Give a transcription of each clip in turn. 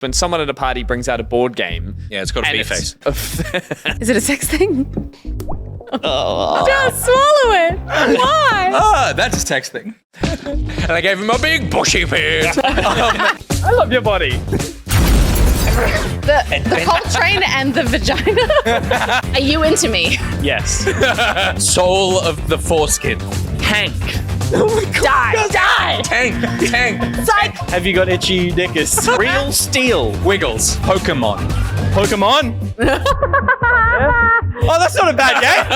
When someone at a party brings out a board game. Yeah, it's called a B-face. Is it a sex thing? Just swallow it. Why? Ah, that's a sex thing. And I gave him a big bushy beard. I love your body. The Coltrane and the vagina. Are you into me? Yes. Soul of the foreskin. Hank. Die! Tank. Psych! Have you got itchy dickus? Real steel. Wiggles. Pokemon. Pokemon? Oh, that's not a bad game.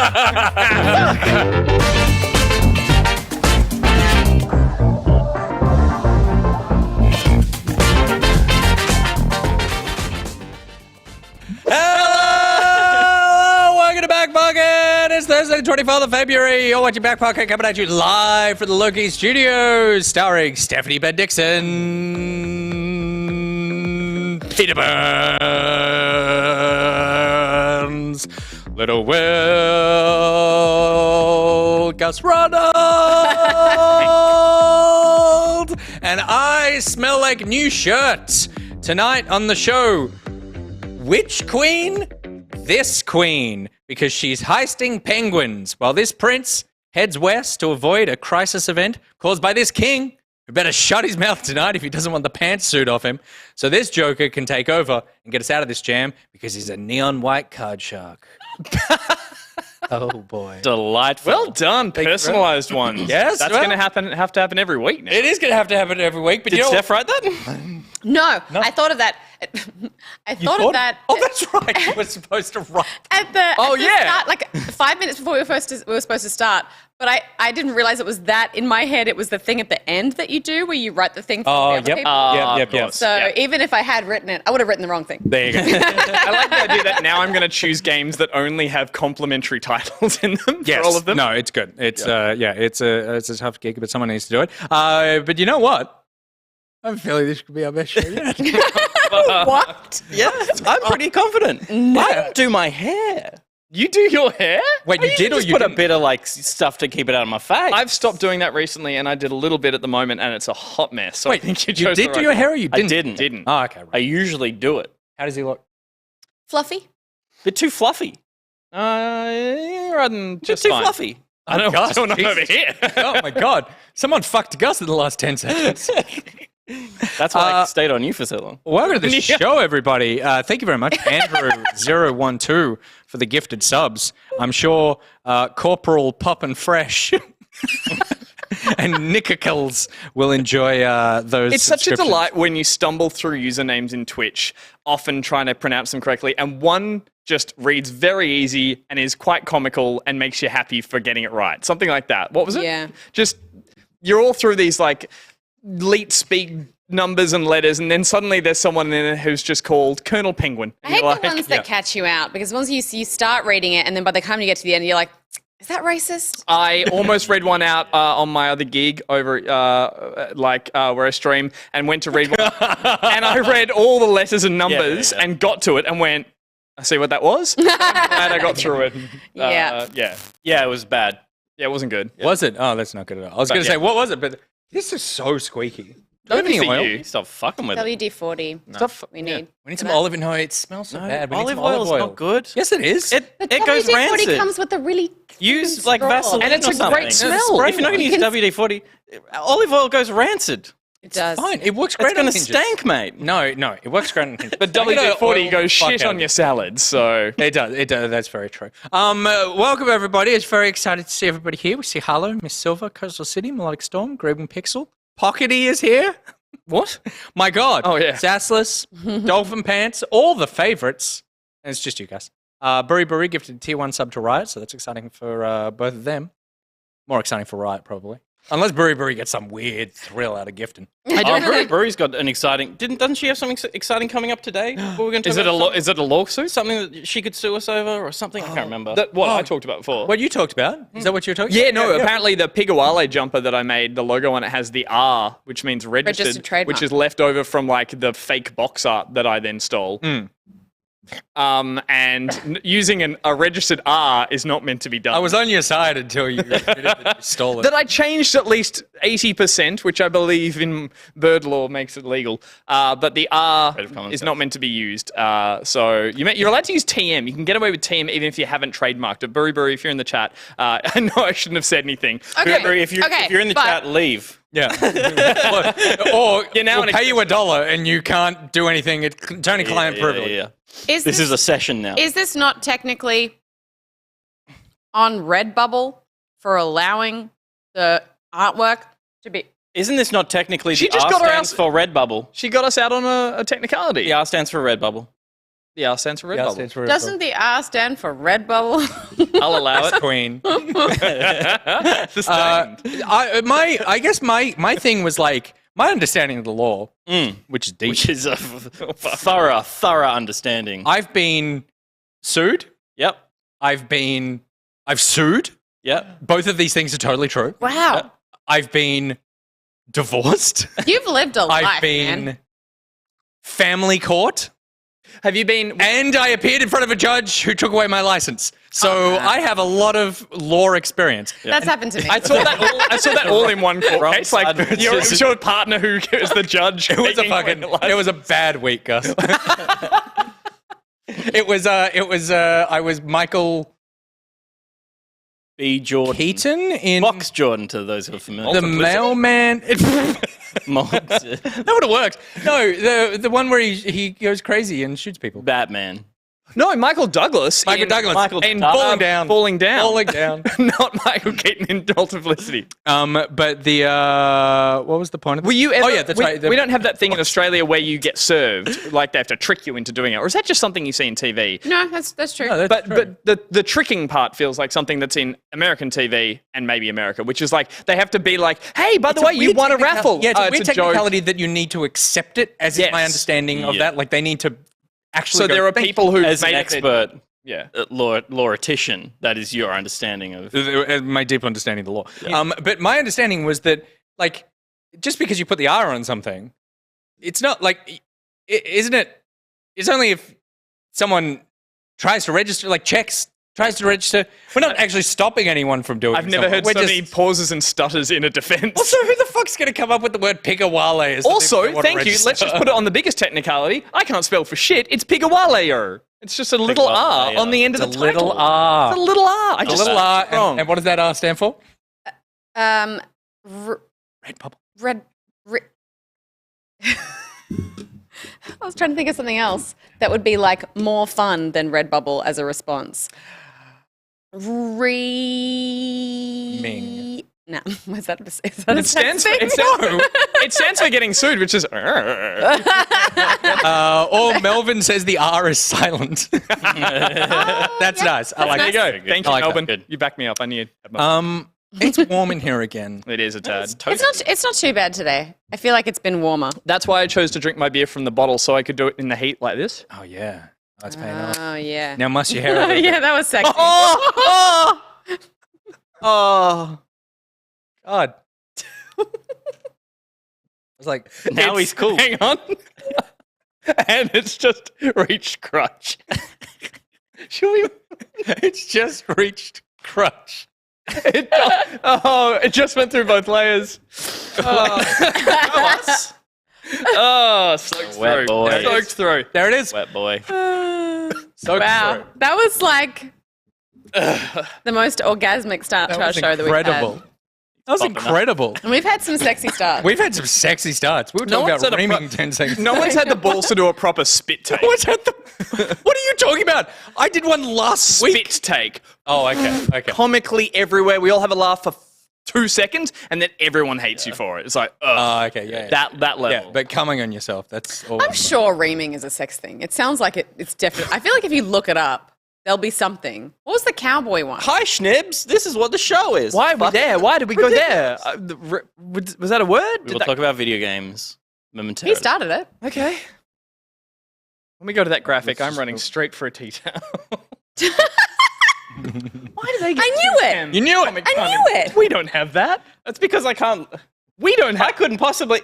Hello! Welcome to Back Pocket! It's Thursday, the 24th of February. You're watching Back Pocket coming at you live from the Loki Studios, starring Stephanie Ben Dixon, Peter Burns, Little Will, Gus Ronald, and I smell like new shirts. Tonight on the show, which queen? This queen, because she's heisting penguins, while this prince heads west to avoid a crisis event caused by this king, who better shut his mouth tonight if he doesn't want the pantsuit off him, so this joker can take over and get us out of this jam, because he's a neon white card shark. Oh, boy. Delightful. Well done. Personalized one. Yes, That's well, going to have to happen every week now. It is going to happen every week, but Did you know Steph write that? No, I thought of that. I thought of that. Oh, that's right. You were supposed to write. At the yeah. start, like 5 minutes before we were supposed to start. But I didn't realize it was that. In my head, it was the thing at the end that you do where you write the thing for the other people. Yep. So even if I had written it, I would have written the wrong thing. There you go. I like the idea that now I'm going to choose games that only have complimentary titles in them for all of them. No, it's good. It's it's a tough gig, but someone needs to do it. But you know what? I'm feeling this could be our best show yet. What? Yeah, I'm pretty confident. I don't do my hair. You do your hair? Wait, you did or just you put didn't? a bit of like stuff to keep it out of my face. I've stopped doing that recently, and I did a little bit at the moment, and it's a hot mess. So I Wait, think you chose did the do right your one. hair or you I didn't? didn't. Oh, okay. I Right. usually do it. How does he look? Fluffy? Bit too fluffy. Rather than Bit just too fine. fluffy. I don't know what's going on over here. Oh, my God. Someone fucked Gus in the last 10 seconds. That's why I stayed on you for so long. Welcome to the show, everybody. Thank you very much, Andrew012, for the gifted subs. I'm sure Corporal Pop and Fresh and Nickicles will enjoy those. It's such a subscriptions. delight when you stumble through usernames in Twitch, often trying to pronounce them correctly, and one just reads very easy and is quite comical and makes you happy for getting it right. Something like that. What was it? Yeah. Just, you're all through these like leet speak numbers and letters, and then suddenly there's someone in there who's just called Colonel Penguin. I hate the ones that catch you out because once you start reading it and then by the time you get to the end, you're like, is that racist? I almost read one out on my other gig over where I stream and went to read one. And I read all the letters and numbers and got to it and went, I see what that was. And I got through it. Yeah. Yeah, it was bad. Yeah, it wasn't good. Was it? Oh, that's not good at all. I was going to say, what was it? But this is so squeaky. Do you have any for oil? you. Stop fucking with it. WD-40. Stuff. We need. We need some olive oil. It smells so bad. We need Olive some oil's not good. Yes, it is. It The goes WD-40 rancid. comes with a really Use like straw. Vaseline And it's or a something. great smell. If you're not going to use WD-40, olive oil goes rancid. It does. Fine. It works great It's going on to hinges. stank, mate. No, it works great on hinges. But Take it out, oil WD-40 goes fuck shit out on of your it. salad, so... It does. That's very true. Welcome, everybody. It's very excited to see everybody here. We see Harlow, Miss Silver, Coastal City, Melodic Storm, Graven Pixel. Pockety is here. What? My God. Oh, yeah. Sassless, Dolphin Pants, all the favorites. And it's just you guys. BuriBuri gifted a tier 1 sub to Riot, so that's exciting for both of them. More exciting for Riot, probably. Unless BuriBuri gets some weird thrill out of gifting. BuriBuri's got an exciting... Doesn't she have something exciting coming up today? We're going to Is it a lawsuit? something that she could sue us over or something? I can't remember. What I talked about before. What you talked about? Is that what you were talking Yeah, about? no, apparently the Pigawale jumper that I made, the logo on it has the R, which means registered trademark. which is left over from like the fake box art that I then stole. and using a registered R is not meant to be done. I was on your side until you admitted that you stole it. That I changed at least 80%, which I believe in bird law makes it legal. But the R is not meant to be used. So you're allowed to use TM. You can get away with TM even if you haven't trademarked it. BuriBuri, if you're in the chat, I know I shouldn't have said anything. Okay. BuriBuri, if you're in the chat, leave. Yeah. or we'll pay you $1 and you can't do anything. It's only client privilege. Yeah. Is This is a session now. Is this not technically on Redbubble for allowing the artwork to be? Isn't this not technically She the just R got her stands ass- for Redbubble? She got us out on a technicality. The R stands for Redbubble. The R stands for Redbubble. Doesn't the R stand for Redbubble? I'll allow it. Queen? Sustained. I guess my thing was like my understanding of the law, which is deep. Which is a thorough understanding. I've been sued. Yep. I've sued. Yep. Both of these things are totally true. Wow. I've been divorced. You've lived a life, I've been man. family court. Have you been? And I appeared in front of a judge who took away my license. So I have a lot of law experience. That's happened to me. I saw that all in one court Wrong case. Like side. it was your partner who was the judge. It was a bad week, Gus. I was Michael B. Jordan. Keaton in Box Jordan, to those who are familiar. The Mailman. That would have worked. No, the one where he goes crazy and shoots people. Batman. No, Michael Douglas. Michael Douglas. In Falling Down. Falling down. Falling Down. Not Michael Keaton in Multiplicity. But the what was the point of Were you ever, Oh yeah, that's right. We don't have that thing in Australia where you get served, like they have to trick you into doing it. Or is that just something you see in TV? No, that's true. No, that's true. But the tricking part feels like something that's in American TV and maybe America, which is like they have to be like, hey, by the way, you won a raffle. Yeah, it's a weird it's a technicality that you need to accept it, as is my Yes. understanding of that. Like they need to actually. So there are "Thank people who As an made it- expert Yeah. lawretician, that is your understanding of... my deep understanding of the law. But my understanding was that, like, just because you put the R on something, it's not like, isn't it? It's only if someone tries to register, like tries to register. We're not actually stopping anyone from doing it. I've never heard so many pauses and stutters in a defense. Also, who the fuck's going to come up with the word pigawale? As the thing Also, they want to thank you. register? Let's just put it on the biggest technicality. I can't spell for shit. It's Pigawaleo. It's just a little R on the end of It's the a little title. R. It's a little R. I A just little R. wrong. And what does that R stand for? Red Redbubble. I was trying to think of something else that would be like more fun than Redbubble as a response. Ming. No, is that a It stands, for, thing? it stands for getting sued, which is. Or Melvin says the R is silent. That's nice. I like There it. you go. Thank you, I like that. Melbourne. Good. You backed me up. I knew. It It's warm in here again. is a tad. It's not too bad today. I feel like it's been warmer. That's why I chose to drink my beer from the bottle, so I could do it in the heat like this. Oh yeah, that's paying off. Oh yeah. Now muss your hair. A little bit. Yeah, that was sexy. Oh. God. I was like, Now he's cool. Hang on. And it's just reached crutch. Should we? it's just reached crutch. It just went through both layers. Soaked Wet through. boy. Soaked through. There it is. Wet boy. So Wow, that was like the most orgasmic start That to our was show that we've incredible. had. That was Popping up. incredible. And we've had some sexy starts. We've had some sexy starts. We were talking one's about had a reaming 10 seconds. No one's had the balls to do a proper spit take. What's that? What are you talking about? I did one last week. Spit take. Oh, okay. Comically everywhere. We all have a laugh for 2 seconds, and then everyone hates you for it. It's like, Oh, okay. Yeah. that level. yeah, but coming on yourself, that's all. I'm sure reaming is a sex thing. It sounds like it's definitely. I feel like if you look it up, there'll be something. What was the cowboy one? Hi, Schnibs. This is what the show is. Why are we there? Why did we go there? Was that a word? We will talk about video games He momentarily. started it. Okay. When we go to that graphic, I'm running straight for a tea towel. Why do they get I knew it. You knew it. I knew it. We don't have that. That's because I can't... We don't have. I couldn't possibly...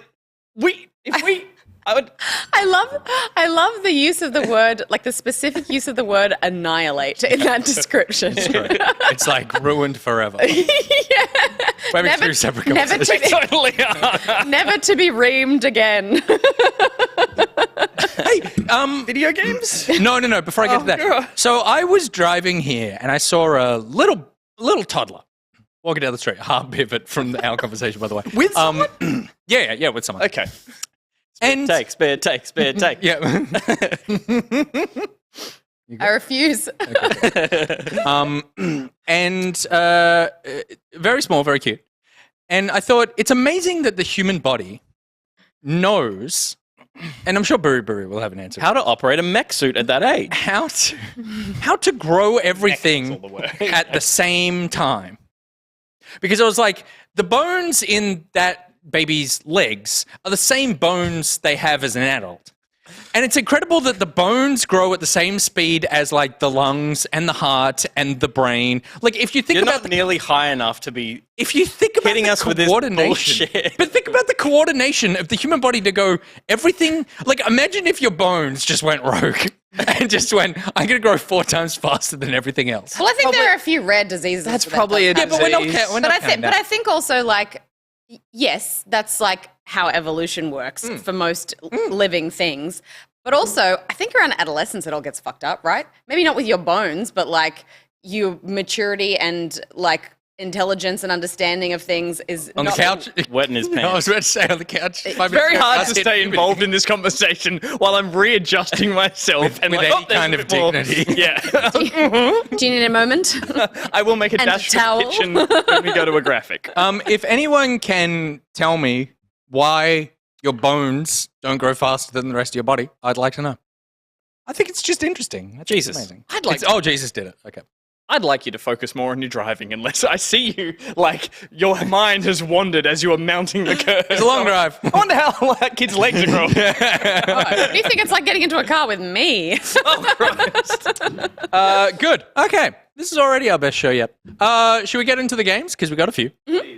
If we I love the use of the word, like the specific use of the word annihilate in that description. It's like ruined forever. We're having two separate conversations. Never to be reamed again. Hey, Video games? No. Before I get to that, so I was driving here and I saw a little toddler walking down the street. Hard pivot from our conversation, by the way. With someone? Yeah, with someone. Okay. Spare take. Yeah. I refuse. And very small, very cute. And I thought it's amazing that the human body knows, and I'm sure BuriBuri will have an answer. How to operate a mech suit at that age? How to grow everything at the same time. Because I was like, the bones in that baby's legs are the same bones they have as an adult. And it's incredible that the bones grow at the same speed as like the lungs and the heart and the brain. Like if you think You're about not nearly high enough to be if you think about hitting the us with this coordination, bullshit. but think about the coordination of the human body to go everything. Like imagine if your bones just went rogue and just went, I'm going to grow 4 times faster than everything else. Well, I think there are a few rare diseases. That's that probably a does disease. happen. But we're not counting that. I think also like, yes, that's like how evolution works for most living things. But also, I think around adolescence it all gets fucked up, right? Maybe not with your bones, but like your maturity and like intelligence and understanding of things is On the couch? wet in his I was pants. about to say on the couch. It's very hard to stay involved in this conversation while I'm readjusting myself and with like, any there's kind a of bit more. dignity. Yeah. Do you need a moment? I will make a And a dash to the towel. kitchen when we go to a graphic. If anyone can tell me why your bones don't grow faster than the rest of your body, I'd like to know. I think it's just interesting. That's Jesus. amazing. I'd like Oh, Jesus did it. Okay. I'd like you to focus more on your driving unless I see you like your mind has wandered as you are mounting the curve. It's a long drive. I wonder how kids' legs are growing. Do you think it's like getting into a car with me? Good. Okay. This is already our best show yet. Should we get into the games? Because we got a few.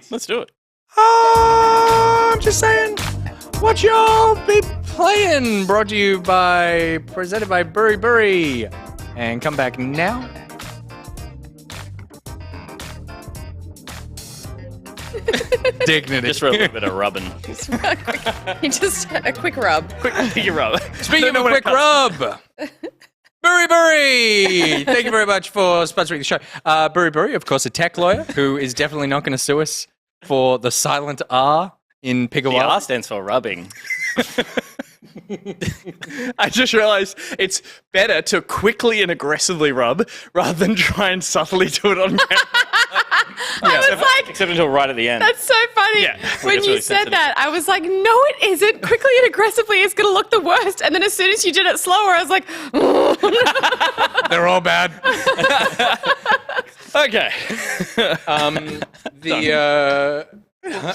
Let's do it. I'm just saying, what y'all be playing? Brought to you by, presented by BuriBuri. And come back now. Dignity. Just for a little bit of rubbing. Just a quick rub. Quick rub. Speaking of a quick rub, BuriBuri! Thank you very much for sponsoring the show. BuriBuri, of course, a tech lawyer who is definitely not going to sue us for the silent R in The Pigawala. R stands for rubbing. I just realized it's better to quickly and aggressively rub rather than try and subtly do it on camera. I was like, Except until right at the end. that's so funny. Yeah. When It's you really said sensitive. that, I was like, no, it isn't. Quickly and aggressively is going to look the worst. And then as soon as you did it slower, I was like, They're all bad. Okay.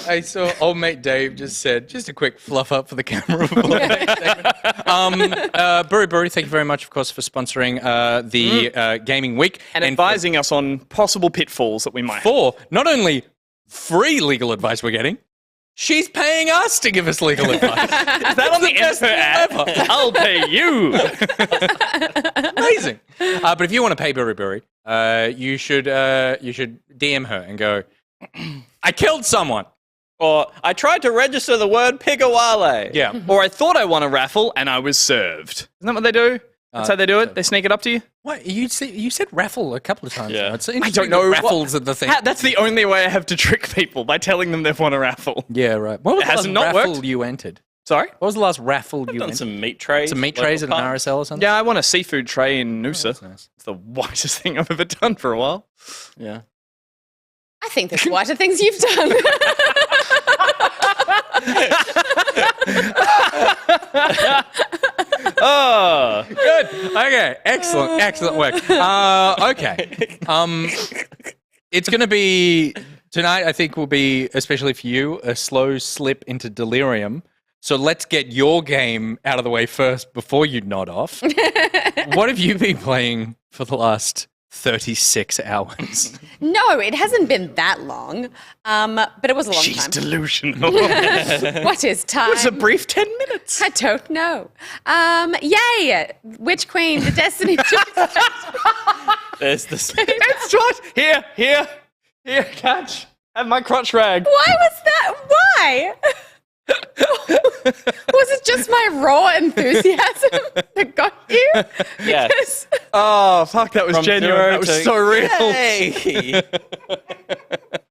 I saw old mate Dave just said, just a quick fluff up for the camera. BuriBuri, thank you very much, of course, for sponsoring the Gaming Week. And advising us on possible pitfalls that we might have. for not only free legal advice we're getting, she's paying us to give us legal advice. Is that on the end of her ad? I'll pay you. Amazing. But if you want to pay BuriBuri, you should DM her and go, I killed someone. Or I tried to register the word Pigawale. Yeah. Or I thought I won a raffle and I was served. Isn't that what they do? That's how they do it? They sneak it up to you? What you said raffle a couple of times. Yeah. Now. It's I interesting don't know. that raffles are the thing. That's the only way I have to trick people, by telling them they've won a raffle. Yeah, right. What was It the last hasn't not raffle worked. you entered? Sorry? What was the last raffle you Done entered? some meat trays. Some meat trays at local an pub. RSL or something? Yeah, I won a seafood tray in Noosa. That's nice. It's the wisest thing I've ever done for a while. Yeah. I think there's whiter things you've done. Oh. Good. Okay. Excellent. Excellent work. Okay. It's going to be tonight. I think will be, especially for you, a slow slip into delirium. So let's get your game out of the way first before you nod off. What have you been playing for the last 36 hours. No, it hasn't been that long, but it was a long She's time. delusional. What is time? It's a brief 10 minutes. I don't know. Yay! Witch Queen, the Destiny 2. There's the It's right. Here, catch. Have my crotch rag. Why was that? Why? Was it just my raw enthusiasm that got you? Yes. Because Oh, fuck, that was From genuine. 0 That was to- so real. Hey.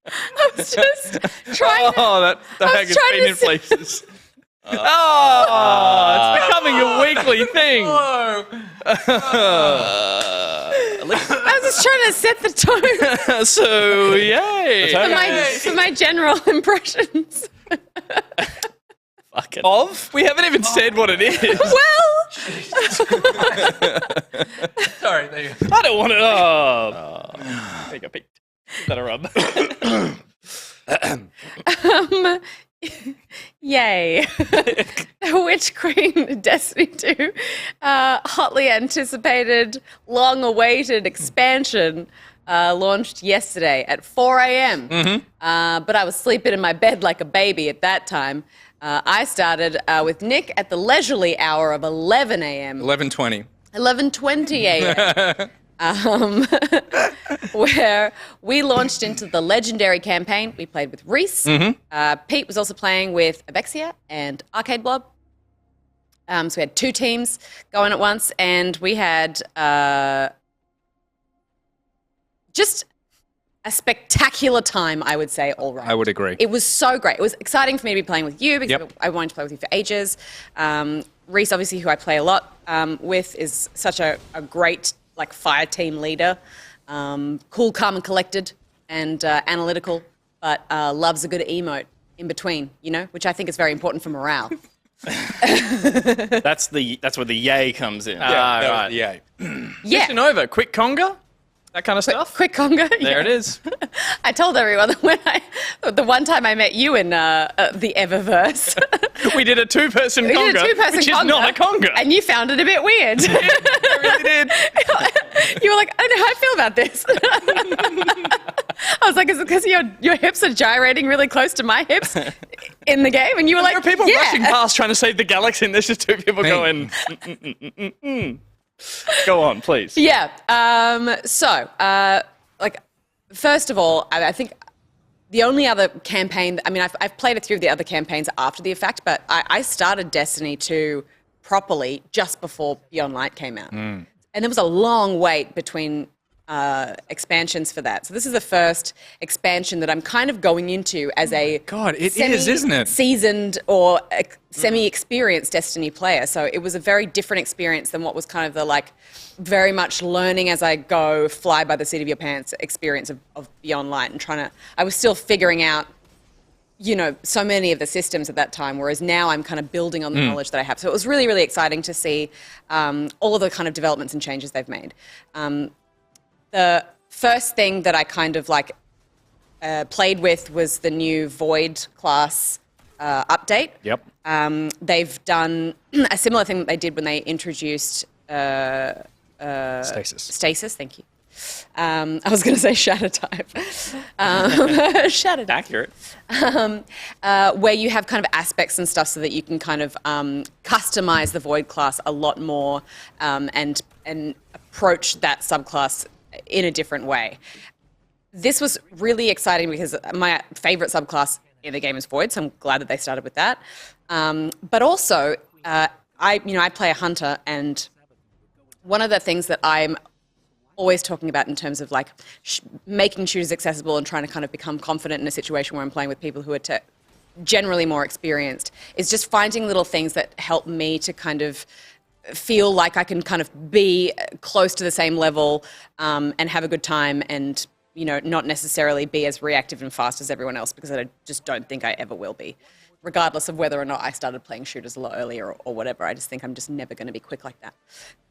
I was just trying to... Oh, that I was hag has trying been to in say- places. Oh, it's becoming a weekly thing. I was just trying to set the tone So, yay. for my general impressions. Fucking. Of? We haven't even said what it is. Well, Sorry, there you go. I don't want it. Oh. There you go, Pete. Give that a rub. yay. Witch Queen Destiny 2, hotly anticipated, long-awaited expansion launched yesterday at 4 a.m. But I was sleeping in my bed like a baby at that time. I started with Nick at the leisurely hour of 11 a.m. 11:20. 11:20 a.m. Where we launched into the legendary campaign. We played with Rhys. Pete was also playing with Avexia and Arcade Blob. So we had 2 teams going at once, and we had just a spectacular time, I would say, all right. I would agree. It was so great. It was exciting for me to be playing with you because Yep. I wanted to play with you for ages. Rhys, obviously, who I play a lot with, is such a great fire team leader. Cool, calm, and collected, and analytical, but loves a good emote in between, which I think is very important for morale. That's where the yay comes in. Right. Yeah. Mission over. Quick conga. That kind of stuff. Quick conga. There it is. I told everyone that the one time I met you in the Eververse. We did a 2-person We conga, did a 2-person which conga, is not a conga. and you found it a bit weird. I really did. You were like, I don't know how I feel about this. I was like, is it because your hips are gyrating really close to my hips in the game? And you were like, There are people yeah. rushing past trying to save the galaxy, and there's just 2 people going. Go on, please. Yeah. First of all, I think the only other campaign, I've played a few of the other campaigns after the fact, but I started Destiny 2 properly just before Beyond Light came out. And there was a long wait between expansions for that. So this is the first expansion that I'm kind of going into as a God, it is, isn't it? seasoned or semi-experienced Destiny player. So it was a very different experience than what was kind of the very much learning as I go, fly by the seat of your pants experience of Beyond Light, and I was still figuring out so many of the systems at that time, whereas now I'm kind of building on the knowledge that I have. So it was really, really exciting to see all of the kind of developments and changes they've made. The first thing that I kind of played with was the new Void class update. Yep. They've done a similar thing that they did when they introduced Stasis, thank you. I was going to say Shatter Type. Shatter Type. Accurate. Where you have kind of aspects and stuff so that you can kind of customize the Void class a lot more and approach that subclass in a different way. This was really exciting because my favorite subclass in the game is Void, so I'm glad that they started with that. But also, I play a hunter, and one of the things that I'm always talking about in terms of making shooters accessible and trying to kind of become confident in a situation where I'm playing with people who are generally more experienced is just finding little things that help me to kind of feel like I can kind of be close to the same level and have a good time and, not necessarily be as reactive and fast as everyone else, because I just don't think I ever will be, regardless of whether or not I started playing shooters a lot earlier or whatever. I just think I'm just never going to be quick like that.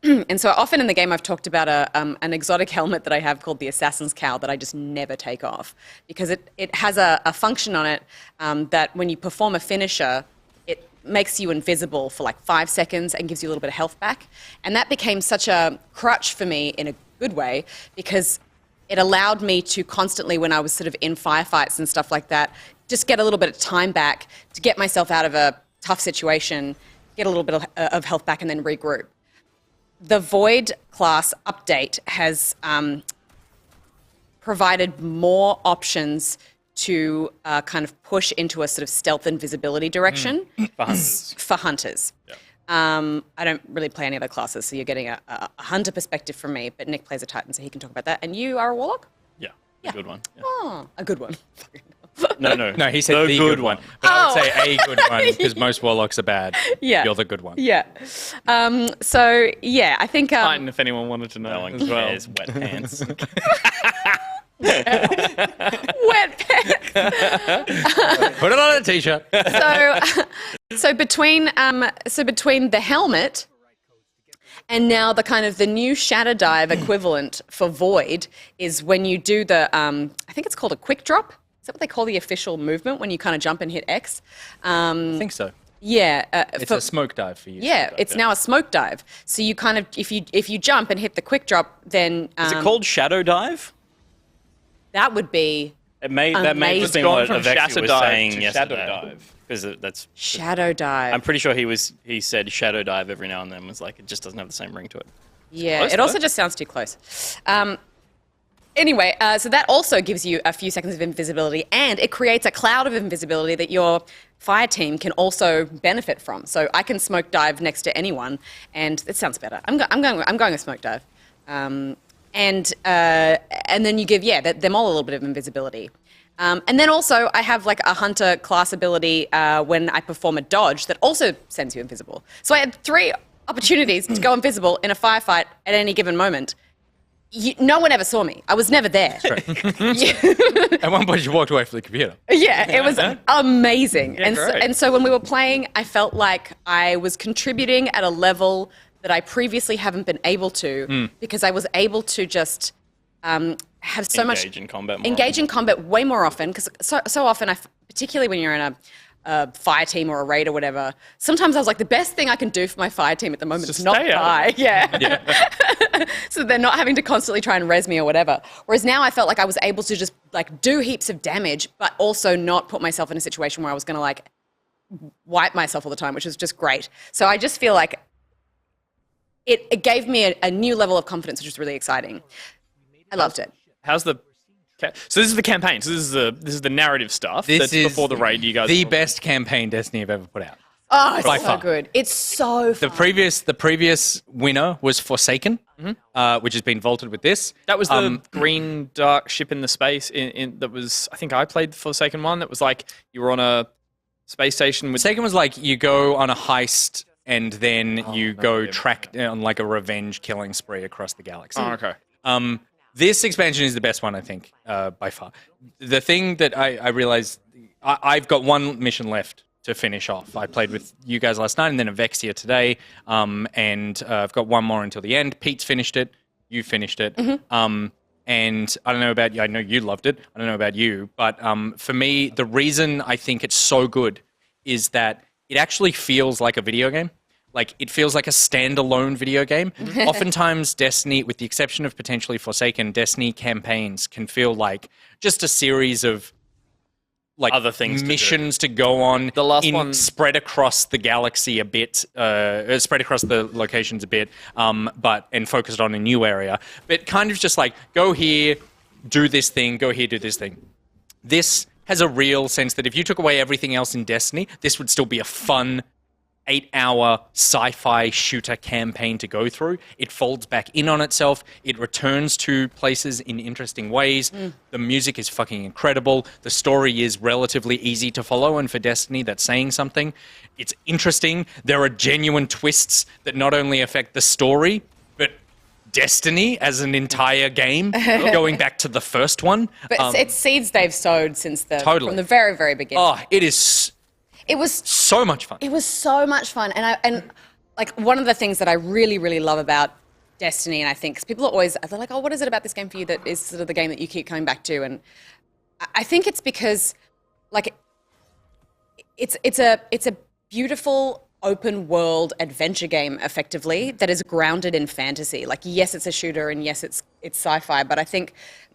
And so often in the game I've talked about an exotic helmet that I have called the Assassin's Cowl that I just never take off, because it has a function on it that when you perform a finisher, it makes you invisible for like 5 seconds and gives you a little bit of health back. And that became such a crutch for me in a good way because it allowed me to constantly, when I was sort of in firefights and stuff like that, just get a little bit of time back to get myself out of a tough situation, get a little bit of health back and then regroup. The Void class update has provided more options to kind of push into a sort of stealth invisibility direction for hunters. Yeah. I don't really play any other classes, so you're getting a hunter perspective from me, but Nick plays a Titan, so he can talk about that. And you are a Warlock? Yeah. Yeah. A good one. Yeah. Oh, a good one. No, he said the good one. But I would say a good one because most warlocks are bad. Yeah. You're the good one. Yeah. So, yeah, I think... Titan, if anyone wanted to know No one as well. cares. Wet pants. Wet pants. Put it on a t-shirt. So between the helmet and now the kind of the new shadow dive equivalent for Void is when you do the I think it's called a quick drop. Is that what they call the official movement when you kind of jump and hit X? I think so. Yeah, It's a smoke dive for you. yeah. It's now a smoke dive. So you kind of if you jump and hit the quick drop, then Is it called Shadow Dive? that would be That may have Amazing. been It's gone what from Avexia shatter was dive saying to yesterday. shadow dive. Because that's... shadow dive. I'm pretty sure he said Shadow Dive every now and then. Was like, it just doesn't have the same ring to it. Yeah, close, it also though. just sounds too close. Anyway, so that also gives you a few seconds of invisibility, and it creates a cloud of invisibility that your fire team can also benefit from. So I can smoke dive next to anyone, and it sounds better. I'm going with smoke dive, and then you give them all a little bit of invisibility. And then also I have like a hunter class ability when I perform a dodge that also sends you invisible. So I had 3 opportunities to go invisible in a firefight at any given moment. No one ever saw me. I was never there. At one point, you walked away from the computer. Yeah, it was amazing. Yeah, great. And so when we were playing, I felt like I was contributing at a level that I previously haven't been able to because I was able to just have so much Engage in combat more engage often. in combat way more often because so often particularly when you're in a fire team or a raid or whatever, sometimes I was like, the best thing I can do for my fire team at the moment is not stay out. die. Yeah. So they're not having to constantly try and res me or whatever. Whereas now I felt like I was able to just like do heaps of damage, but also not put myself in a situation where I was going to like wipe myself all the time, which was just great. So I just feel like it gave me a new level of confidence, which was really exciting. I loved it. How's the... So this is the campaign. So this is the narrative stuff. This that's is before the raid. You guys. the best campaign Destiny have ever put out. Oh, it's By so far. good. It's so fun. The previous winner was Forsaken, which has been vaulted with this. That was the green dark ship in the space. That was. I think I played the Forsaken one. That was like you were on a space station with. Forsaken was like you go on a heist and then you go track on like a revenge killing spree across the galaxy. Oh, okay. This expansion is the best one, I think, by far. The thing that I realized, I've got one mission left to finish off. I played with you guys last night and then Avexia today, and I've got one more until the end. Pete's finished it. You finished it. And I don't know about you. I know you loved it. I don't know about you. But for me, the reason I think it's so good is that it actually feels like a video game. Like, it feels like a standalone video game. Oftentimes, Destiny, with the exception of potentially Forsaken, Destiny campaigns can feel like just a series of like Other things to do. missions to go on. The last one- spread across the galaxy a bit, spread across the locations a bit, and focused on a new area. But kind of just like go here, do this thing, go here, do this thing. This has a real sense that if you took away everything else in Destiny, this would still be a fun 8-hour sci-fi shooter campaign to go through. It folds back in on itself. It returns to places in interesting ways. The music is fucking incredible. The story is relatively easy to follow, and for Destiny, that's saying something. It's interesting. There are genuine twists that not only affect the story, but Destiny as an entire game, going back to the first one. But it's seeds they've sowed since Totally. from the very, very beginning. Oh, it is It was so much fun. It was so much fun, and like one of the things that I really, really love about Destiny, and I think 'cause people are always they're like, oh, what is it about this game for you that is sort of the game that you keep coming back to? And I think it's because like it's a beautiful open world adventure game effectively that is grounded in fantasy. Like, yes, it's a shooter and yes, it's sci-fi, but I think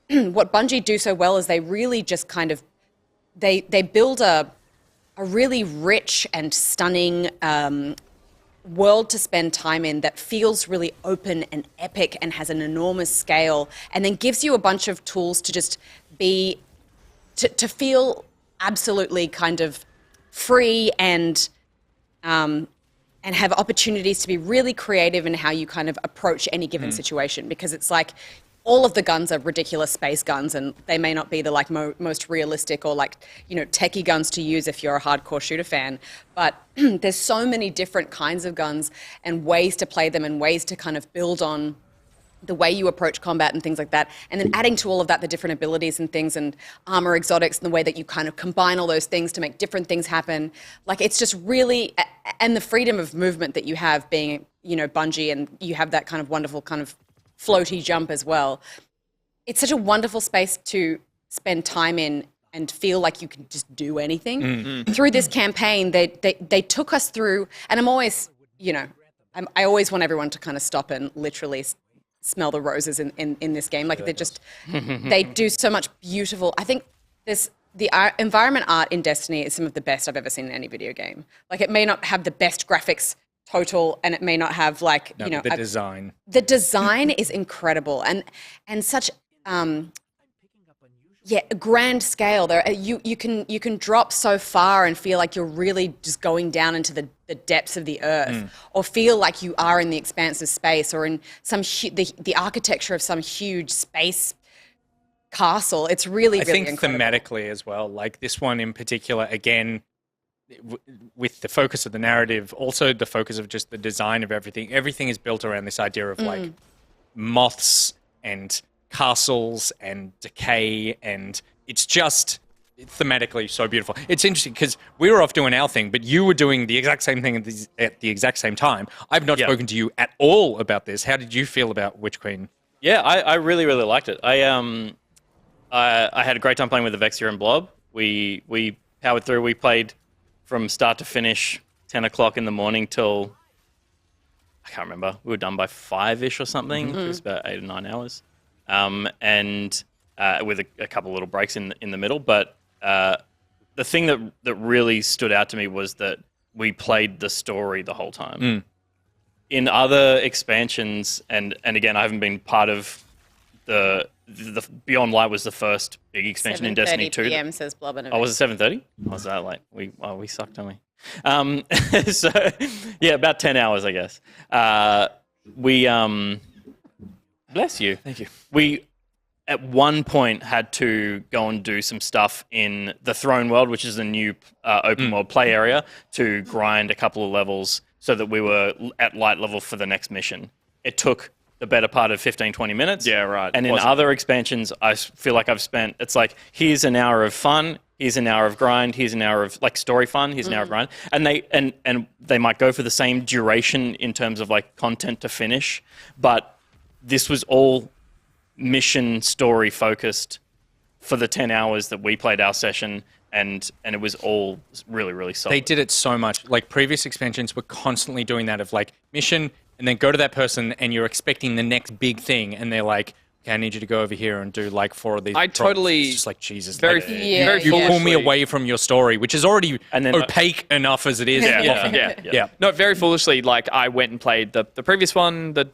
what Bungie do so well is they really just kind of, they build a really rich and stunning world to spend time in that feels really open and epic and has an enormous scale, and then gives you a bunch of tools to just to feel absolutely kind of free and have opportunities to be really creative in how you kind of approach any given situation, because it's like all of the guns are ridiculous space guns, and they may not be the like most realistic or like, you know, techie guns to use if you're a hardcore shooter fan, but there's so many different kinds of guns and ways to play them and ways to kind of build on the way you approach combat and things like that. And then adding to all of that the different abilities and things and armor exotics and the way that you kind of combine all those things to make different things happen. Like, it's just really, and the freedom of movement that you have being, you know, Bungie, and you have that kind of wonderful kind of floaty jump as well. It's such a wonderful space to spend time in and feel like you can just do anything. Through this campaign, they took us through, and I'm always, you know, I always want everyone to kind of stop and literally smell the roses in this game. Like, they just, they do so much beautiful, I think the environment art in Destiny is some of the best I've ever seen in any video game. Like, it may not have the best graphics total, and it may not have like, you know, the design. The design is incredible and such a grand scale. There you can drop so far and feel like you're really just going down into the depths of the earth, or feel like you are in the expanse of space, or in some the architecture of some huge space castle. It's really, I think incredible. Thematically as well, like this one in particular, again, with the focus of the narrative, also the focus of just the design of everything. Everything is built around this idea of like moths and castles and decay, and it's just thematically so beautiful. It's interesting because we were off doing our thing, but you were doing the exact same thing at the exact same time. I've not spoken to you at all about this. How did you feel about Witch Queen? Yeah, I really, really liked it. I had a great time playing with the Vexia and Blob. We powered through. We played from start to finish, 10 o'clock in the morning till, I can't remember, we were done by 5-ish or something. It was about 8 or 9 hours. And with a couple little breaks in the middle. But the thing that really stood out to me was that we played the story the whole time. In other expansions, and again, I haven't been part of the Beyond Light was the first big expansion in Destiny 2. 7:30 p.m. says Blob and Oh, was it 7:30? Was that late? We sucked, don't we? So yeah, about 10 hours, I guess. Bless you. Thank you. We at one point had to go and do some stuff in the Throne World, which is a new open world play area, to grind a couple of levels so that we were at light level for the next mission. It took the better part of 15, 20 minutes. Yeah, right. And in other expansions, I feel like I've spent, it's like, here's an hour of fun, here's an hour of grind, here's an hour of like story fun, here's an hour of grind. And they might go for the same duration in terms of like content to finish, but this was all mission story focused for the 10 hours that we played our session, and it was all really, really solid. They did it so much. Like, previous expansions were constantly doing that of like mission, and then go to that person and you're expecting the next big thing, and they're like, okay, I need you to go over here and do like 4 of these. I totally- It's just like, Jesus. Very, like, very you pull me foolishly- away from your story, which is already And then- opaque enough as it is. Yeah. No, very foolishly, like, I went and played the previous one, that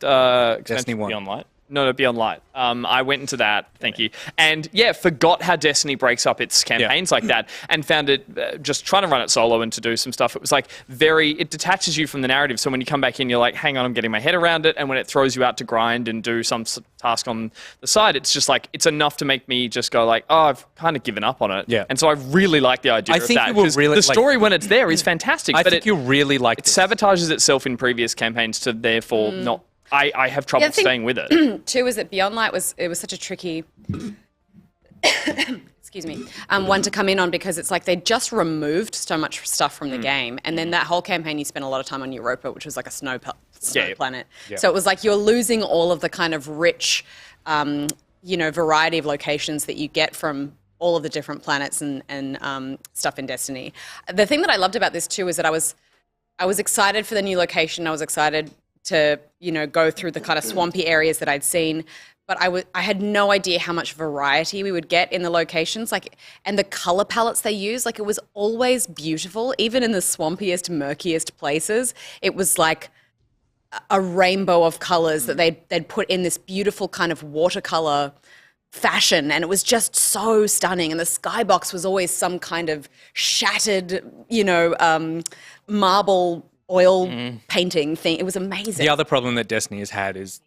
Destiny 1. Beyond Light. No, Beyond Light. I went into that, thank you. And yeah, forgot how Destiny breaks up its campaigns like that, and found it, just trying to run it solo and to do some stuff, it was like it detaches you from the narrative. So when you come back in, you're like, hang on, I'm getting my head around it. And when it throws you out to grind and do some task on the side, it's just like, it's enough to make me just go like, oh, I've kind of given up on it. Yeah. And so I really like the idea I of think that. you will 'Cause really, the story when it's there is fantastic. I but think you'll really like it this. sabotages itself in previous campaigns to therefore not... I have trouble I think- staying with it. Too, is that Beyond Light was such a tricky excuse me, one to come in on, because it's like they just removed so much stuff from the game, and then that whole campaign you spent a lot of time on Europa, which was like a snow planet. So it was like you're losing all of the kind of rich, variety of locations that you get from all of the different planets and stuff in Destiny. The thing that I loved about this too is that I was I was excited for the new location. I was excited to, go through the kind of swampy areas that I'd seen. But I had no idea how much variety we would get in the locations, and the color palettes they use. It was always beautiful, even in the swampiest, murkiest places. It was like a rainbow of colors that they'd put in this beautiful kind of watercolor fashion, and it was just so stunning. And the skybox was always some kind of shattered, marble oil painting thing. It was amazing. The other problem that Destiny has had is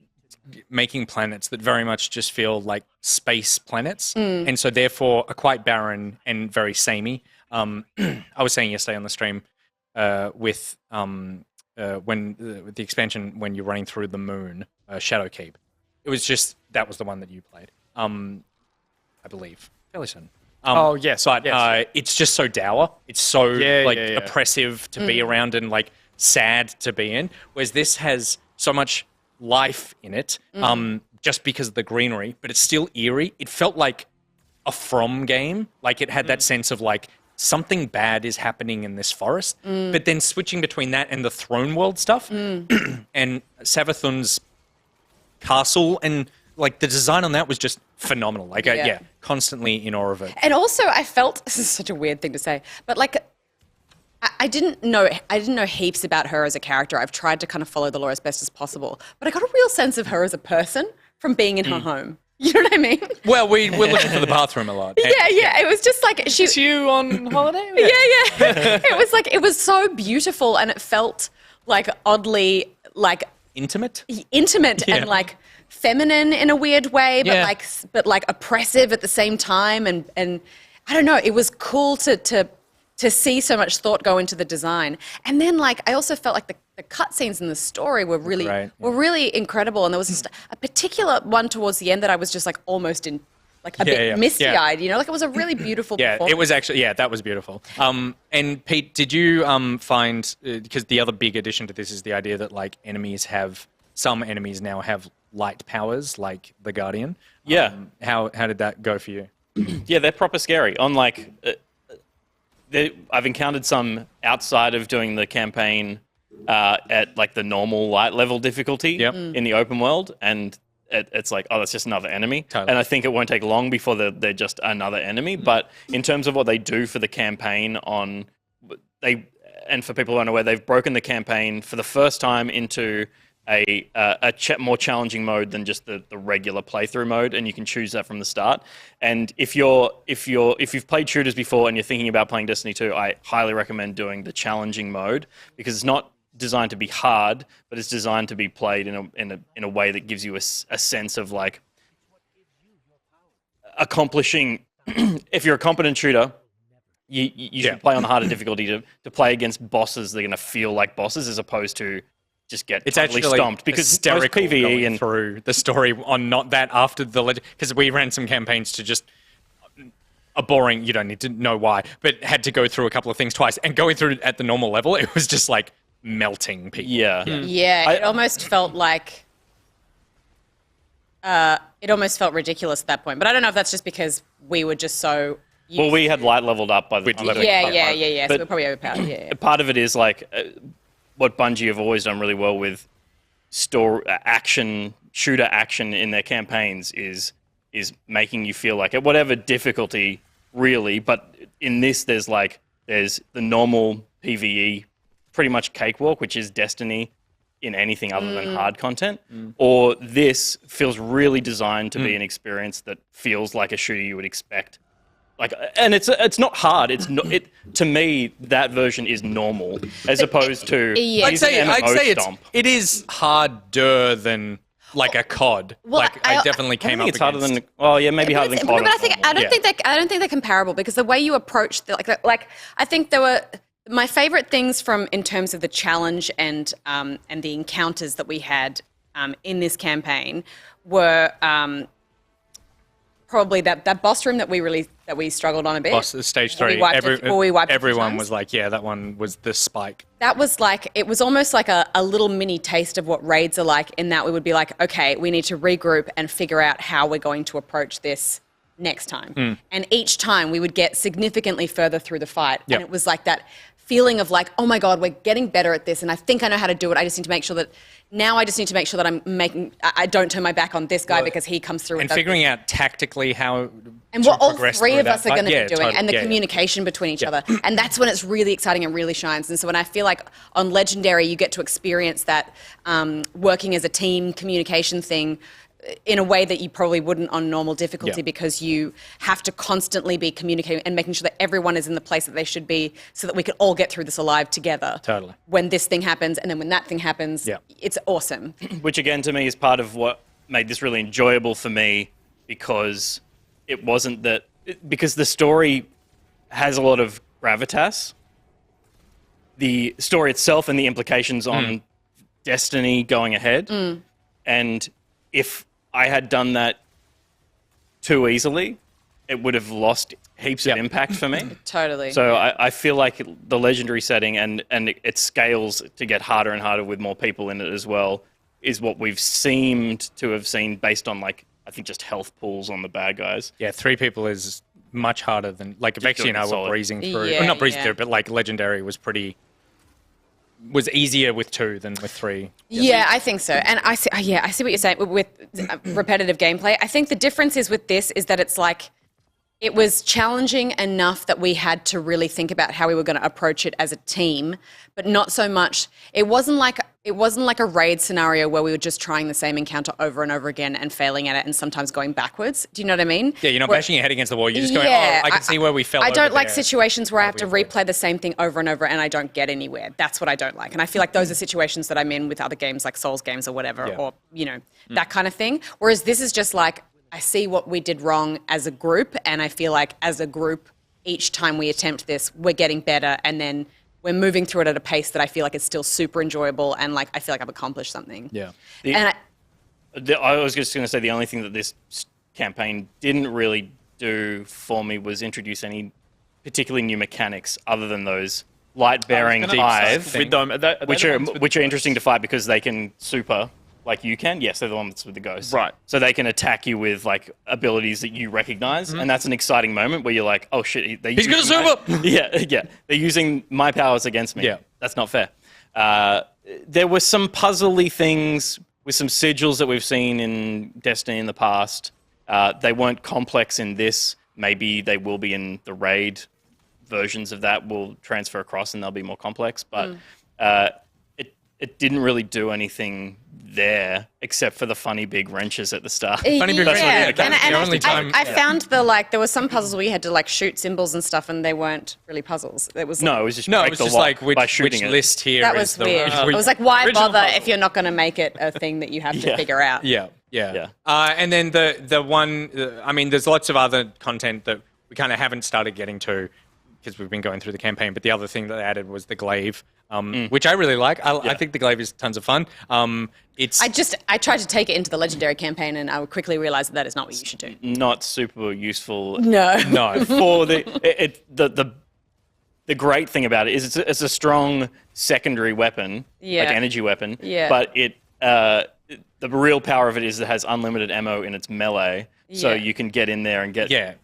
making planets that very much just feel like space planets, and so therefore are quite barren and very samey. I was saying yesterday on the stream with the expansion when you're running through the moon, Shadowkeep. It was just that was the one that you played, I believe, fairly soon. Yes, but yes. It's just so dour. It's so oppressive to be around and sad to be in. Whereas this has so much life in it, just because of the greenery, but it's still eerie. It felt like a From game. It had that sense of something bad is happening in this forest. But then switching between that and the Throne World stuff, and Savathun's castle, and the design on that was just phenomenal. Constantly in awe of it. And also, I felt this is such a weird thing to say, but I didn't know heaps about her as a character. I've tried to kind of follow the lore as best as possible, but I got a real sense of her as a person from being in her home. You know what I mean? Well, we're looking for the bathroom a lot. Yeah. It was just It's you on holiday? Yeah. It was so beautiful, and it felt oddly Intimate? And feminine in a weird way, but Yeah. oppressive at the same time. And I don't know, it was cool to see so much thought go into the design. And then I also felt like the cutscenes in the story were really incredible. And there was just a particular one towards the end that I was just almost in a bit misty-eyed, it was a really beautiful performance. It was actually, that was beautiful. And Pete, did you find, because the other big addition to this is the idea that some enemies now have light powers, like the Guardian. Yeah. How did that go for you? Yeah, they're proper scary. I've encountered some outside of doing the campaign at the normal light level difficulty in the open world, and it's that's just another enemy. Totally. And I think it won't take long before they're just another enemy. But in terms of what they do for the campaign, and for people who aren't aware, they've broken the campaign for the first time into a more challenging mode than just the regular playthrough mode, and you can choose that from the start. And if you've played shooters before and you're thinking about playing Destiny 2, I highly recommend doing the challenging mode, because it's not designed to be hard, but it's designed to be played in a way that gives you a sense of accomplishing. If you're a competent shooter, you should play on the harder difficulty to play against bosses that are going to feel like bosses, as opposed to just get totally stomped, because most PvE and through the story on not that after the legend, because we ran some campaigns to just a boring, you don't need to know why, but had to go through a couple of things twice, and going through at the normal level, it was just melting people. It almost felt ridiculous at that point. But I don't know if that's just because we were just so well, we had light leveled up by the time. Yeah. So we're probably overpowered. Yeah. Part of it is what Bungie have always done really well with shooter action in their campaigns is making you feel like at whatever difficulty, really. But in this, there's the normal PvE, pretty much cakewalk, which is Destiny in anything other than hard content. Or this feels really designed to be an experience that feels like a shooter you would expect. And it's not hard. To me, that version is normal, as opposed to I'd say it is harder than a COD. Well, I definitely came up it's against. harder than maybe harder than COD. But I don't think they're comparable, because the way you approach I think there were my favorite things in terms of the challenge and the encounters that we had in this campaign were probably that boss room that we struggled on a bit. Stage 3. Everyone was that one was the spike. That was it was almost like a little mini taste of what raids are like, in that we would be okay, we need to regroup and figure out how we're going to approach this next time. And each time we would get significantly further through the fight. And it was that feeling of like, oh my God, we're getting better at this and I think I know how to do it. I just need to make sure that I don't turn my back on this guy because he comes through and figuring out tactically how and to what all progress three through of that us are fight. going to Yeah, be doing totally. and the Yeah, yeah. communication between each other. And that's when it's really exciting and really shines. And so when I feel like on Legendary, you get to experience that working as a team communication thing in a way that you probably wouldn't on normal difficulty because you have to constantly be communicating and making sure that everyone is in the place that they should be so that we can all get through this alive together. Totally. When this thing happens and then when that thing happens, it's awesome. Which again to me is part of what made this really enjoyable for me, because it wasn't that because the story has a lot of gravitas. The story itself and the implications on destiny going ahead. And if I had done that too easily, it would have lost heaps of impact for me. Totally. So I feel like the Legendary setting and it scales to get harder and harder with more people in it as well, is what we've seemed to have seen based on, like, I think just health pools on the bad guys. Yeah, 3 people is much harder than, like, Vexy and I were solid. breezing through. Yeah, Well, not breezing yeah. through, but like Legendary was easier with 2 than with 3. Yeah, I think so. And I see what you're saying with repetitive gameplay. I think the difference is with this is that it's like it was challenging enough that we had to really think about how we were going to approach it as a team, but not so much. It wasn't like a raid scenario where we were just trying the same encounter over and over again and failing at it and sometimes going backwards. Do you know what I mean? Yeah, you're not bashing your head against the wall. You're just going, I can see where we fell I don't over like there. situations where I have to we avoid? replay the same thing over and over and I don't get anywhere. That's what I don't like. And I feel like those are situations that I'm in with other games like Souls games or whatever, or, that kind of thing. Whereas this is just like, I see what we did wrong as a group, and I feel like as a group, each time we attempt this, we're getting better, and then we're moving through it at a pace that I feel like is still super enjoyable, and like I feel like I've accomplished something. Yeah. And I was just going to say the only thing that this campaign didn't really do for me was introduce any particularly new mechanics other than those light-bearing hive, with them, which are interesting to fight because they can super like you can. Yes, they're the ones with the ghosts. Right. So they can attack you with like abilities that you recognize, and that's an exciting moment where you're like, oh shit, He's gonna super! Yeah. They're using my powers against me. Yeah. That's not fair. There were some puzzly things with some sigils that we've seen in Destiny in the past. They weren't complex in this. Maybe they will be in the raid versions of that. Will transfer across and they'll be more complex. But it didn't really do anything there except for the funny big wrenches at the start. Funny big wrenches. yeah. That's And the only time. I found there were some puzzles where you had to like shoot symbols and stuff, and they weren't really puzzles. It was No, it was just No, break it was the just lock like by which shooting it. list here that is was the weird. It was like, why Original bother puzzle. if you're not going to make it a thing that you have to figure out? Yeah. Yeah. And then the one, I mean, there's lots of other content that we kind of haven't started getting to because we've been going through the campaign. But the other thing that they added was the glaive, which I really like. I think the glaive is tons of fun. I tried to take it into the Legendary campaign, and I would quickly realize that is not what you should do. Not super useful. No. No. For the great thing about it is it's a strong secondary weapon, Yeah. like energy weapon. Yeah. But the real power of it is it has unlimited ammo in its melee, so Yeah. you can get in there and get Yeah.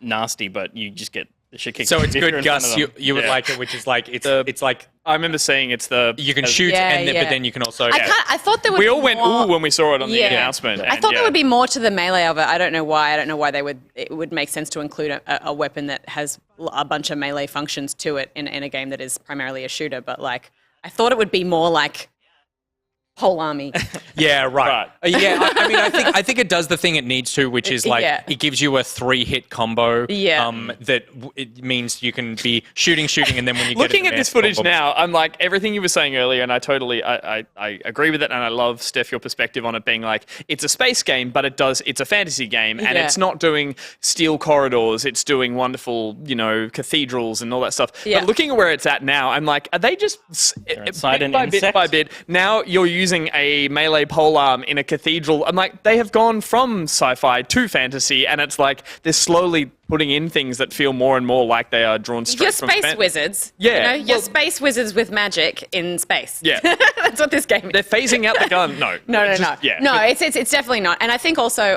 nasty, but you just get the shit kicked. So it's if you're good, in front Gus. of them. You would Yeah. like it, which is like it's like I remember seeing it's the you can shoot, Yeah, and then, yeah. but then you can also. I thought there would We be all went more, ooh when we saw it on the Yeah. announcement. I thought there would be more to the melee of it. I don't know why. I don't know why it would make sense to include a weapon that has a bunch of melee functions to it in a game that is primarily a shooter. But like, I thought it would be more like whole army. Yeah, right. Right. I mean, I think it does the thing it needs to, which is like Yeah. it gives you a 3-hit combo. Yeah. It means you can be shooting, and then when you Looking get at this footage now, I'm like, everything you were saying earlier, and I agree with it, and I love, Steph, your perspective on it being like, it's a space game, but it's a fantasy game, and Yeah. it's not doing steel corridors, it's doing wonderful, cathedrals and all that stuff. Yeah. But looking at where it's at now, I'm like, are they just, inside bit an by bit insect? by bit, now you're using a melee polearm in a cathedral. I'm like, they have gone from sci-fi to fantasy, and it's like they're slowly putting in things that feel more and more like they are drawn straight You're from space wizards. Yeah. You know, you're space wizards with magic in space. Yeah. That's what this game is. They're phasing out the gun. No. No. Yeah. No, it's definitely not. And I think also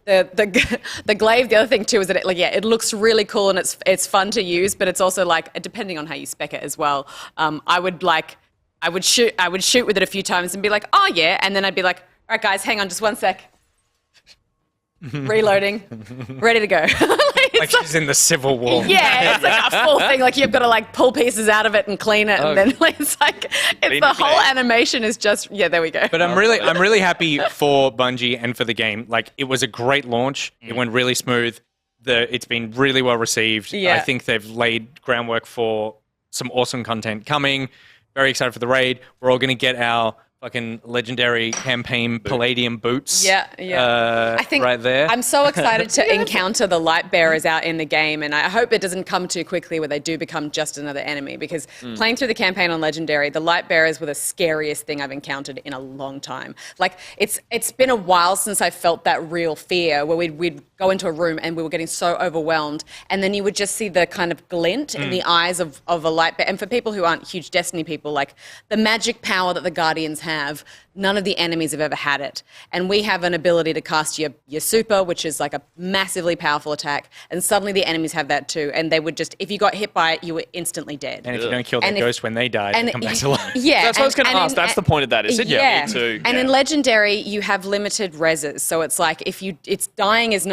the glaive. The other thing too is that it looks really cool and it's fun to use, but it's also like depending on how you spec it as well. I would shoot with it a few times and be like, oh yeah, and then I'd be like, all right guys, hang on, just one sec. Reloading, ready to go. Like she's in the Civil War. Yeah, it's like a full thing. Like you've got to like pull pieces out of it and clean it, and then like, it's the whole animation is just there we go. But I'm really happy for Bungie and for the game. Like it was a great launch. It went really smooth. It's been really well received. Yeah. I think they've laid groundwork for some awesome content coming. Very excited for the raid. We're all going to get our fucking legendary campaign Palladium boots. Yeah. I think right there. I'm so excited to encounter the light bearers out in the game, and I hope it doesn't come too quickly where they do become just another enemy, because playing through the campaign on legendary, the light bearers were the scariest thing I've encountered in a long time. Like it's been a while since I felt that real fear where we'd go into a room and we were getting so overwhelmed, and then you would just see the kind of glint in the eyes of a light bearer. And for people who aren't huge Destiny people, like the magic power that the Guardians have, none of the enemies have ever had it. And we have an ability to cast your super, which is like a massively powerful attack, and suddenly the enemies have that too. And they would just, if you got hit by it, you were instantly dead. And if you don't kill their ghost when they die, they come back to life. Yeah. That's what I was going to ask. That's the point of that, is it? Yeah. Me too. And in Legendary, you have limited reses. So it's like it's dying is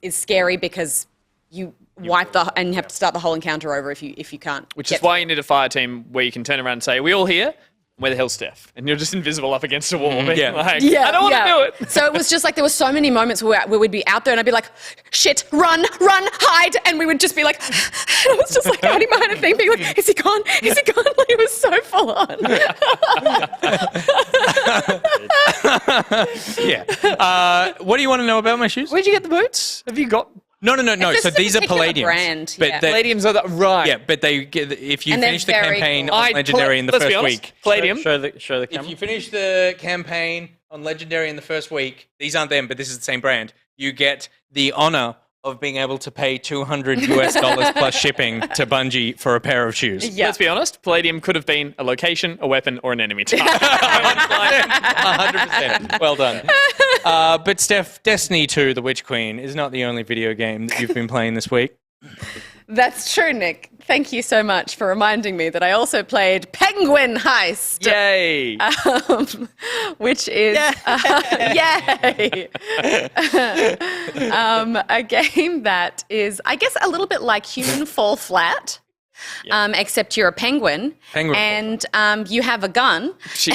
scary because you wipe and you have to start the whole encounter over if you can't. Which is why you need a fire team where you can turn around and say, are we all here? Where the hell's Steph? And you're just invisible up against a wall. Being like, I don't want to do it. So it was just like there were so many moments where we'd be out there and I'd be like, shit, run, hide. And we would just be like, and I was just like hiding behind a thing being like, is he gone? Is he gone? Like it was so full on. What do you want to know about my shoes? Where'd you get the boots? Have you got... No. It's So just a these are particular Palladiums. brand, But yeah. Palladiums are the... Right. Yeah, but they get, if you And they're finish the very campaign cool. on Legendary in the Let's be first honest, week. Palladium. Show the If camera. you finish the campaign on Legendary in the first week, these aren't them, but this is the same brand, you get the honor of being able to pay $200 plus shipping to Bungie for a pair of shoes. Yeah. Let's be honest, Palladium could have been a location, a weapon, or an enemy type. 100%. Well done. But Steph, Destiny 2, The Witch Queen, is not the only video game that you've been playing this week. That's true, Nick. Thank you so much for reminding me that I also played Penguin Heist. Yay. Which is yay. A game that is, I guess, a little bit like Human Fall Flat, except you're a penguin, and you have a gun. Do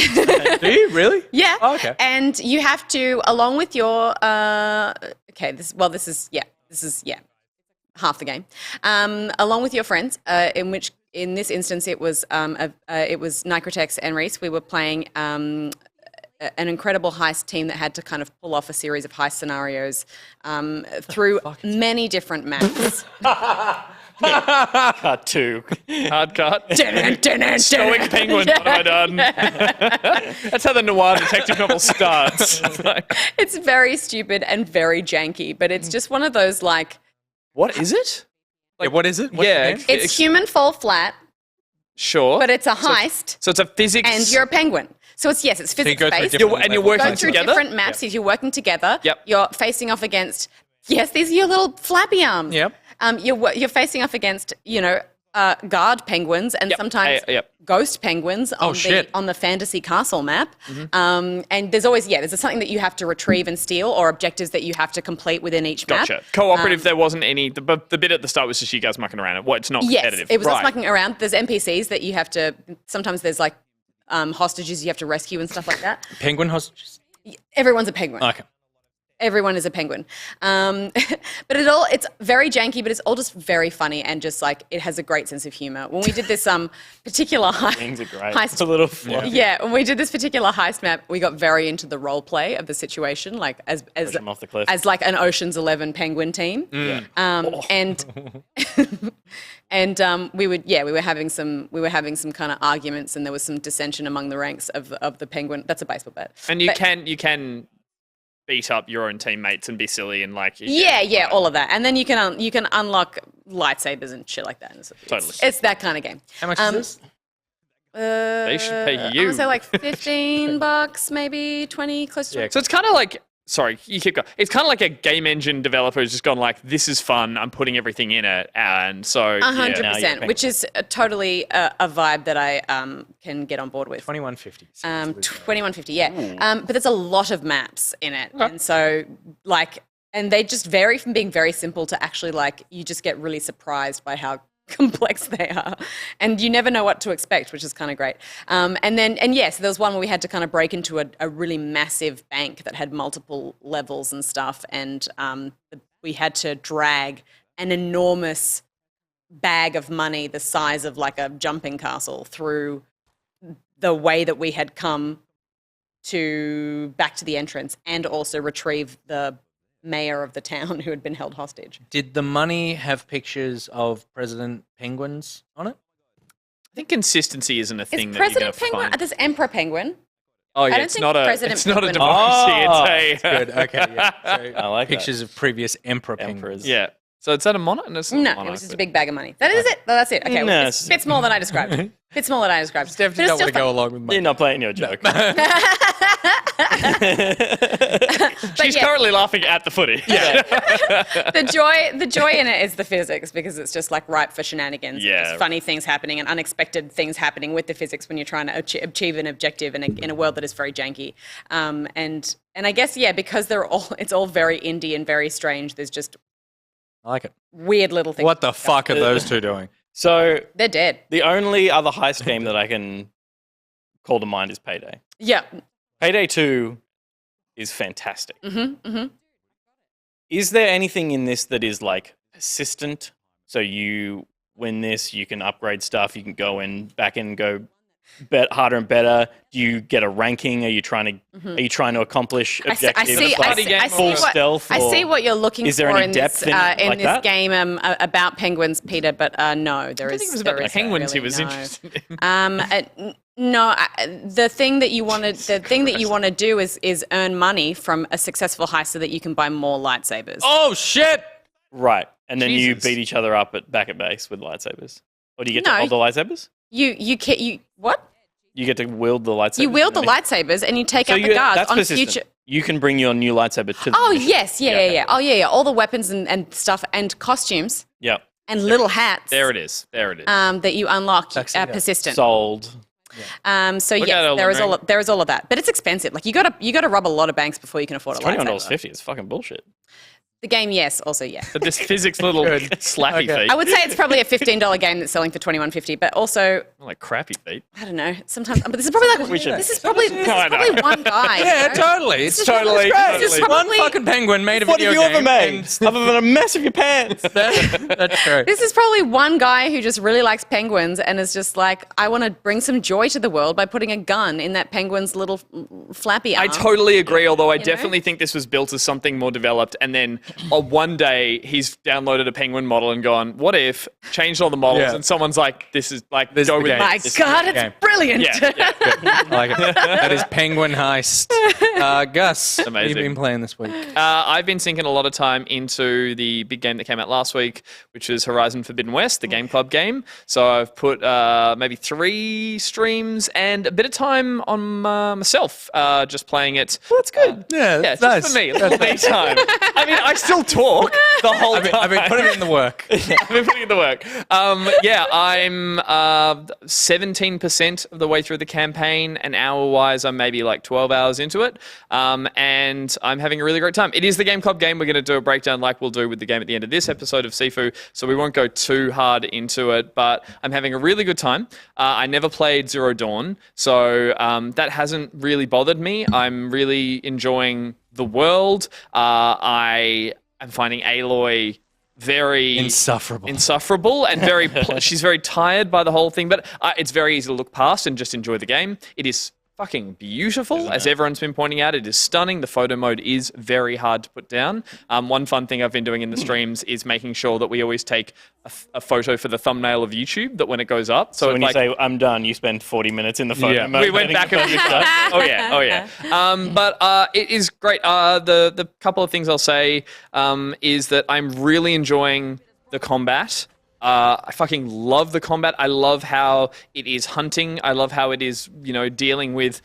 you really? Yeah. Oh, okay. And you have to, along with your this is half the game, along with your friends, in this instance it was Niicrotex and Rhys. We were playing an incredible heist team that had to kind of pull off a series of heist scenarios through many different maps. Cut 2. Hard cut. Stoic penguin. What have I done? That's how the noir detective novel starts. It's very stupid and very janky, but it's just one of those like... What is it? What is it? What's yeah. the game? It's Human Fall Flat, Sure. but it's a heist, So it's a physics... and you're a penguin. So it's you go physics-based. through And you're Go working through together? different maps. If you're working together, Yep. you're facing off against... Yes, these are your little flappy arms. Yep. You're facing off against, guard penguins and Yep. sometimes Yep. ghost penguins on the fantasy castle map. And there's always, there's something that you have to retrieve and steal, or objectives that you have to complete within each map. Gotcha. Cooperative, there wasn't any... The bit at the start was just you guys mucking around. It's not Yes, competitive. it was us right. mucking around. There's NPCs that you have to... Sometimes there's like hostages you have to rescue and stuff like that. Penguin hostages? Everyone's a penguin. Okay. Everyone is a penguin. But it's very janky, but it's all just very funny and just like it has a great sense of humor. When we did this particular Wings are great. heist, It's a little fluffy. yeah, when we did this particular heist map, we got very into the role play of the situation, like as Push 'em off the cliff. as like an Ocean's 11 penguin team. Yeah. And we were having some kind of arguments, and there was some dissension among the ranks of the penguin. That's a baseball bat. And you can beat up your own teammates and be silly and like all of that, and then you can unlock lightsabers and shit like that. Totally. It's that kind of game. How much is this? They should pay I'm you. gonna say like $15, maybe 20, close to. So it's kind of like, sorry, you keep going. It's kind of like a game engine developer who's just gone like, this is fun. I'm putting everything in it, and so 100%, which is totally a vibe that I can get on board with. 2150. 2150, yeah. But there's a lot of maps in it, and so like, and they just vary from being very simple to actually like you just get really surprised by how complex they are, and you never know what to expect, which is kind of great. And yes, there was one where we had to kind of break into a really massive bank that had multiple levels and stuff, and we had to drag an enormous bag of money the size of like a jumping castle through the way that we had come to back to the entrance, and also retrieve the mayor of the town who had been held hostage. Did the money have pictures of President Penguins on it? I think consistency isn't a thing Is that you're going President to Penguin? find. There's Emperor Penguin. Oh yeah, don't it's think not a President Penguin- democracy. It's a Good. Okay. Yeah. So, I like that. pictures of previous Emperor Penguins. Emperors. yeah. So is that a monarch? No, it's not No, a monarch, it was just a but- big bag of money. That is it. No, that's it. Okay, No, well, it's- it's a bit smaller than I described. Bit smaller than I described. Steph But did it's not still want to go fun. along with You're my... not playing your joke. She's yeah. currently laughing at the footage. Yeah. The joy in it is the physics, because it's just like ripe for shenanigans. Yeah. Just funny things happening and unexpected things happening with the physics when you're trying to achieve an objective in a world that is very janky. And I guess because it's all very indie and very strange. There's just I like it. weird little things. What the fuck are those two doing? So They're dead. the only other heist game that I can call to mind is Payday. Yeah. Payday 2 is fantastic. Mm-hmm. Is there anything in this that is like persistent? So you win this, you can upgrade stuff, you can go back in and go harder and better. Do you get a ranking? Are you trying to accomplish objectives? I see full stealth? I see or what you're looking is there for any in depth this, in it like that? game about penguins, Peter. But no, there I is. think it was about there the is penguins he really was no. interested in. No, the thing that you want to do is earn money from a successful heist so that you can buy more lightsabers. Oh, shit! Right. And then you Jesus. beat each other up back at base with lightsabers. Or do you get to No. hold the lightsabers? You what? You get to wield the lightsabers? You wield the and then- lightsabers and you take So out the you- guards that's on persistent. future. You can bring your new lightsaber to the Oh mission. yes, yeah. okay. Oh yeah. All the weapons and stuff and costumes Yeah. and little hats. There it is. That you unlock Tuxedo. persistent. Sold. So Look at it yes, all there is all of that, but it's expensive. Like you gotta rub a lot of banks before you can afford a lightsaber. $21.50. It's fucking bullshit. The game, yes, also yeah. But this physics little slappy Okay. feet. I would say it's probably a $15 game that's selling for $21.50, but also Like crappy feet. I don't know. Sometimes, but this is probably this is probably one guy. Yeah, you know? totally. It's is totally great. This is This is one probably- fucking penguin made a What video have you ever game. made? Other than a mess of your pants. That's true. This is probably one guy who just really likes penguins and is just like, I want to bring some joy to the world by putting a gun in that penguin's little flappy arm. I totally agree, although I know? definitely think this was built as something more developed. And then one day he's downloaded a penguin model and gone, what if, changed all the models, Yeah. and someone's like, this is like, This is go the with game. My This is God, the it's game. brilliant. Yeah, yeah. I like it. That is Penguin Heist. Gus, what have you Amazing. been playing this week? I've been sinking a lot of time into the big game that came out last week, which was Horizon Forbidden West, the Game Club game. So I've put maybe 3 streams and a bit of time on myself just playing it. Well, that's good. Yeah, Yeah, that's just nice. for me, a little me time. I mean, I still talk the whole time. I've been putting in the work. I've been putting in the work. I'm 17% of the way through the campaign, and hour-wise, I'm maybe like 12 hours into it, and I'm having a really great time. It is the Game Club game. We're going to do a breakdown like we'll do with the game at the end of this episode of Sifu, so we won't go too hard into it, but I'm having a really good time. I never played Zero Dawn, so that hasn't really bothered me. I'm really enjoying the world. I am finding Aloy very insufferable and very she's very tired by the whole thing, but it's very easy to look past and just enjoy the game. It is fucking beautiful, as everyone's been pointing out. It is stunning. The photo mode is very hard to put down. One fun thing I've been doing in the streams is making sure that we always take a photo for the thumbnail of YouTube, that when it goes up. So when you say I'm done, you spend 40 minutes in the photo mode. We went back and oh yeah. But it is great. The couple of things I'll say is that I'm really enjoying the combat. I fucking love the combat. I love how it is hunting. I love how it is, dealing with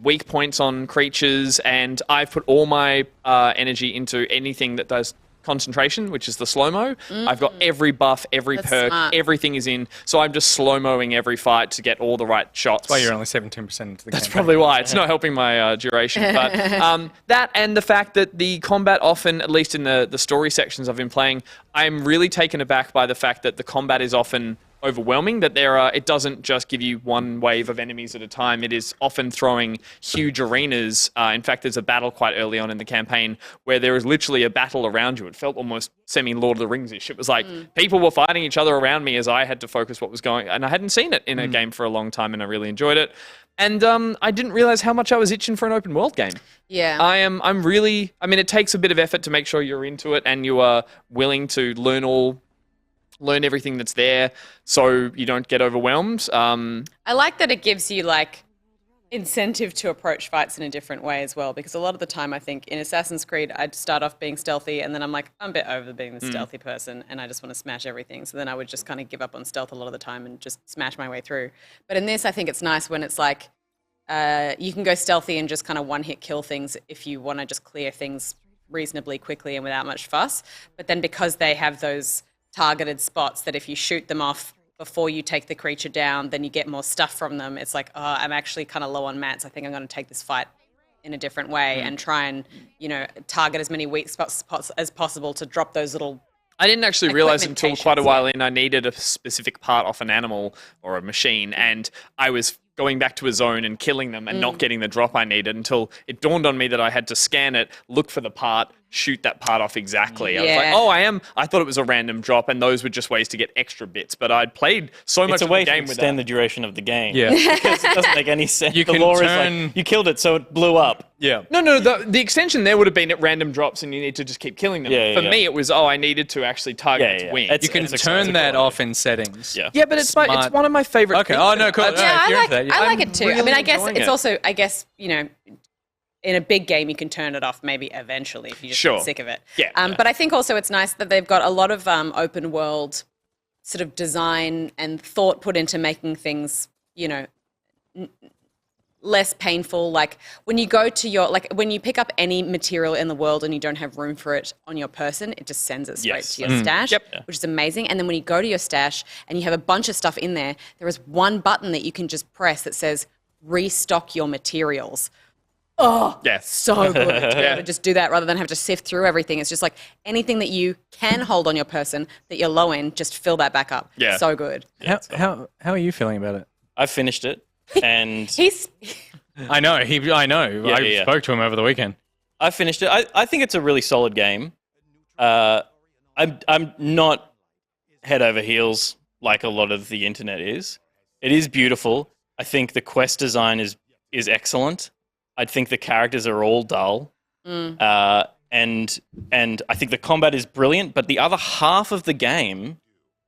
weak points on creatures. And I've put all my energy into anything that does concentration, which is the slow-mo. I've got every buff, every perk, everything is in. So I'm just slow-moing every fight to get all the right shots. That's why you're only 17% into the game. That's probably why. It's not helping my duration. But that and the fact that the combat often, at least in the story sections I've been playing, I'm really taken aback by the fact that the combat is often overwhelming, that it doesn't just give you one wave of enemies at a time. It is often throwing huge arenas. In fact, there's a battle quite early on in the campaign where there is literally a battle around you. It felt almost semi-Lord of the Rings-ish. It was like people were fighting each other around me as I had to focus what was going, and I hadn't seen it in a game for a long time, and I really enjoyed it. And I didn't realize how much I was itching for an open world game. Yeah. I'm really, it takes a bit of effort to make sure you're into it and you are willing to learn everything that's there so you don't get overwhelmed. I like that it gives you incentive to approach fights in a different way as well, because a lot of the time I think in Assassin's Creed I'd start off being stealthy and then I'm like, I'm a bit over being the stealthy person and I just want to smash everything. So then I would just kind of give up on stealth a lot of the time and just smash my way through. But in this I think it's nice when it's like you can go stealthy and just kind of one-hit kill things if you want to just clear things reasonably quickly and without much fuss. But then because they have those targeted spots that if you shoot them off before you take the creature down, then you get more stuff from them. It's like, oh, I'm actually kind of low on mats. I think I'm going to take this fight in a different way and try and, target as many weak spots as possible to drop those little... I didn't actually realize until quite a while in I needed a specific part off an animal or a machine, and I was going back to a zone and killing them and not getting the drop I needed until it dawned on me that I had to scan it, look for the part, shoot that part off exactly. I was like, I thought it was a random drop, and those were just ways to get extra bits. But I'd played so much of the game with that. It's a way to extend the duration of the game. Yeah. Because it doesn't make any sense. The lore is like, you killed it, so it blew up. Yeah. No, the extension there would have been at random drops and you need to just keep killing them. For me, it was, I needed to actually target its wing. You can turn that off in settings. Yeah, but it's one of my favorite things. Oh, no, cool. I like it too. Really I guess it's also, in a big game, you can turn it off maybe eventually if you just get sick of it. Yeah. But I think also it's nice that they've got a lot of open world sort of design and thought put into making things, less painful. Like when you go to when you pick up any material in the world and you don't have room for it on your person, it just sends it straight to your stash, which is amazing. And then when you go to your stash and you have a bunch of stuff in there, there is one button that you can just press that says restock your materials. Oh, so good to just do that rather than have to sift through everything. It's just like anything that you can hold on your person that you're low in, just fill that back up. Yeah. So good. How are you feeling about it? I've finished it, and I know. I spoke to him over the weekend. I finished it. I think it's a really solid game. I'm not head over heels like a lot of the internet is. It is beautiful. I think the quest design is excellent. I think the characters are all dull, and I think the combat is brilliant. But the other half of the game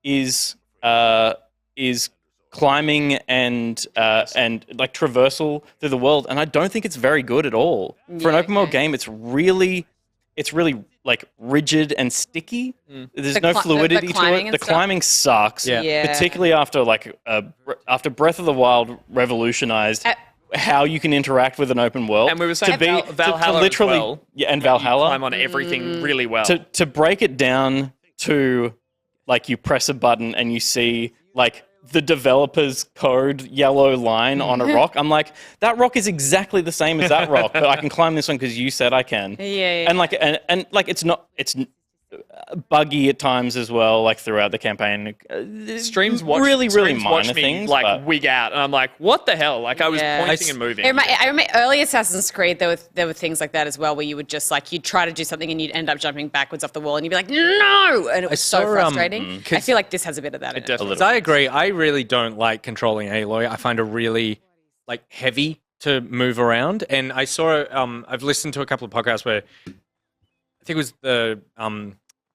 is climbing and like traversal through the world, and I don't think it's very good at all for an open world game. It's really like rigid and sticky. There's no fluidity to it. The climbing sucks, particularly after after Breath of the Wild revolutionized how you can interact with an open world. And we were saying Valhalla literally, as well. Yeah, and Valhalla. You climb on everything really well. To break it down to, like, you press a button and you see, like, the developer's code yellow line on a rock. I'm like, that rock is exactly the same as that rock, but I can climb this one because you said I can. Yeah. And like, and like, it's not buggy at times as well, like throughout the campaign. Streams watch really streams minor watch me things, like but- wig out, and I'm like, what the hell? Like I was Yeah. pointing and moving. I remember early Assassin's Creed, there were things like that as well, where you would just like, you'd try to do something and you'd end up jumping backwards off the wall and you'd be like, no! And it was so saw, frustrating. I feel like this has a bit of that in it. definitely. So I agree. I really don't like controlling Aloy. I find it really like heavy to move around. And I saw, I've listened to a couple of podcasts where I think it was the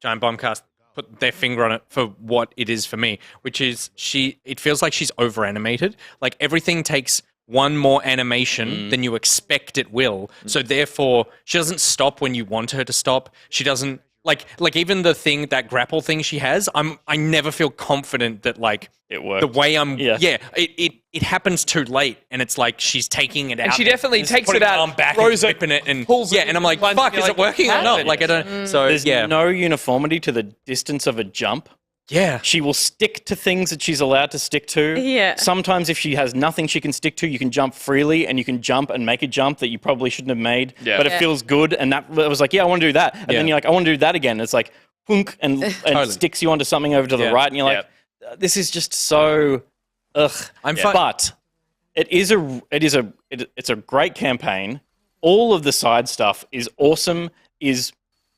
Giant Bombcast put their finger on it for what it is for me, which is it feels like she's over animated. Like everything takes one more animation than you expect it will. So therefore, she doesn't stop when you want her to stop. She doesn't like even that grapple thing she has. I never feel confident that like It worked. the way it happens too late, and it's like she's taking it out. And she definitely just takes putting it her out, arm back throws and it, whipping it, and pulls it, and I'm like, runs, fuck, and is you're it like, working or not? Like I don't. So There's yeah, no uniformity to the distance of a jump. yeah. She will stick to things that she's allowed to stick to. Yeah. Sometimes if she has nothing she can stick to, you can jump freely and you can jump and make a jump that you probably shouldn't have made. Yeah. But it Yeah. feels good. And that I was like, yeah, I want to do that. And then Yeah. you're like, I want to do that again. It's like, punk, and Totally. sticks you onto something over to the Yeah. right. And you're like, this is just so, ugh. I'm fine. But it's a great campaign. All of the side stuff is awesome, is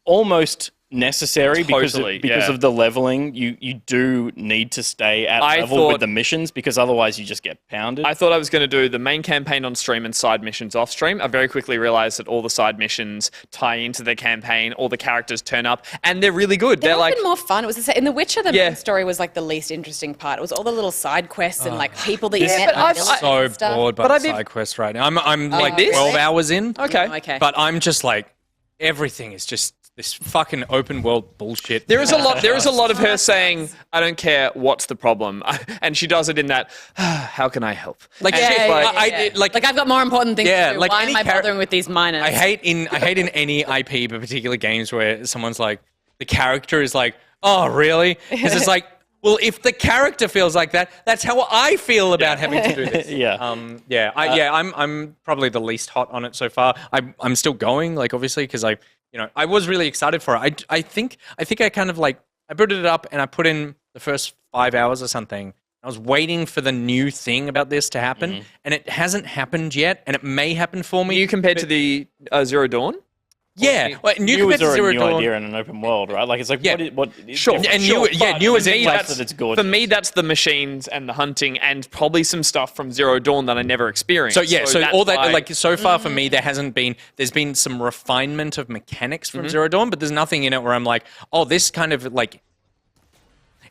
almost necessary Totally, because yeah. of the leveling. You do need to stay at I level thought- with the missions, because otherwise you just get pounded. I thought I was going to do the main campaign on stream and side missions off stream. I very quickly realized that all the side missions tie into the campaign. All the characters turn up, and they're really good. They're like often more fun. It was in The Witcher, the Yeah. main story was like the least interesting part. It was all the little side quests and like people that you Yeah, met. but and I've- villains So and stuff. bored by But the I've been- side quest right now. I'm like this? 12 hours in. okay. Okay. But I'm just like, everything is just this fucking open world bullshit. There is a lot. There is a lot of her saying, "I don't care. What's the problem?" And she does it in that. How can I help? Like, And yeah, she's yeah, like- yeah. like I've got more important things Yeah, to do. like Why any am I char- bothering with these minors? I hate in any IP, but particularly games where someone's like, the character is like, oh, really? Because it's like, well, if the character feels like that, that's how I feel about having to do this. Yeah. I'm probably the least hot on it so far. I'm still going, like obviously, because I was really excited for it. I think I kind of like, I booted it up and I put in the first 5 hours or something. I was waiting for the new thing about this to happen, and it hasn't happened yet, and it may happen for me. you compared to the Zero Dawn. Yeah, well, new New compared is to a Zero new Dawn. idea in an open world, right? Like it's like Yeah. what is Sure, different. And sure, new- yeah, but new for is in me, like- that's- that it's gorgeous. For me, that's the machines and the hunting, and probably some stuff from Zero Dawn that I never experienced. So yeah, so that's all that why- like so far for me, there's been some refinement of mechanics from Zero Dawn, but there's nothing in it where I'm like, oh, this kind of like,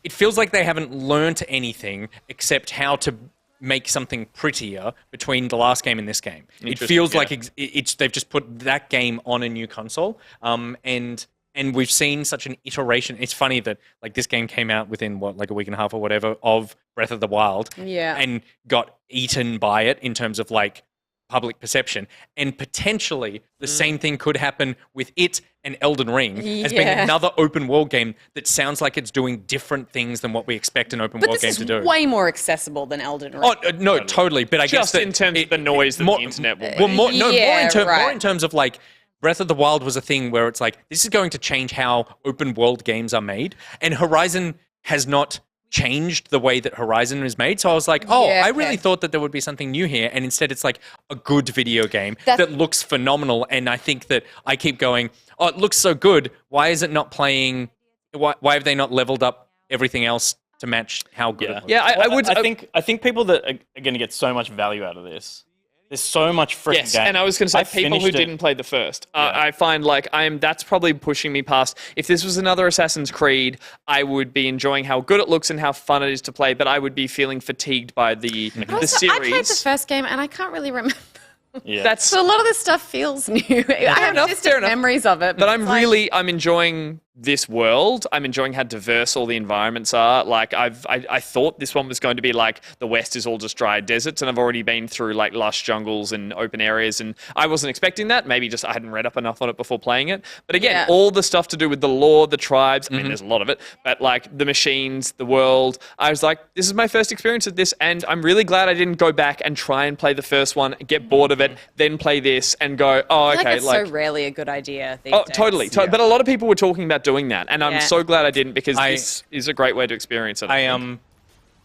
it feels like they haven't learnt anything except how to make something prettier between the last game and this game. It Interesting, feels yeah. like they've just put that game on a new console, and we've seen such an iteration. It's funny that like this game came out within like a week and a half or whatever of Breath of the Wild, Yeah. and got eaten by it in terms of like public perception, and potentially the same thing could happen with it and Elden Ring as being Yeah. another open world game that sounds like it's doing different things than what we expect an open but world this game is to do. way more accessible than Elden Ring. Oh no, totally. But I guess just that in terms of the noise that the internet will well, make. more Yeah, more right. in terms of like Breath of the Wild was a thing where it's like this is going to change how open world games are made, and Horizon has not changed the way that Horizon is made. So I was like, oh, Yeah, I really okay. thought that there would be something new here, and instead it's like a good video game That's- that looks phenomenal. And I think that I keep going, oh, it looks so good. Why is it not playing? Why have they not leveled up everything else to match how good it looks? Yeah, I would. I think people that are going to get so much value out of this. There's so much freaking Yes, game. and I was going to say I people who finished it. didn't play the first. I find like that's probably pushing me past. If this was another Assassin's Creed, I would be enjoying how good it looks and how fun it is to play, but I would be feeling fatigued by the Also, series. I played the first game and I can't really remember. Yeah. That's So a lot of this stuff feels new. I have enough, distant fair enough. memories of it. But I'm it's like- really enjoying this world. I'm enjoying how diverse all the environments are. Like I thought this one was going to be like the West is all just dry deserts, and I've already been through like lush jungles and open areas, and I wasn't expecting that. Maybe just I hadn't read up enough on it before playing it. But again, Yeah. all the stuff to do with the lore, the tribes. I mean, there's a lot of it, but like the machines, the world. I was like, this is my first experience of this, and I'm really glad I didn't go back and try and play the first one, get bored of it, then play this, and go, oh, I feel okay, like it's so rarely a good idea. These Oh, days. totally. But a lot of people were talking about doing that. And I'm so glad I didn't because this is a great way to experience it.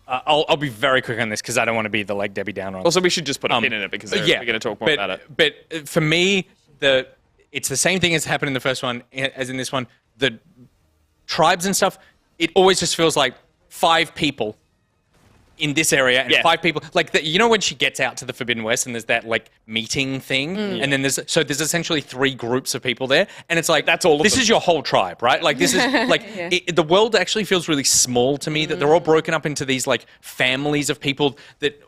I'll be very quick on this because I don't want to be the like Debbie Downer. Also, we should just put a pin in it because we're going to talk more about it. But for me, it's the same thing as happened in the first one as in this one. The tribes and stuff, it always just feels like 5 people in this area and 5 people like you know when she gets out to the Forbidden West and there's that like meeting thing and then there's essentially 3 groups of people there and it's like that's all of this them. Is your whole tribe, right? Like this is like the world actually feels really small to me that they're all broken up into these like families of people that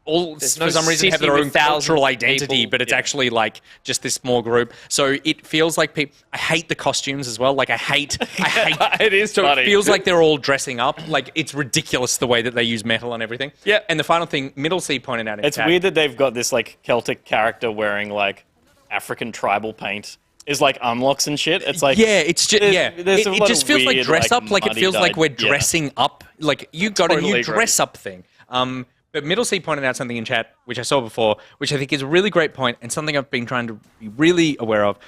all for some reason have their own cultural identity, but it's actually like just this small group. So it feels like people. I hate the costumes as well. Like I hate. It is so funny. It feels like they're all dressing up. Like it's ridiculous the way that they use metal and everything. Yeah. And the final thing, Middle C pointed out. It's weird that they've got this like Celtic character wearing like African tribal paint. Is like unlocks and shit. It's like it's just it just feels like dress up. Like it feels like we're yeah. dressing up. Like you got a new Totally dress up thing. But Middle C pointed out something in chat, which I saw before, which I think is a really great point and something I've been trying to be really aware of.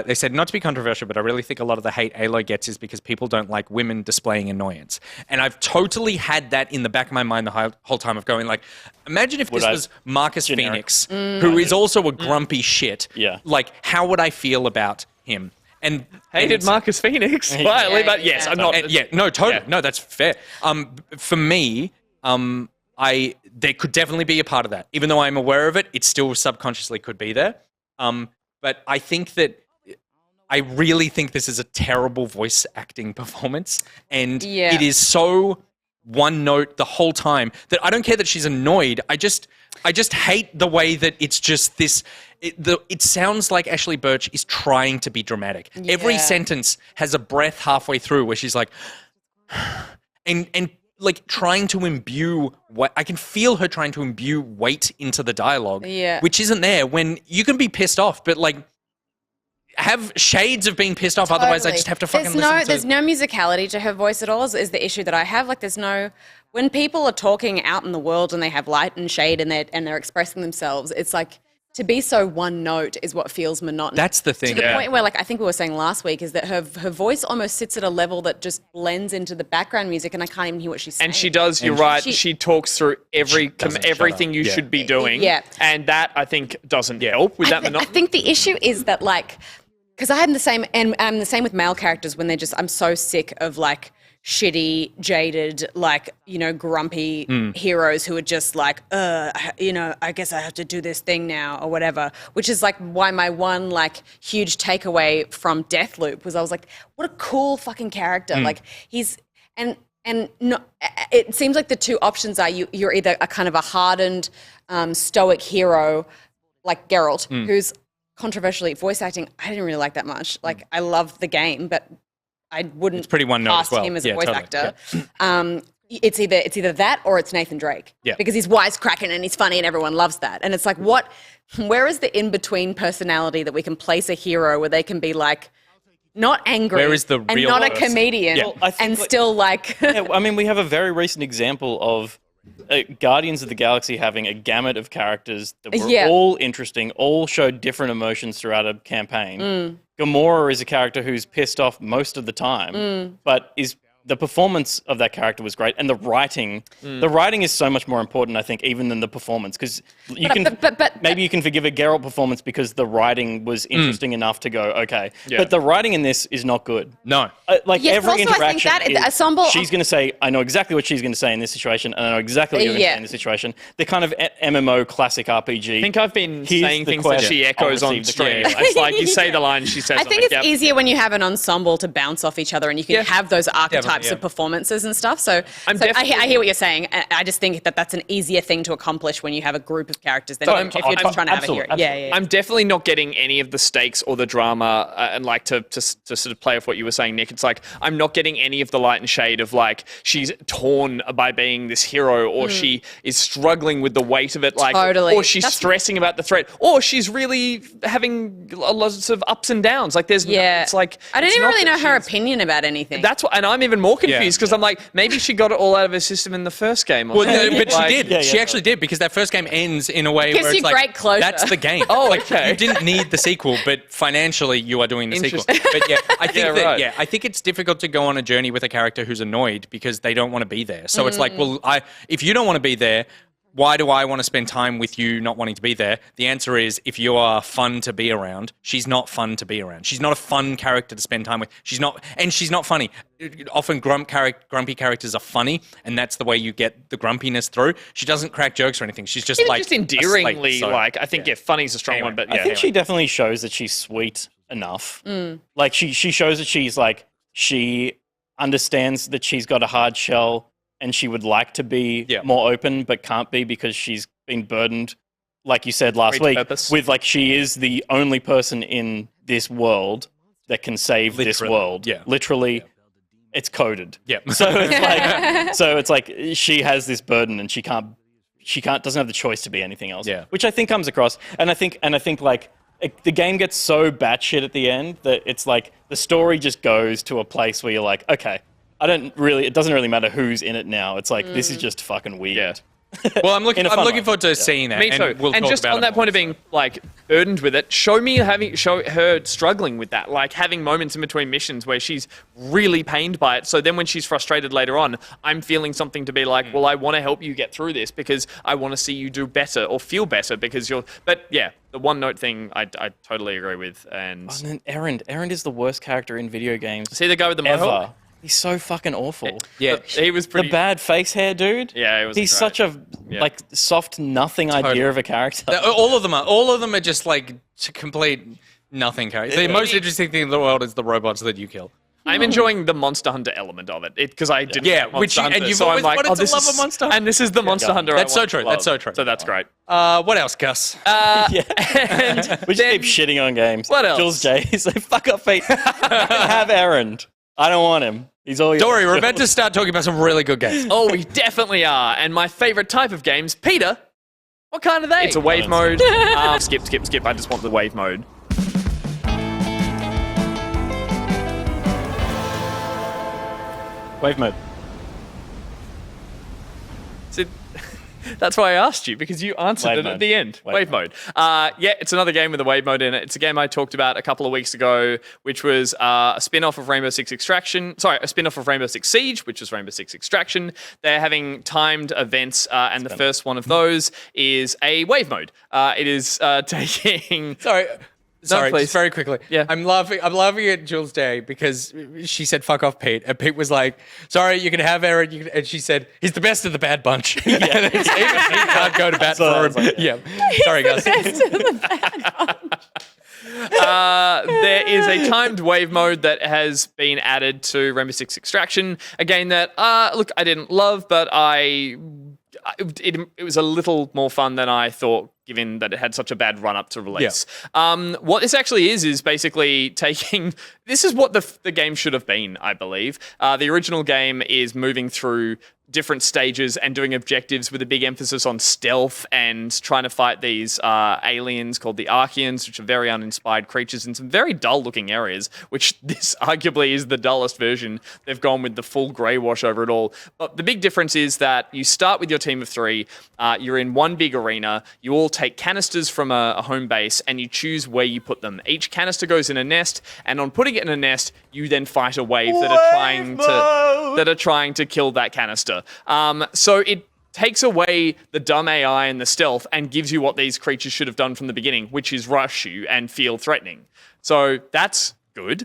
They said, not to be controversial, but I really think a lot of the hate Aloy gets is because people don't like women displaying annoyance. And I've totally had that in the back of my mind the whole time of going like, imagine if this was Marcus Phoenix, who is also a grumpy shit. Yeah. Like, how would I feel about him? And hated Marcus Phoenix slightly, but yes, I'm not. Totally. Yeah. No, that's fair. For me, there could definitely be a part of that. Even though I'm aware of it, it still subconsciously could be there. But I think that I really think this is a terrible voice acting performance. And it is so one note the whole time that I don't care that she's annoyed. I just hate the way that it's just this. It sounds like Ashley Birch is trying to be dramatic. Yeah. Every sentence has a breath halfway through where she's like, and like trying to imbue what I can feel her trying to imbue weight into the dialogue, which isn't there when you can be pissed off, but like have shades of being pissed off. Otherwise, I just have to fucking listen to. There's no musicality to her voice at all. Is the issue that I have? Like, there's no when people are talking out in the world and they have light and shade and they're expressing themselves. It's like. To be so one note is what feels monotonous. That's the thing. To the point where, like, I think we were saying last week, is that her voice almost sits at a level that just blends into the background music, and I can't even hear what she's saying. And she does. You're right. She talks through everything you should be doing. Yeah. And that I think doesn't help with that monotony. I think the issue is that, like, because I'm the same, and I'm the same with male characters when they're just. I'm so sick of like. Shitty, jaded, like, you know, grumpy heroes who are just like, you know, I guess I have to do this thing now or whatever, which is like why my one like huge takeaway from Deathloop was I was like, what a cool fucking character. Like he's, and no, it seems like the 2 options are you're either a kind of a hardened, stoic hero like Geralt, who's controversially voice acting. I didn't really like that much. Like I love the game, but I wouldn't it's pretty one note cast as well. him as a voice actor. Yeah. It's either that or it's Nathan Drake. Yeah. Because he's wisecracking and he's funny and everyone loves that. And it's like, where is the in-between personality that we can place a hero where they can be like, not angry where is the and real not person? a comedian and still like... I mean, we have a very recent example of Guardians of the Galaxy having a gamut of characters that were all interesting, all showed different emotions throughout a campaign. Gamora is a character who's pissed off most of the time, but the performance of that character was great, and the writing is so much more important, I think, even than the performance, because maybe you can forgive a Geralt performance because the writing was interesting enough to go, okay. Yeah. But the writing in this is not good. No. also Every interaction I think that ensemble... she's going to say, I know exactly what she's going to say in this situation, and I know exactly what you're going to say in this situation. The kind of MMO classic RPG. I think I've been saying things that she echoes on stream. It's like you say the line, she says I think it's easier when you have an ensemble to bounce off each other and you can have those archetypes of performances and stuff. So I hear what you're saying. I just think that that's an easier thing to accomplish when you have a group of characters than if you're just trying to have a hero. Yeah. I'm definitely not getting any of the stakes or the drama and like to sort of play off what you were saying, Nick. It's like I'm not getting any of the light and shade of like she's torn by being this hero or she is struggling with the weight of it, like or she's stressing about the threat or she's really having a lot of ups and downs. Like there's it's like I don't even really know her opinion about anything. That's what, and I'm even even more confused because I'm like, maybe she got it all out of her system in the first game. Or Well, something. but Like- she did. She actually did because that first game ends in a way Gives where you it's like great closure. that's the game. Oh, Like, okay. You didn't need the sequel, but financially you are doing the sequel. Interesting. But yeah, I think right. I think it's difficult to go on a journey with a character who's annoyed because they don't want to be there. So it's like, well, if you don't want to be there, why do I want to spend time with you not wanting to be there? The answer is if you are fun to be around, she's not fun to be around. She's not a fun character to spend time with. She's not funny. Often grumpy characters are funny, and that's the way you get the grumpiness through. She doesn't crack jokes or anything. She's just Even like just endearingly, a slate, so- I think, funny's a strong Anyway, one, but I yeah. think she definitely shows that she's sweet enough. Like she shows that she's like she understands that she's got a hard shell and she would like to be more open but can't be because she's been burdened, like you said last week, purpose. with like she is the only person in this world that can save this world. Yeah. Literally, it's coded. Yeah. So it's like she has this burden and she doesn't have the choice to be anything else. Yeah. Which I think comes across. And I think like the game gets so batshit at the end that it's like the story just goes to a place where you're like, okay, it doesn't really matter who's in it now. It's like this is just fucking weird. Yeah. Well, I'm looking In a fun way. forward to seeing that. Me too. And, we'll and talk just about on it that more, point of being like burdened with it, show her struggling with that, like having moments in between missions where she's really pained by it. So then when she's frustrated later on, I'm feeling something to be like, well, I want to help you get through this because I want to see you do better or feel better because you're. But yeah, the one note thing I totally agree with. And And then Erend is the worst character in video games see the guy with the mohawk? ever. He's so fucking awful. Yeah. He was pretty. The bad face hair dude. Yeah, it was He's great. such a like soft nothing idea of a character. All of them are just like complete nothing characters. The most interesting thing in the world is the robots that you kill. I'm enjoying the Monster Hunter element of it because I didn't. Yeah, like Monster which you- and Hunter, you've so I'm always like, wanted oh, to this love is a Monster Hunter. and this is the Monster Hunter. That's I so want true. to love. That's so true. So that's great. What else, Gus? And We just keep shitting on games. What else? Jules J. He's like, fuck up, Pete. Have Erend. I don't want him. He's all yours. Don't worry, we're about to start talking about some really good games. oh, we definitely are. And my favorite type of games, Peter. What kind are they? It's a wave don't mode. Skip. I just want the wave mode. Wave mode. So, that's why I asked you, because you answered Wave it at mode. the end. Wave Wave mode. Yeah, it's another game with a wave mode in it. It's a game I talked about a couple of weeks ago, which was a spin-off of Rainbow Six Extraction. Sorry, a spin-off of Rainbow Six Siege, which was Rainbow Six Extraction. They're having timed events, and the first one of those is a wave mode. It is taking... Sorry, please. just very quickly. Yeah. I'm laughing at Jules Day because she said "fuck off, Pete," and Pete was like, "Sorry, you can have Aaron." And she said, "He's the best of the bad bunch." Even he can't go to bat for him. like, yeah. Sorry, Gus. There is a timed wave mode that has been added to Rainbow Six Extraction. A game that, look, I didn't love, but it was a little more fun than I thought, given that it had such a bad run-up to release. What this actually is basically taking... This is what the game should have been, I believe. The original game is moving through different stages and doing objectives with a big emphasis on stealth and trying to fight these aliens called the Archeans, which are very uninspired creatures in some very dull-looking areas, which this arguably is the dullest version. They've gone with the full grey wash over it all. But the big difference is that you start with your team of 3, you're in one big arena, you all take canisters from a home base, and you choose where you put them. Each canister goes in a nest, and on putting it in a nest, you then fight a wave that are trying to kill that canister. So it takes away the dumb AI and the stealth and gives you what these creatures should have done from the beginning, which is rush you and feel threatening. So that's good.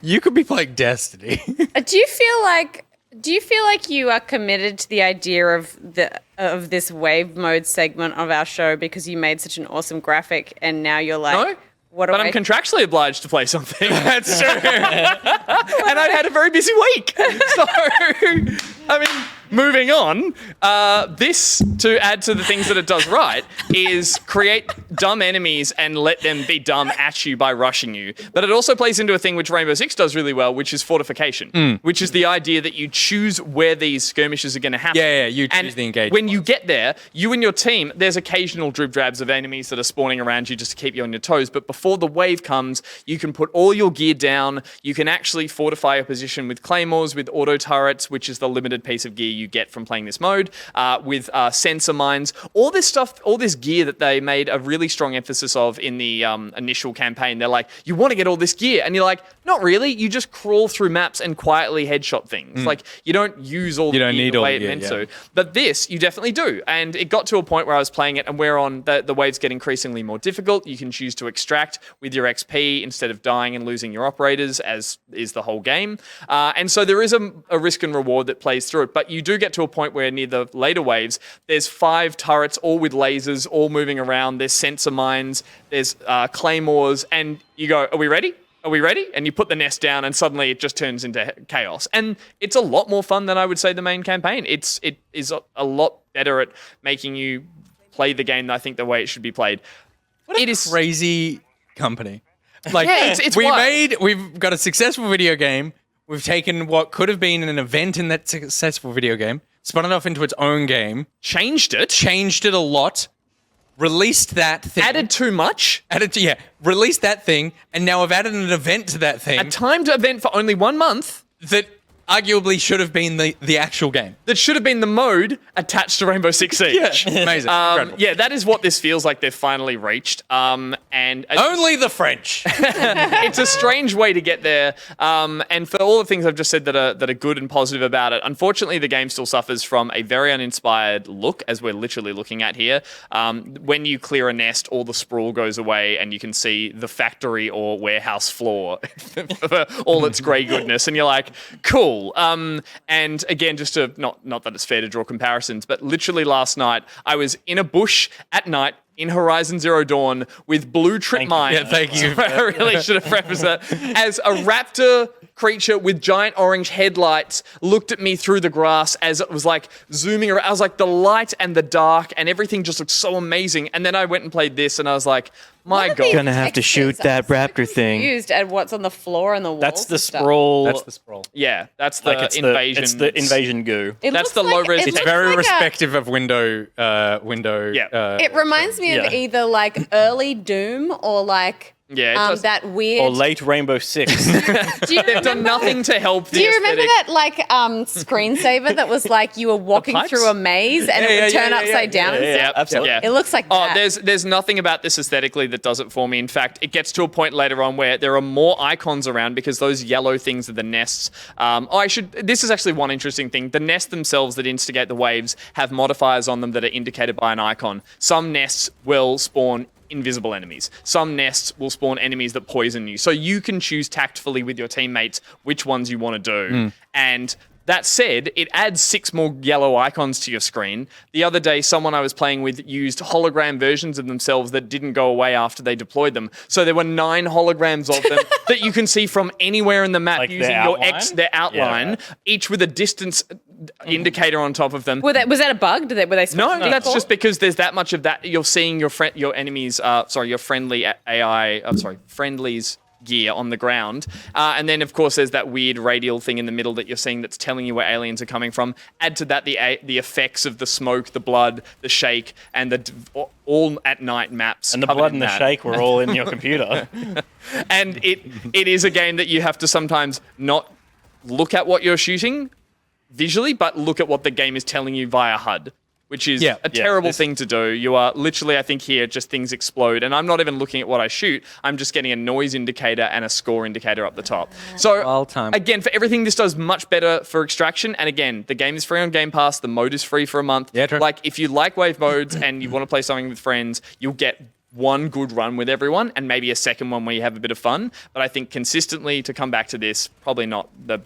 You could be playing Destiny. Do you feel like you are committed to the idea of this wave mode segment of our show because you made such an awesome graphic and now you're like, No, what? but I'm contractually obliged to play something. That's true. And I had a very busy week. So, I mean, moving on, this, to add to the things that it does right, is create dumb enemies and let them be dumb at you by rushing you. But it also plays into a thing which Rainbow Six does really well, which is fortification, which is the idea that you choose where these skirmishes are going to happen. Yeah, you choose the engagement. When you get there, you and your team, there's occasional drib drabs of enemies that are spawning around you just to keep you on your toes. But before the wave comes, you can put all your gear down. You can actually fortify your position with claymores, with auto turrets, which is the limited piece of gear you get from playing this mode, with sensor mines. All this stuff, all this gear that they made a really strong emphasis of in the initial campaign. They're like, you want to get all this gear. And you're like, not really. You just crawl through maps and quietly headshot things. Like, you don't use all the gear the way it meant to. But this, you definitely do. And it got to a point where I was playing it and we're on, the waves get increasingly more difficult. You can choose to extract with your XP instead of dying and losing your operators, as is the whole game. And so there is a risk and reward that plays through it. But you do get to a point where near the later waves, there's 5 turrets, all with lasers, all moving around. There's sensor mines, there's claymores, and you go, are we ready? Are we ready? And you put the nest down and suddenly it just turns into chaos. And it's a lot more fun than I would say the main campaign. It is a lot better at making you play the game, I think, the way it should be played. It is crazy company. Like, Yeah, it's wild. We've got a successful video game. We've taken what could have been an event in that successful video game, spun it off into its own game, Changed it a lot, released that thing. added too much. Released that thing, and now I've added an event to that thing A timed event for only 1 month that arguably should have been the actual game. that should have been the mode attached to Rainbow Six Siege. Amazing. Incredible. Yeah, that is what this feels like they've finally reached. And Only the French. it's a strange way to get there. And for all the things I've just said that are good and positive about it, unfortunately, the game still suffers from a very uninspired look, as we're literally looking at here. When you clear a nest, all the sprawl goes away, and you can see the factory or warehouse floor for all its grey goodness. And you're like, cool. And again, just to not that it's fair to draw comparisons, but literally last night I was in a bush at night in Horizon Zero Dawn with blue trip mines. Yeah, thank you. I really should have prefaced that. As a raptor creature with giant orange headlights looked at me through the grass as it was like zooming around. I was like, the light and the dark and everything just looked so amazing. And then I went and played this and I was like, my God. Gonna have to shoot that raptor thing. Used at what's on the floor and the walls. That's the and stuff. sprawl. That's the sprawl. Yeah, that's the Like invasion. It's the invasion goo. It That's looks the low res- it It's looks Very like respective of window. Yeah. It reminds me of Yeah. either like early Doom or like Yeah, it does- that weird. Or late Rainbow Six. Do you They've done remember- nothing to help the Do you remember aesthetic. that like screensaver that was like you were walking pipes? through a maze and it would turn upside down? and stuff? absolutely. Yeah. It looks like Oh, that. there's nothing about this aesthetically that does it for me. In fact, it gets to a point later on where there are more icons around because those yellow things are the nests. This is actually one interesting thing. The nests themselves that instigate the waves have modifiers on them that are indicated by an icon. Some nests will spawn invisible enemies. Some nests will spawn enemies that poison you. So you can choose tactfully with your teammates which ones you want to do. And that said, it adds 6 more yellow icons to your screen. The other day, someone I was playing with used hologram versions of themselves that didn't go away after they deployed them. So there were 9 holograms of them that you can see from anywhere in the map Like using their your outline? their outline, Yeah. each with a distance indicator on top of them. Was that a bug? Were they No, supposed to that's default? just because there's that much of that. You're seeing your enemies, your friendly friendlies gear on the ground. And then, of course, there's that weird radial thing in the middle that you're seeing that's telling you where aliens are coming from. Add to that the effects of the smoke, the blood, the shake, and the all at night maps. And the covered blood in and the that. shake were all in your computer. And it is a game that you have to sometimes not look at what you're shooting visually, but look at what the game is telling you via HUD, which is a terrible thing to do. You are literally, I think here, just things explode. And I'm not even looking at what I shoot. I'm just getting a noise indicator and a score indicator up the top. So, Wild time. again, for everything, this does much better for extraction. And again, the game is free on Game Pass. The mode is free for a month. Yeah, true. Like, if you like wave modes and you want to play something with friends, you'll get one good run with everyone and maybe a second one where you have a bit of fun. But I think consistently to come back to this, probably not the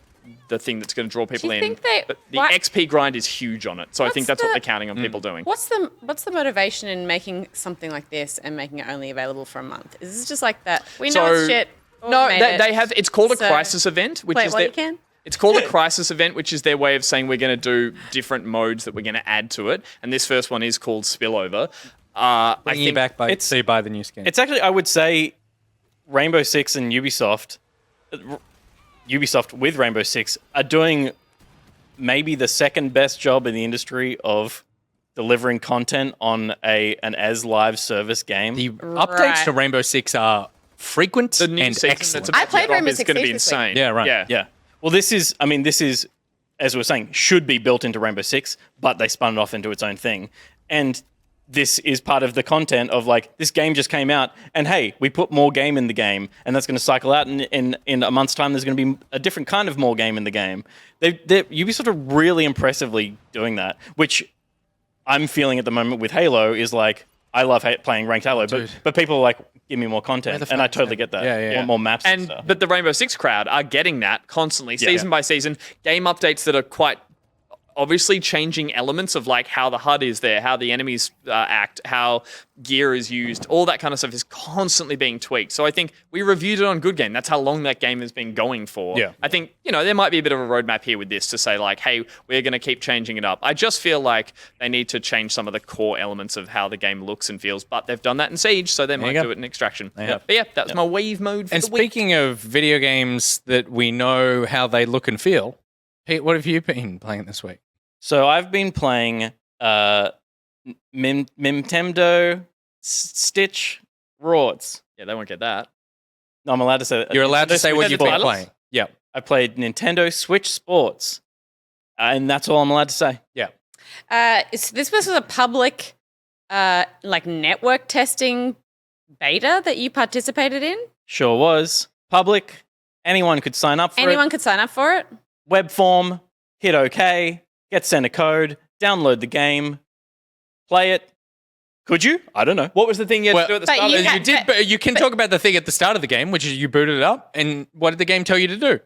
thing that's going to draw people Do you in. think But the XP grind is huge on it. So I think that's what the- they're counting on people doing. What's the motivation in making something like this and making it only available for a month? Is this just like that? We know it's shit. No, we made they it, have. It's called a so- crisis event, which Wait, is what their, you can? It's called a crisis event, which is their way of saying we're going to do different modes that we're going to add to it. And this first one is called Spillover. I Bring you think back by it's- so you buy the new skin. It's actually, I would say, Rainbow Six and Ubisoft with Rainbow Six are doing maybe the second best job in the industry of delivering content on an as live service game. the updates to Rainbow Six are frequent the new and season excellent. that's about I played to drop Rainbow is Six going to be Siege this week. insane. Yeah, right. Yeah. Well, this is, as we were saying, should be built into Rainbow Six, but they spun it off into its own thing. And this is part of the content of like, this game just came out, and hey, we put more game in the game, and that's going to cycle out, and in a month's time, there's going to be a different kind of more game in the game. Ubisoft are really impressively doing that, which I'm feeling at the moment with Halo is like, I love playing ranked Halo, but people are like, give me more content, and I totally get that. Yeah. Want more maps and stuff. But the Rainbow Six crowd are getting that constantly, season by season. Game updates that are quite obviously changing elements of like how the HUD is there, how the enemies act, how gear is used, all that kind of stuff is constantly being tweaked. So I think we reviewed it on Good Game. That's how long that game has been going for. Yeah. I think, there might be a bit of a roadmap here with this to say like, hey, we're going to keep changing it up. I just feel like they need to change some of the core elements of how the game looks and feels, but they've done that in Siege, so they might go. do it in Extraction. have. But yeah, that was my wave mode for And the week. speaking of video games that we know how they look and feel, Pete, what have you been playing this week? So I've been playing Nintendo Stitch Rorts. Yeah, they won't get that. No, I'm allowed to say that. You're allowed to say what Switch you've been titles? playing. Yeah. I played Nintendo Switch Sports, and that's all I'm allowed to say. Yeah. So this was a public, like network testing beta that you participated in. Sure was. Public. Anyone could sign up for Anyone could sign up for it. it. Web form. Hit OK. Get sent a code. Download the game. Play it. Could you? I don't know. What was the thing you had to do at the but start? you of it? can't- You did, but you can talk about the thing at the start of the game, which is you booted it up, and what did the game tell you to do?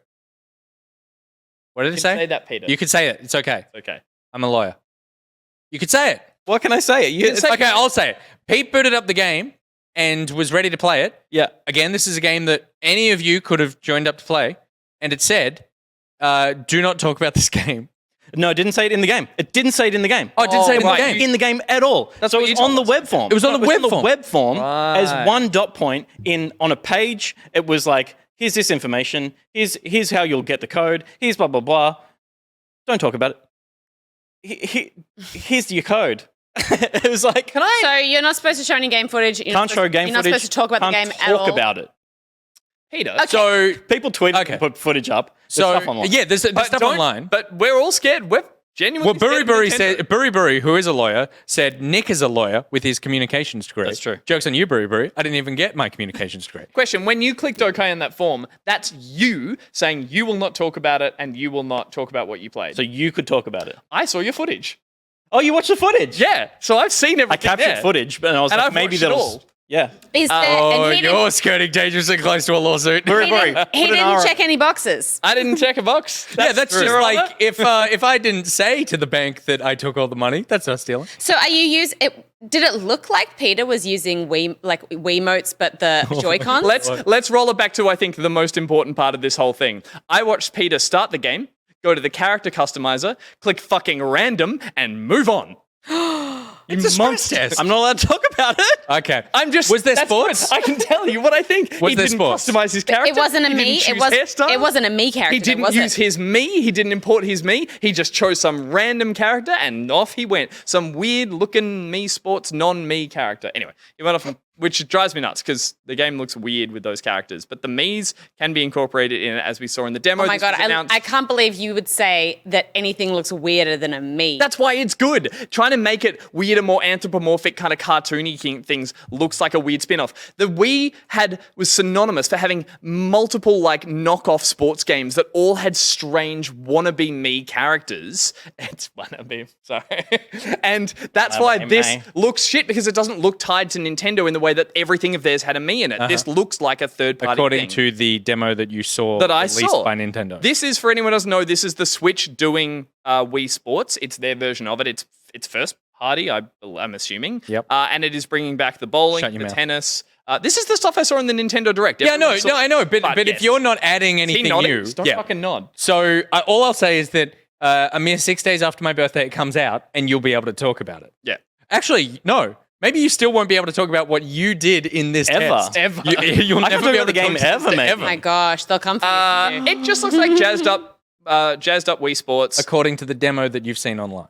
What did You it can say? say that, Peter. You could say it. It's okay. Okay. I'm a lawyer. You could say it. What can I say? It's okay, I'll say it. Pete booted up the game and was ready to play it. Yeah. Again, this is a game that any of you could have joined up to play, and it said, do not talk about this game. No, it didn't say it in the game. It didn't say it in the game. Oh, it didn't say it in the Right, game. In the game at all. That's so what it you was on told the us. web form. It was on the web form. web form Right. as one dot point on a page. It was like, here's this information. Here's how you'll get the code. Here's blah, blah, blah. Don't talk about it. Here's your code. It was like, can I? So you're not supposed to show any game footage. You're Can't not show supposed- game You're footage. not supposed to talk about the can't game at all. talk about it. Peter. Okay. So, People tweet Okay. and put footage up. There's so stuff online. yeah, there's stuff don't- online. But we're all scared. We're genuinely Well, scared of BuriBuri Nintendo. said BuriBuri, who is a lawyer, said Nick is a lawyer with his communications degree. That's true. Jokes on you, BuriBuri. I didn't even get my communications degree. Question, when you clicked OK on that form, that's you saying you will not talk about it and you will not talk about what you played. So you could talk about it. I saw your footage. Oh, you watched the footage? Yeah, so I've seen everything I captured there. footage, but I was And like, I've maybe watched it that'll. all. Yeah. Is there, Oh, and he you're skirting dangerously close to a lawsuit. BuriBuri. he didn't check any boxes. I didn't check a box. Yeah, that's true. just like if I didn't say to the bank that I took all the money, that's not stealing. So are you it? Did it look like Peter was using Wiimotes, but the Joy-Cons? Let's roll it back to, I think, the most important part of this whole thing. I watched Peter start the game, go to the character customizer, click fucking random, and move on. It's a stress test. I'm not allowed to talk about it. Okay. Was there that's sports? good. I can tell you what I think. Was He there didn't sports? customize his character. It wasn't a He me. didn't It choose hairstyle. wasn't a me character. He didn't was use it? his me. He didn't import his me. He just chose some random character and off he went. Some weird looking me sports non-me character. Anyway, he went off, which drives me nuts because the game looks weird with those characters. But the me's can be incorporated in it, as we saw in the demo. Oh my This god! was announced. I can't believe you would say that anything looks weirder than a me. That's why it's good. Trying to make it weirder, more anthropomorphic, kind of cartoony things looks like a weird spin-off. The Wii was synonymous for having multiple like knockoff sports games that all had strange wannabe me characters. It's wannabe, sorry. And that's why Wannabe this me. looks shit because it doesn't look tied to Nintendo in the way that everything of theirs had a me in it. This looks like a third-party According thing. to the demo that you saw That I released saw by Nintendo. This is, for anyone who doesn't know, this is the Switch doing Wii Sports. It's their version of it. It's first party, I'm assuming. Yep. And it is bringing back the bowling, Shut the your mouth. tennis. This is the stuff I saw in the Nintendo Direct. yeah, no, Everyone saw- I know, but yes. if you're not adding Is he anything nodding? new, Don't yeah. fucking nod. So all I'll say is that a mere 6 days after my birthday, it comes out, and you'll be able to talk about it. Yeah. Actually, no. Maybe you still won't be able to talk about what you did in this Ever. test. Ever. You'll I never haven't be talked able about the to game talk to ever, this mate. Oh my gosh, they'll come for you. It just looks like jazzed up Wii Sports. according to the demo that you've seen online.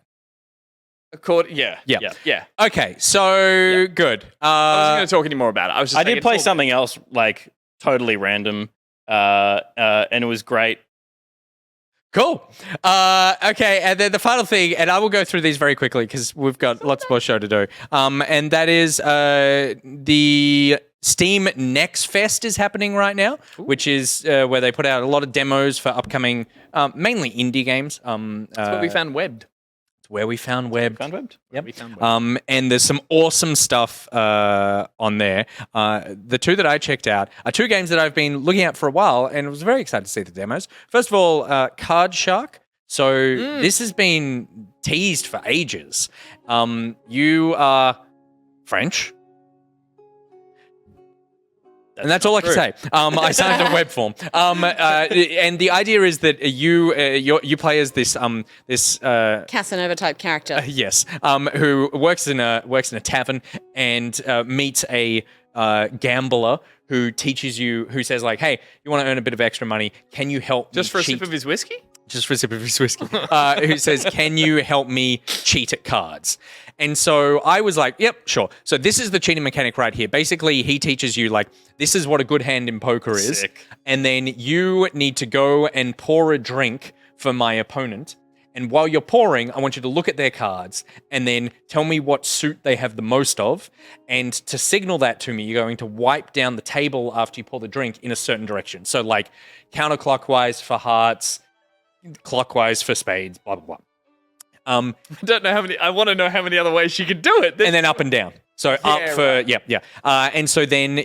Yeah. Okay, so good. I wasn't going to talk any more about it. I was just I saying did it's play all something else like totally random, and it was great. Cool. Okay, and then the final thing, and I will go through these very quickly because we've got lots more show to do. And that is the Steam Next Fest is happening right now, which is where they put out a lot of demos for upcoming, mainly indie games. That's what we found webbed. It's where we found web. Found webbed. Yep. We found webbed. And there's some awesome stuff on there. The two that I checked out are two games that I've been looking at for a while, and I was very excited to see the demos. First of all, Card Shark. So this has been teased for ages. You are French. And that's all I can say. I signed a web form. And the idea is that you play as this Casanova type character. yes, who works in a tavern and meets a gambler who teaches you, who says like, "Hey, you want to earn a bit of extra money? Can you help Just me for a cheat?" sip of his whiskey? Just for a sip of his whiskey, who says, "Can you help me cheat at cards?" And so I was like, "Yep, sure." So this is the cheating mechanic right here. Basically, he teaches you like, this is what a good hand in poker is, Sick. and then you need to go and pour a drink for my opponent. And while you're pouring, I want you to look at their cards and then tell me what suit they have the most of. And to signal that to me, you're going to wipe down the table after you pour the drink in a certain direction. So like counterclockwise for hearts, clockwise for spades, blah, blah, blah. I don't know how many. I want to know how many other ways she could do it. And then up and down. So up for, right. yeah. And so then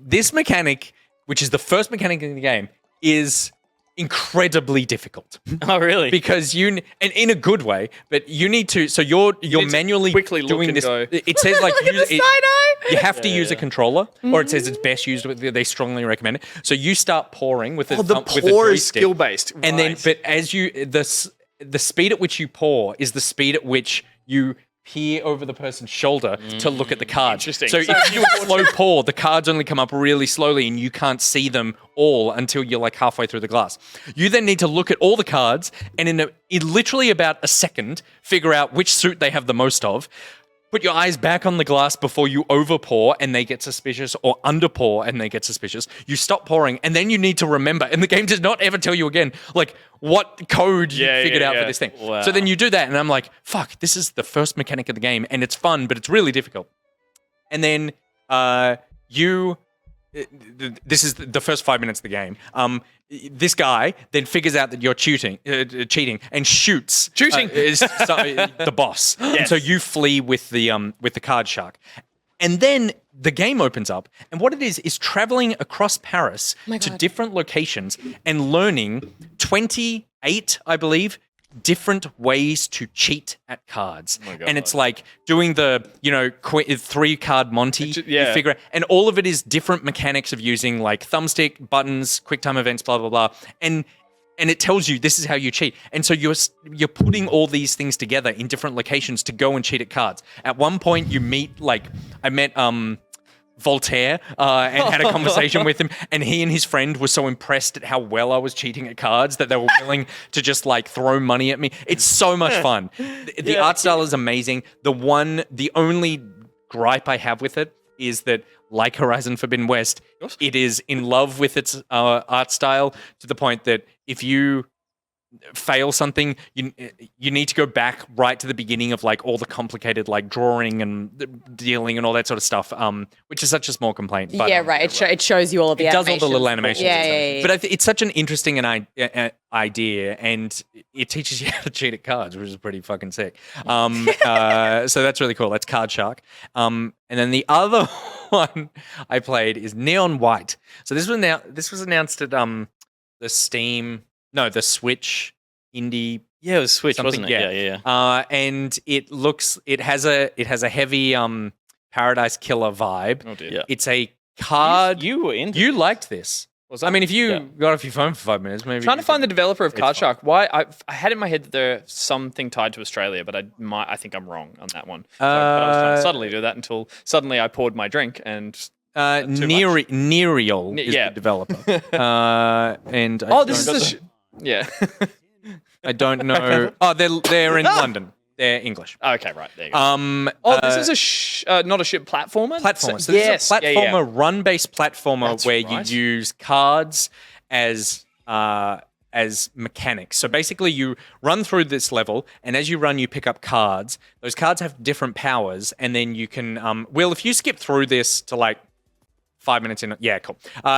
this mechanic, which is the first mechanic in the game, is incredibly difficult. Oh, really? Because and in a good way, but you need to, so you're need to manually quickly look doing and this. go, It says like, Look at the side eye. you have to use a controller, or it says it's best used with, they strongly recommend it. So you start pouring with a Oh, the with a pour is joystick. skill based. And then, but as you, the speed at which you pour is the speed at which you peer over the person's shoulder to look at the cards. Interesting. So if you slow pour, the cards only come up really slowly and you can't see them all until you're like halfway through the glass. You then need to look at all the cards and in literally about a second, figure out which suit they have the most of. Put your eyes back on the glass before you overpour and they get suspicious, or underpour and they get suspicious. You stop pouring and then you need to remember, and the game does not ever tell you again, like what code you figured out for this thing. Wow. So then you do that and I'm like, fuck, this is the first mechanic of the game and it's fun, but it's really difficult. And then this is the first 5 minutes of the game. This guy then figures out that you're cheating, and shoots the boss. Yes. And so you flee with the card shark, and then the game opens up, and what it is traveling across Paris my to God. different locations and learning 28, I believe, different ways to cheat at cards. And it's like doing the, 3-card Monty. Yeah. You figure out, and all of it is different mechanics of using like thumbstick, buttons, QuickTime events, blah, blah, blah. And it tells you this is how you cheat. And so you're putting all these things together in different locations to go and cheat at cards. At one point you meet, I met Voltaire and had a conversation with him, and he and his friend were so impressed at how well I was cheating at cards that they were willing to just like throw money at me. It's so much fun. The art style is amazing. The only gripe I have with it is that, like Horizon Forbidden West, it is in love with its art style to the point that if you fail something, you need to go back right to the beginning of like all the complicated like drawing and dealing and all that sort of stuff, which is such a small complaint. But, Yeah, right. It shows you all of the it does all animations. the little animations. Yeah, and stuff. yeah, yeah. But it's such an interesting idea, and it teaches you how to cheat at cards, which is pretty fucking sick. So that's really cool. That's Card Shark. And then the other one I played is Neon White. So this was announced at the Switch indie. Yeah, it was Switch, something, wasn't it? Yeah. And it has a heavy Paradise Killer vibe. Oh dear. Yeah. It's a card. You were into You liked this. Was that? I mean, if you got off your phone for 5 minutes, maybe. Trying to find the developer of Card fine. Shark. Why? I had in my head that there's something tied to Australia, but I think I'm wrong on that one. But I was trying to subtly do that until suddenly I poured my drink and. Nereal is yeah. the developer. And This is yeah. I don't know. Oh, they're in London. They're English. Okay, right there. You go. This is not a ship platformer. Platformer. So yes, this is a platformer, run-based platformer That's where right. you use cards as mechanics. So basically, you run through this level, and as you run, you pick up cards. Those cards have different powers, and then you can. If you skip through this to like 5 minutes in. Yeah, cool.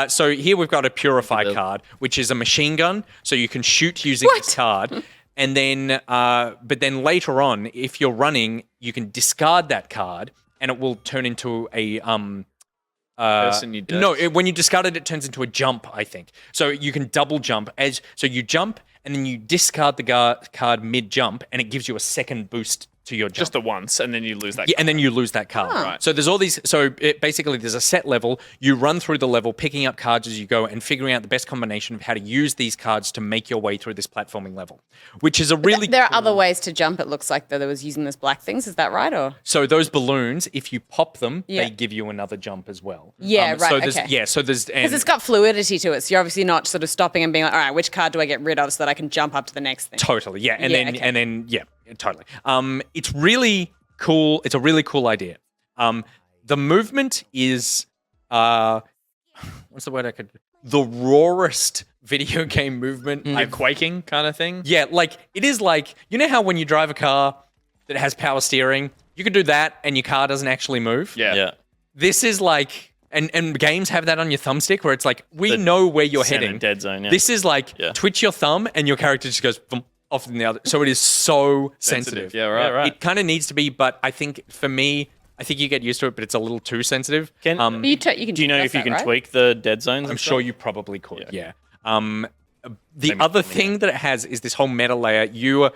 So here we've got a Purify card, which is a machine gun. So you can shoot using this card. And then, but then later on, if you're running, you can discard that card and it will turn into a, Person you dodge. no, when you discard it, it turns into a jump, I think. So you can double jump so you jump and then you discard the card mid-jump and it gives you a second boost to your jump. Just the once, and then you lose that. Yeah, and then you lose that card. Right. So there's all these. So basically, there's a set level. You run through the level, picking up cards as you go, and figuring out the best combination of how to use these cards to make your way through this platforming level, which is a really. There are other ways to jump. It looks like that there was using those black things. Is that right? Or So those balloons, if you pop them, Yeah. they give you another jump as well. Yeah, So right, there's, okay. Yeah. So there's. because it's got fluidity to it, so you're obviously not sort of stopping and being like, all right, which card do I get rid of so that I can jump up to the next thing? Totally, yeah, Yeah, okay. Totally. It's really cool. It's a really cool idea. The movement is what's the word I could? The rawest video game movement. Like quaking kind of thing. Yeah, like it is like you know how when you drive a car that has power steering, you can do that and your car doesn't actually move. Yeah. This is like. And games have that on your thumbstick where it's like, we know where you're Center heading. dead zone, yeah. This is like, Yeah. twitch your thumb and your character just goes boom, off in the other. So it is so sensitive. Yeah, right. Yeah, right. It kind of needs to be, but I think for me, I think you get used to it, but it's a little too sensitive. Can- But you can Do you know adjust if you that, can right? tweak the dead zones? I'm sure you probably could, yeah. The Maybe other 20, thing that it has is this whole meta layer. You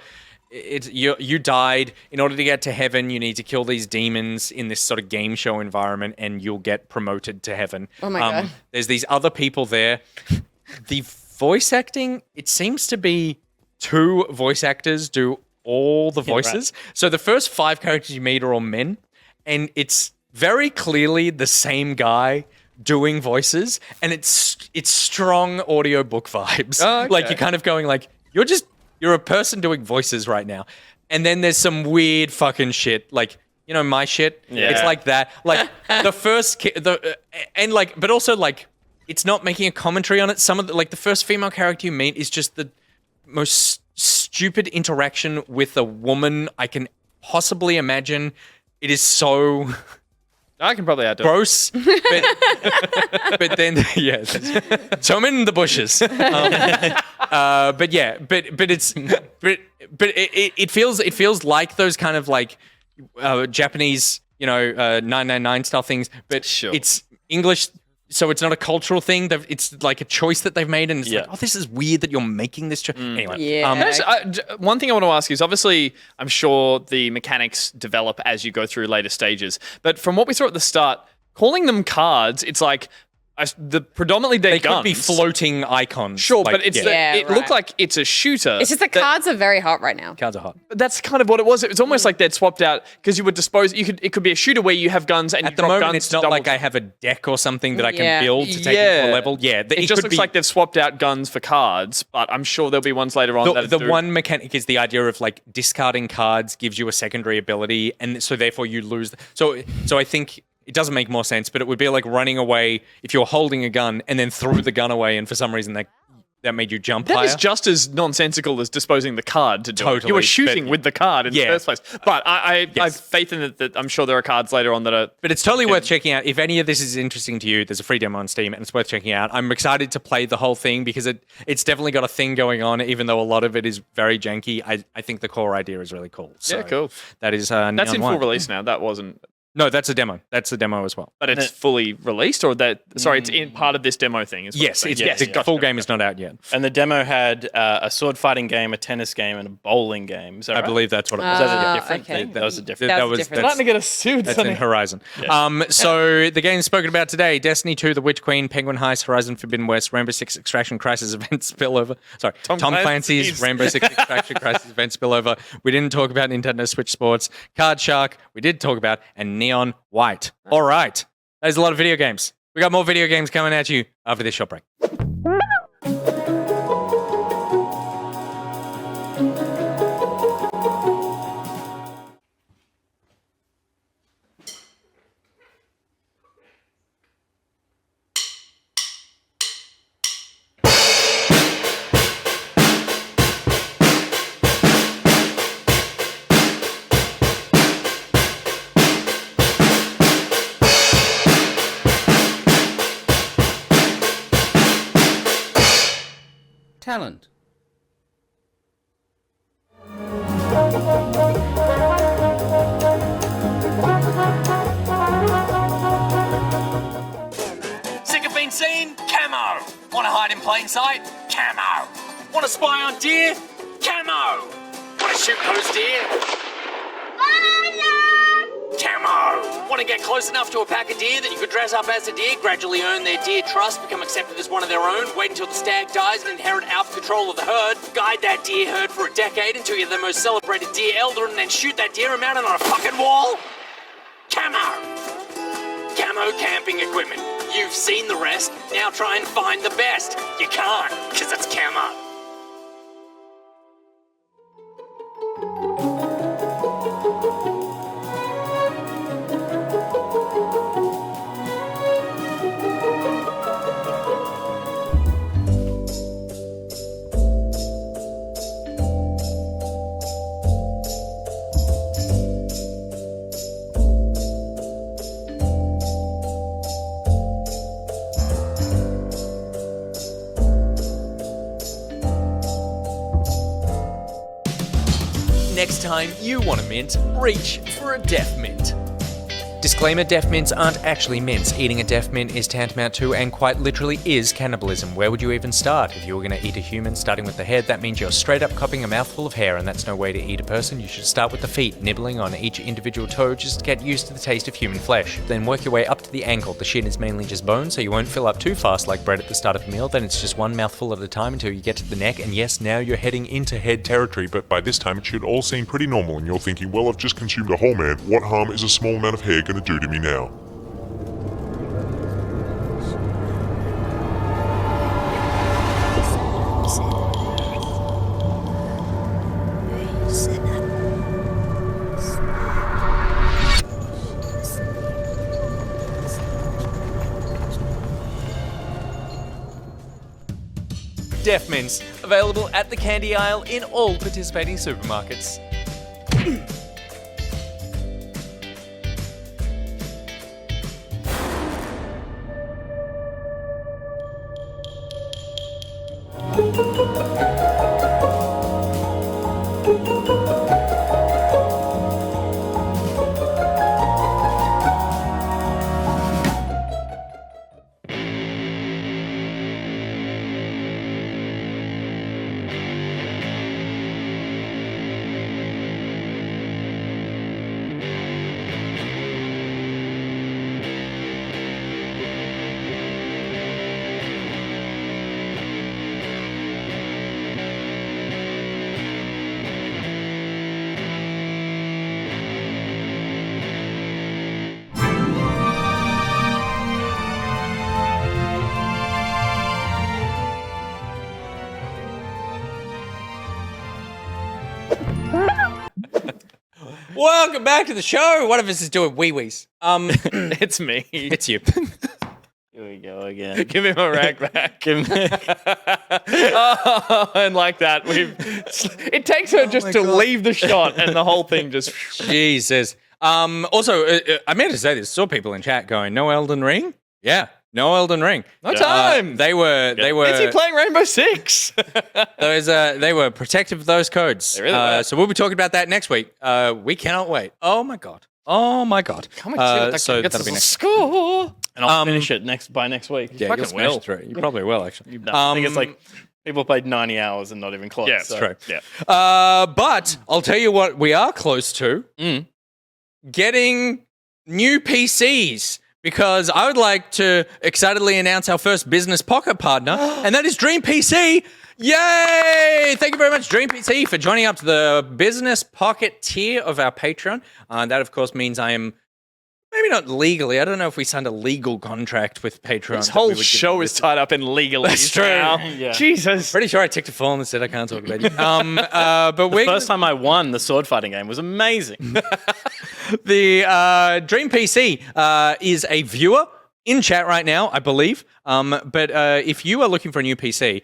died. In order to get to heaven, you need to kill these demons in this sort of game show environment, and you'll get promoted to heaven. Oh my God. There's these other people there. The voice acting, it seems to be 2 voice actors do all the voices. So the first 5 characters you meet are all men, and it's very clearly the same guy doing voices, and it's strong audiobook vibes. Oh, okay. Like you're kind of going like, you're a person doing voices right now. And then there's some weird fucking shit, like, you know, my shit. Yeah. It's like that. Like the first, and like, but also like, it's not making a commentary on it. Some of the, like the first female character you meet is just the most stupid interaction with a woman I can possibly imagine. It is so I can probably outdo it. gross, but then yeah, so I'm in the bushes. But yeah, but it's it feels like those kind of like Japanese 999 style things, but Sure. it's English. So it's not a cultural thing. It's like a choice that they've made, and it's like, oh, this is weird that you're making this choice. Anyway, Yeah. One thing I want to ask is obviously, I'm sure the mechanics develop as you go through later stages. But from what we saw at the start, calling them cards, it's like predominantly they're they guns. could be floating icons. Sure, like, but it's Yeah, it looked right. like it's a shooter. It's just the cards are very hot right now. cards are hot. That's kind of what it was. It was almost like they'd swapped out because you would dispose. It could be a shooter where you have guns and you At the drop moment, guns it's to not double like I have a deck or something that I can Yeah. build to take it to a level. Yeah, It just looks like they've swapped out guns for cards, but I'm sure there'll be ones later on that the do. one mechanic is the idea of like discarding cards gives you a secondary ability, and so therefore you lose. So I think it doesn't make more sense, but it would be like running away if you're holding a gun and then threw the gun away, and for some reason that made you jump That higher. is just as nonsensical as disposing the card to do it. Totally, You were shooting but- with the card in the Yeah. first place. But I Yes. have faith in it that I'm sure there are cards later on that are. But it's totally worth checking out. If any of this is interesting to you, there's a free demo on Steam, and it's worth checking out. I'm excited to play the whole thing because it's definitely got a thing going on, even though a lot of it is very janky. I think the core idea is really cool. So Yeah, cool. That is That's Neon in White. full release now. That wasn't. No, that's a demo. That's a demo as well. But it's fully released, or that? Sorry, it's in part of this demo thing. Is what Yes, I'm it's, saying. the full game is not out yet. And the demo had a sword fighting game, a tennis game, and a bowling game. Is that I right? believe that's what it was. Was that a different okay. thing? That was a different. That was different. Starting to get a suit. That's in Horizon. So the games spoken about today: Destiny 2, The Witch Queen, Penguin Heist, Horizon Forbidden West, Rainbow Six Extraction Crisis Event Spillover. Sorry, Tom Clancy's Rainbow Six Extraction Crisis Event Spillover. We didn't talk about Nintendo Switch Sports, Card Shark. We did talk about, and Neon White. All right, there's a lot of video games. We got more video games coming at you after this short break. Talent. Sick of being seen? Camo. Want to hide in plain sight? Camo. Want to spy on deer? Camo. Want to shoot those deer? Camo. Want to get close enough to a pack of deer that you could dress up as a deer, gradually earn their deer trust, become accepted as one of their own, wait until the stag dies and inherit alpha control of the herd, guide that deer herd for a decade until you're the most celebrated deer elder, and then shoot that deer and mount it on a fucking wall? Camo. Camo camping equipment. You've seen the rest, now try and find the best. You can't, because it's camo. Next time you want a mint, reach for a deaf mint. Disclaimer, deaf mints aren't actually mints. Eating a deaf mint is tantamount to, and quite literally is, cannibalism. Where would you even start? If you were going to eat a human, starting with the head, that means you're straight up copping a mouthful of hair, and that's no way to eat a person. You should start with the feet, nibbling on each individual toe just to get used to the taste of human flesh. Then work your way up to the ankle. The shin is mainly just bone, so you won't fill up too fast like bread at the start of a meal. Then it's just one mouthful at a time until you get to the neck, and yes, now you're heading into head territory. But by this time it should all seem pretty normal, and you're thinking, well, I've just consumed a whole man. What harm is a small amount of hair going to do to me now? Deaf mints, available at the candy aisle in all participating supermarkets. Welcome back to the show. One of us is doing wee-wees. It's me. It's you. Here we go again. Give him a rag back. Oh, and like that, it takes her just to leave the shot, and the whole thing just. Jesus. Also, I meant to say this. Saw people in chat going, "No Elden Ring." Yeah, no Elden Ring. No time. They were. Is he playing Rainbow Six? They were protective of those codes. They really were. So we'll be talking about that next week. We cannot wait. Oh my god. Oh my god! So that'll be next. Score. And I'll finish it by next week. Yeah, you'll smash through it. You probably will actually. I think it's like people played 90 hours and not even close. Yeah, It's true. Yeah. But I'll tell you what we are close to. Getting new PCs. Because I would like to excitedly announce our first business pocket partner, and that is Dream PC. Yay! Thank you very much, Dream PC, for joining up to the business pocket tier of our Patreon. That, of course, means I am maybe not legally. I don't know if we signed a legal contract with Patreon. This whole show is tied up in legalese. That's true. Now. Yeah. Jesus. Pretty sure I ticked a form that said I can't talk about you. But we're First time I won the sword fighting game was amazing. The Dream PC is a viewer in chat right now, I believe. But if you are looking for a new PC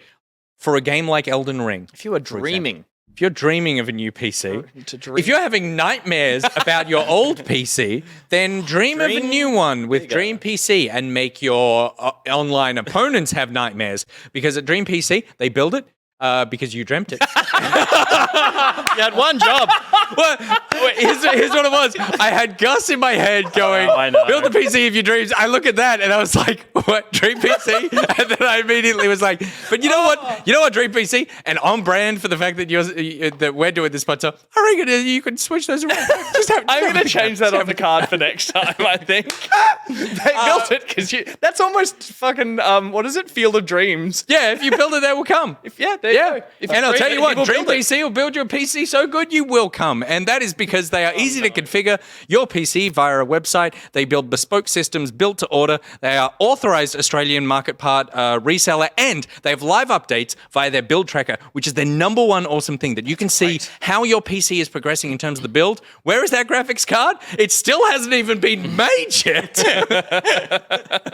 for a game like Elden Ring, If you are dreaming. if you're dreaming of a new PC, to dream. if you're having nightmares about your old PC, then dream of a new one with Dream PC and make your online opponents have nightmares. Because at Dream PC, they build it because you dreamt it. You had one job. Well, here's what it was. I had Gus in my head going, I know. build a PC of your dreams. I look at that and I was like, what, Dream PC? And then I immediately was like, but you know what? You know what, Dream PC? And on brand for the fact that that we're doing this podcast, I reckon you could switch those around. I'm going to change that on the card for next time, I think. They built it because that's almost fucking, what is it? Field of Dreams. Yeah, if you build it, they will come. There you go. If And I'll dream tell it, you what, people Dream build it. PC will build your PC so good you will come. And that is because they are easy to configure your PC via a website. They build bespoke systems built to order. They are authorized Australian market part reseller, and they have live updates via their build tracker, which is their number one awesome thing, that you can see how your PC is progressing in terms of the build. Where is that graphics card? It still hasn't even been made yet.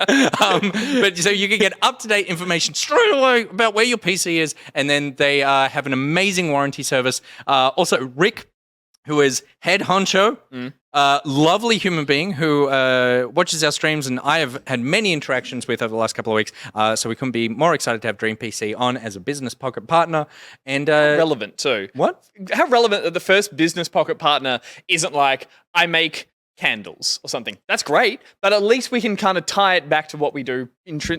But so you can get up-to-date information straight away about where your PC is, and then they have an amazing warranty service. Also, Rick, who is head honcho, lovely human being who watches our streams, and I have had many interactions with over the last couple of weeks. So we couldn't be more excited to have Dream PC on as a business pocket partner. And Relevant too. what? How relevant that the first business pocket partner isn't like, I make candles or something. That's great, but at least we can kind of tie it back to what we do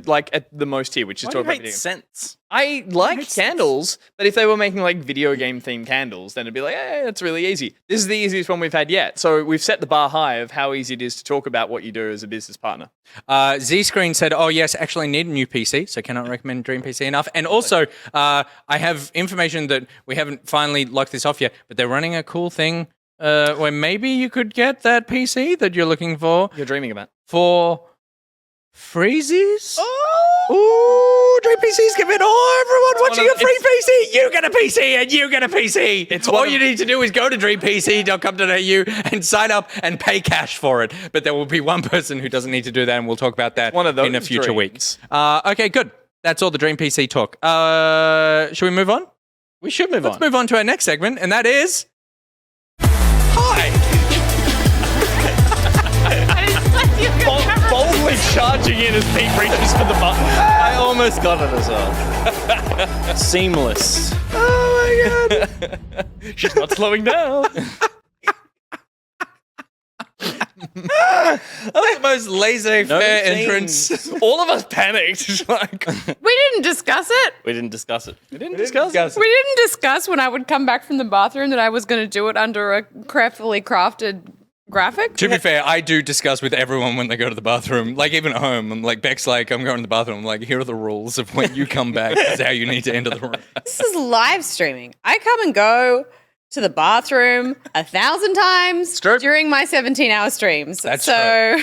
like at the most here, which is Why talk do you about hate video games. scents? I like candles, but if they were making like video game themed candles, then it'd be like, hey, that's really easy. This is the easiest one we've had yet. So we've set the bar high of how easy it is to talk about what you do as a business partner. Z-Screen said, oh, yes, actually need a new PC, so cannot recommend Dream PC enough. And also, I have information that we haven't finally locked this off yet, but they're running a cool thing where maybe you could get that PC that you're looking for You're dreaming about. for freezies. Ooh, Dream PC's giving everyone watching a free PC. You get a PC and you get a PC. It's all one of- you need to do is go to dreampc.com.au and sign up and pay cash for it. But there will be one person who doesn't need to do that, and we'll talk about that one of those in a future week. dreams. Okay, good. That's all the Dream PC talk. Should we move on? We should move on. Let's move on to our next segment, and that is... Hi! Boldly charging in as Pete reaches for the button. I almost got it as well. Seamless. Oh my god! She's not slowing down. That was the most laissez-faire entrance. All of us panicked. It's like, We didn't discuss it. We didn't discuss it. we didn't discuss it. We didn't discuss when I would come back from the bathroom that I was going to do it under a carefully crafted graphic. To be fair, I do discuss with everyone when they go to the bathroom. Like, even at home, I'm like, Beck's like, I'm going to the bathroom. I'm like, here are the rules of when you come back. This is how you need to enter the room. This is live streaming. I come and go to the bathroom 1,000 times during my 17-hour streams. That's so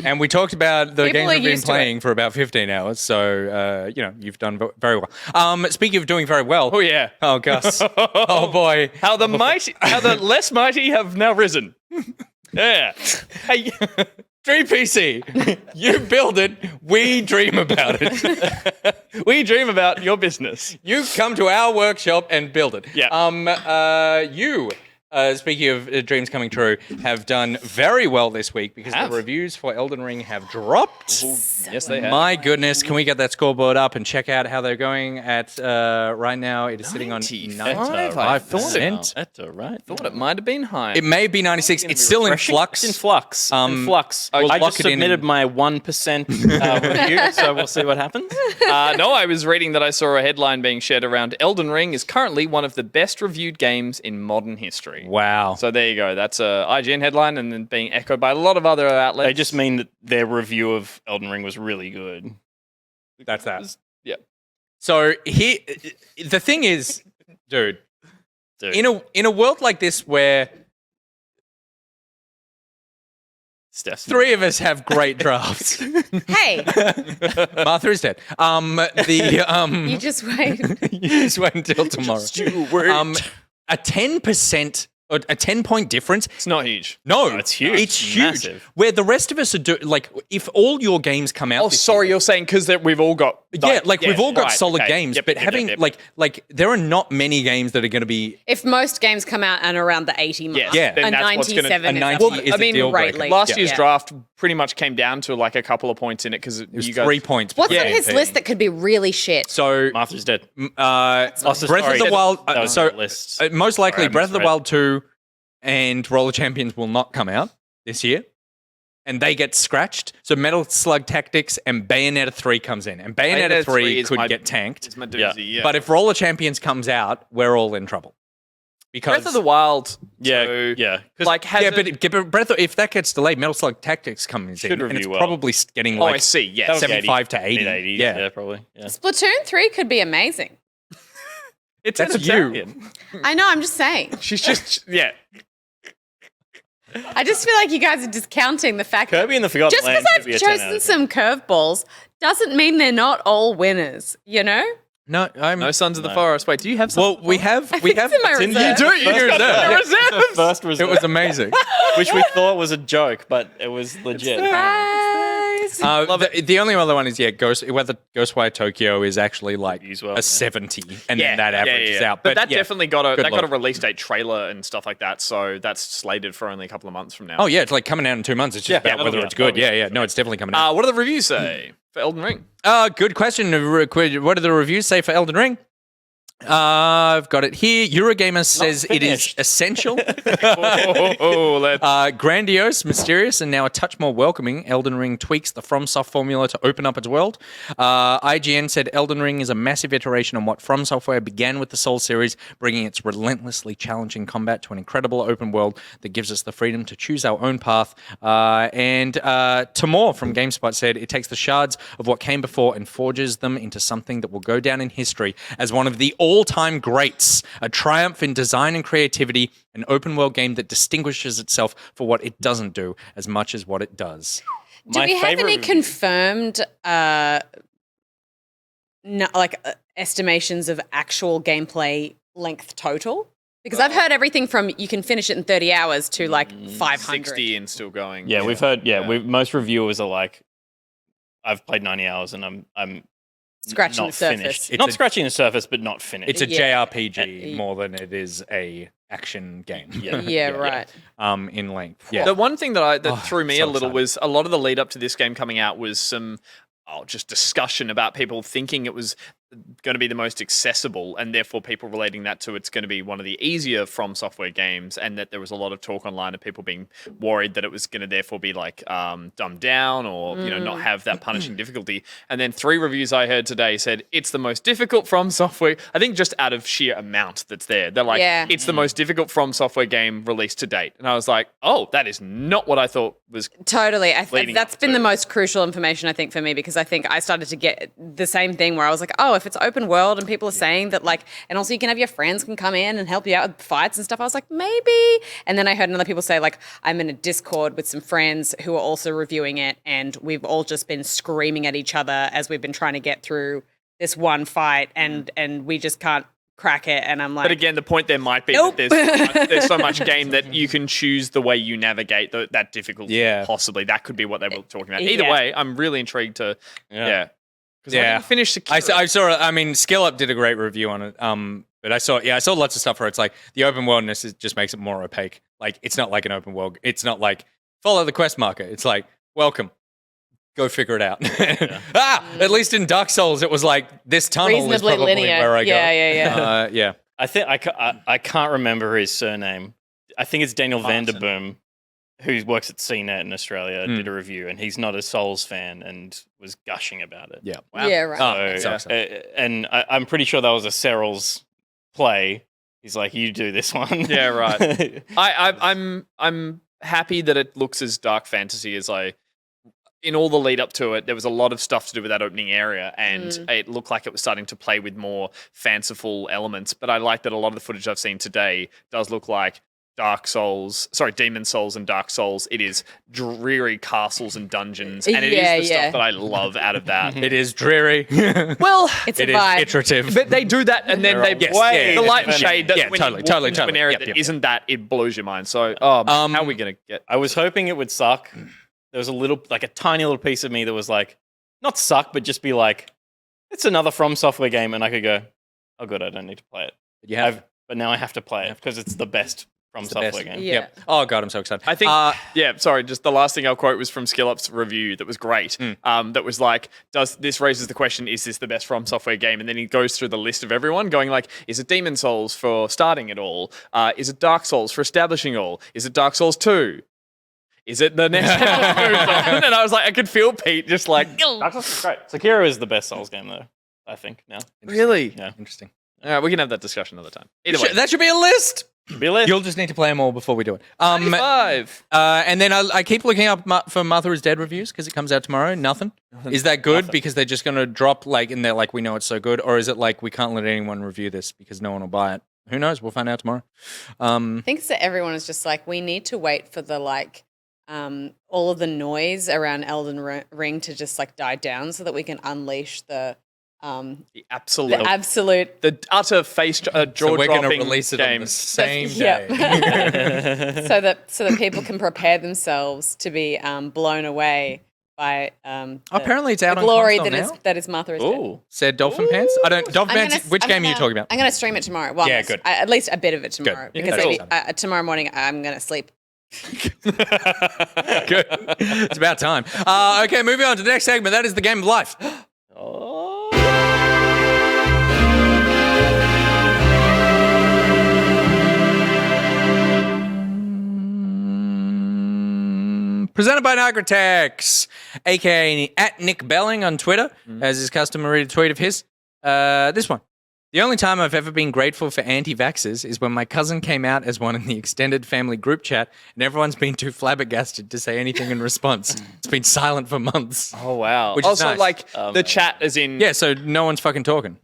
And we talked about the People games are we've been used to it. playing for about 15 hours. So, you've done very well. Speaking of doing very well. Oh, yeah. Oh, Gus. Oh, boy. How the less mighty have now risen. Yeah. Hey, Dream PC. You build it. We dream about it. We dream about your business. You come to our workshop and build it. Yeah. You speaking of dreams coming true, have done very well this week because Have. the reviews for Elden Ring have dropped. Yes, they have. My goodness, can we get that scoreboard up and check out how they're going at right now? It is sitting on 95%. 95%. That's all right. Thought it might have been high. It may be 96. It's still in flux. It's in flux. In flux. we'll I lock just it in submitted and- my 1% review, so we'll see what happens. No, I was reading that I saw a headline being shared around Elden Ring is currently one of the best reviewed games in modern history. Wow. So there you go. That's a IGN headline and then being echoed by a lot of other outlets. They just mean that their review of Elden Ring was really good. That's that. Yeah. So here, the thing is, dude, in a world like this where Steph. three of us have great drafts, Hey, Martha is dead. you just wait. You just wait until tomorrow. A 10% or a 10-point difference. It's not huge. No, it's huge. It's huge. Massive. Where the rest of us are like, if all your games come out. Oh, this sorry, year- you're saying because we've all got... we've all got right, solid okay. games, Yep, but yep, having yep, yep. like there are not many games that are going to be. If most games come out and around the 80 mark, Yes, Yeah. then a that's what's gonna- 97 a is 90 absolutely is I mean, a deal breaker. greatly. Last year's Yeah. draft pretty much came down to like a couple of points in it because It was you guys... 3 points. What's between on his teams. list that could be really shit? So Martha's dead. Breath of sorry. the Wild. That was So on the list. most likely, Sorry, I Breath of the misread. Wild 2 and Roller Champions will not come out this year, and they get scratched. So Metal Slug Tactics and Bayonetta 3 comes in, and Bayonetta 3 is could my- get tanked. It's my doozy, yeah. But if Roller Champions comes out, we're all in trouble. Because Breath of the Wild... Yeah, so, yeah. 'Cause Like, has yeah, it- but Breath of, if that gets delayed, Metal Slug Tactics comes Should in, and it's review well. probably getting Oh, like I see, yes. that was 75 to 80. mid-80s, Yeah. probably. Yeah. Splatoon 3 could be amazing. It's That's an you. Italian. I know, I'm just saying. She's just... Yeah. I just feel like you guys are discounting the fact Kirby and the Forgotten just Land because could be I've a 10 out chosen of 10. some curveballs doesn't mean they're not all winners, you know? No, I'm. No Sons of the Forest. Wait, do you have some? Well, we have. think it's in my it's reserve. You do. You do. The first It reserve, was amazing. which we thought was a joke, but it was legit. Guys. The only other one is whether Ghostwire Tokyo is actually like Use well, a yeah. 70, and then that averages out. But that yeah. definitely got a Good that got a luck. release date trailer and stuff like that. So that's slated for only a couple of months from now. Oh yeah, it's like coming out in 2 months. It's just about that'll whether be it's out. good. That'll be Yeah. out. No, it's definitely coming out. What do the reviews say for Elden Ring? Good question. What do the reviews say for Elden Ring? I've got it here. Eurogamer says it is finished. essential, Let's grandiose, mysterious, and now a touch more welcoming. Elden Ring tweaks the FromSoft formula to open up its world. IGN said Elden Ring is a massive iteration on what From Software began with the Soul series, bringing its relentlessly challenging combat to an incredible open world that gives us the freedom to choose our own path. And Tamor from GameSpot said it takes the shards of what came before and forges them into something that will go down in history as one of the all-time greats, a triumph in design and creativity, an open-world game that distinguishes itself for what it doesn't do as much as what it does. Do My we have favorite any review- confirmed estimations of actual gameplay length total? Because I've heard everything from you can finish it in 30 hours to like 500. 60 and still going. Yeah, we've heard. Most reviewers are like, I've played 90 hours and I'm Scratching not the surface. finished. It's Not a- scratching the surface, but not finished. It's a Yeah. JRPG more than it is a action game. Yeah, right. In length. Yeah. The one thing that Oh, threw me so a little excited. was a lot of the lead up to this game coming out was some just discussion about people thinking it was going to be the most accessible, and therefore people relating that to it's going to be one of the easier From Software games, and that there was a lot of talk online of people being worried that it was going to therefore be like dumbed down or not have that punishing difficulty. And then 3 reviews I heard today said it's the most difficult From Software. I think just out of sheer amount that's there, they're like Yeah. it's the most difficult From Software game released to date. And I was like, oh, that is not what I thought was. Totally. Leading That's up been to the it. most crucial information, I think, for me, because I think I started to get the same thing where I was like, oh, if it's open world and people are saying that, like, and also you can have your friends can come in and help you out with fights and stuff. I was like, maybe. And then I heard other people say, like, I'm in a Discord with some friends who are also reviewing it, and we've all just been screaming at each other as we've been trying to get through this one fight, and we just can't crack it. And I'm like, But again, the point there might be Nope. that there's so much game that you can choose the way you navigate that difficulty. Yeah. Possibly that could be what they were talking about. Either Yeah. way, I'm really intrigued to Because I Yeah. didn't finish Sekiro. I saw. I mean, Skill Up did a great review on it. But I saw lots of stuff where it's like the open worldness just makes it more opaque. Like it's not like an open world. It's not like follow the quest marker. It's like welcome. Go figure it out. At least in Dark Souls, it was like this tunnel is Reasonably probably linear. where I go. Yeah. Yeah. I think I can't remember his surname. I think it's Daniel Vanderboom, who works at CNET in Australia, did a review, and he's not a Souls fan and was gushing about it. Yeah. Wow. Yeah, right. So, and I'm pretty sure that was a Cyril's play. He's like, you do this one. Yeah, right. I'm happy that it looks as dark fantasy as in all the lead up to it, there was a lot of stuff to do with that opening area, and it looked like it was starting to play with more fanciful elements. But I like that a lot of the footage I've seen today does look like Demon Souls and Dark Souls. It is dreary castles and dungeons, and it is the stuff that I love out of that. It is dreary. Well, It's a it is vibe. iterative. but they do that, and then they the light and shade. That when totally, you walk into totally. an area Yep, that yep. isn't that, it blows your mind. So, how are we gonna get? I was hoping it would suck. There was a tiny little piece of me that was like, not suck, but just be like, it's another From Software game, and I could go, oh good, I don't need to play it. But now I have to play it because it's the best From Software game. Yeah. Yep. Oh god, I'm so excited. I think, sorry, just the last thing I'll quote was from SkillUp's review that was great. That was like, this raises the question, is this the best From Software game? And then he goes through the list of everyone going like, is it Demon Souls for starting it all? Is it Dark Souls for establishing all? Is it Dark Souls 2? Is it the next one? And I was like, I could feel Pete just like, Dark Souls is great. Sekiro is the best Souls game though, I think, now. really? Yeah. Interesting. All right, we can have that discussion another time. Either way. That should be a list. Be a list. You'll just need to play them all before we do it. 95. And then I keep looking up for Mother is Dead reviews because it comes out tomorrow. Nothing. Is that good because they're just going to drop and they're like, we know it's so good? Or is it like, we can't let anyone review this because no one will buy it? Who knows? We'll find out tomorrow. I think that everyone is just like, we need to wait for the all of the noise around Elden Ring to just die down so that we can unleash the absolute, the utter face jaw So we're going to dropping release it on the same Yeah. day. so that people can prepare themselves to be blown away by Apparently it's out the on glory console that now. that is Mother is Dead. Ooh. Said Dolphin Pants? I don't. Dolphin Pants. Which game are you talking about? I'm going to stream it tomorrow. Well, Yeah, I'm gonna- good. at least a bit of it tomorrow Good. because That's maybe, tomorrow morning I'm going to sleep. Good. It's about time. Okay, moving on to the next segment. That is the game of life. Presented by Niicrotex, aka at Nick Belling on Twitter, as his customary tweet of his. This one. The only time I've ever been grateful for anti-vaxxers is when my cousin came out as one in the extended family group chat, and everyone's been too flabbergasted to say anything in response. It's been silent for months. Oh, wow. Which is also, nice. the chat as in... Yeah, so no one's fucking talking.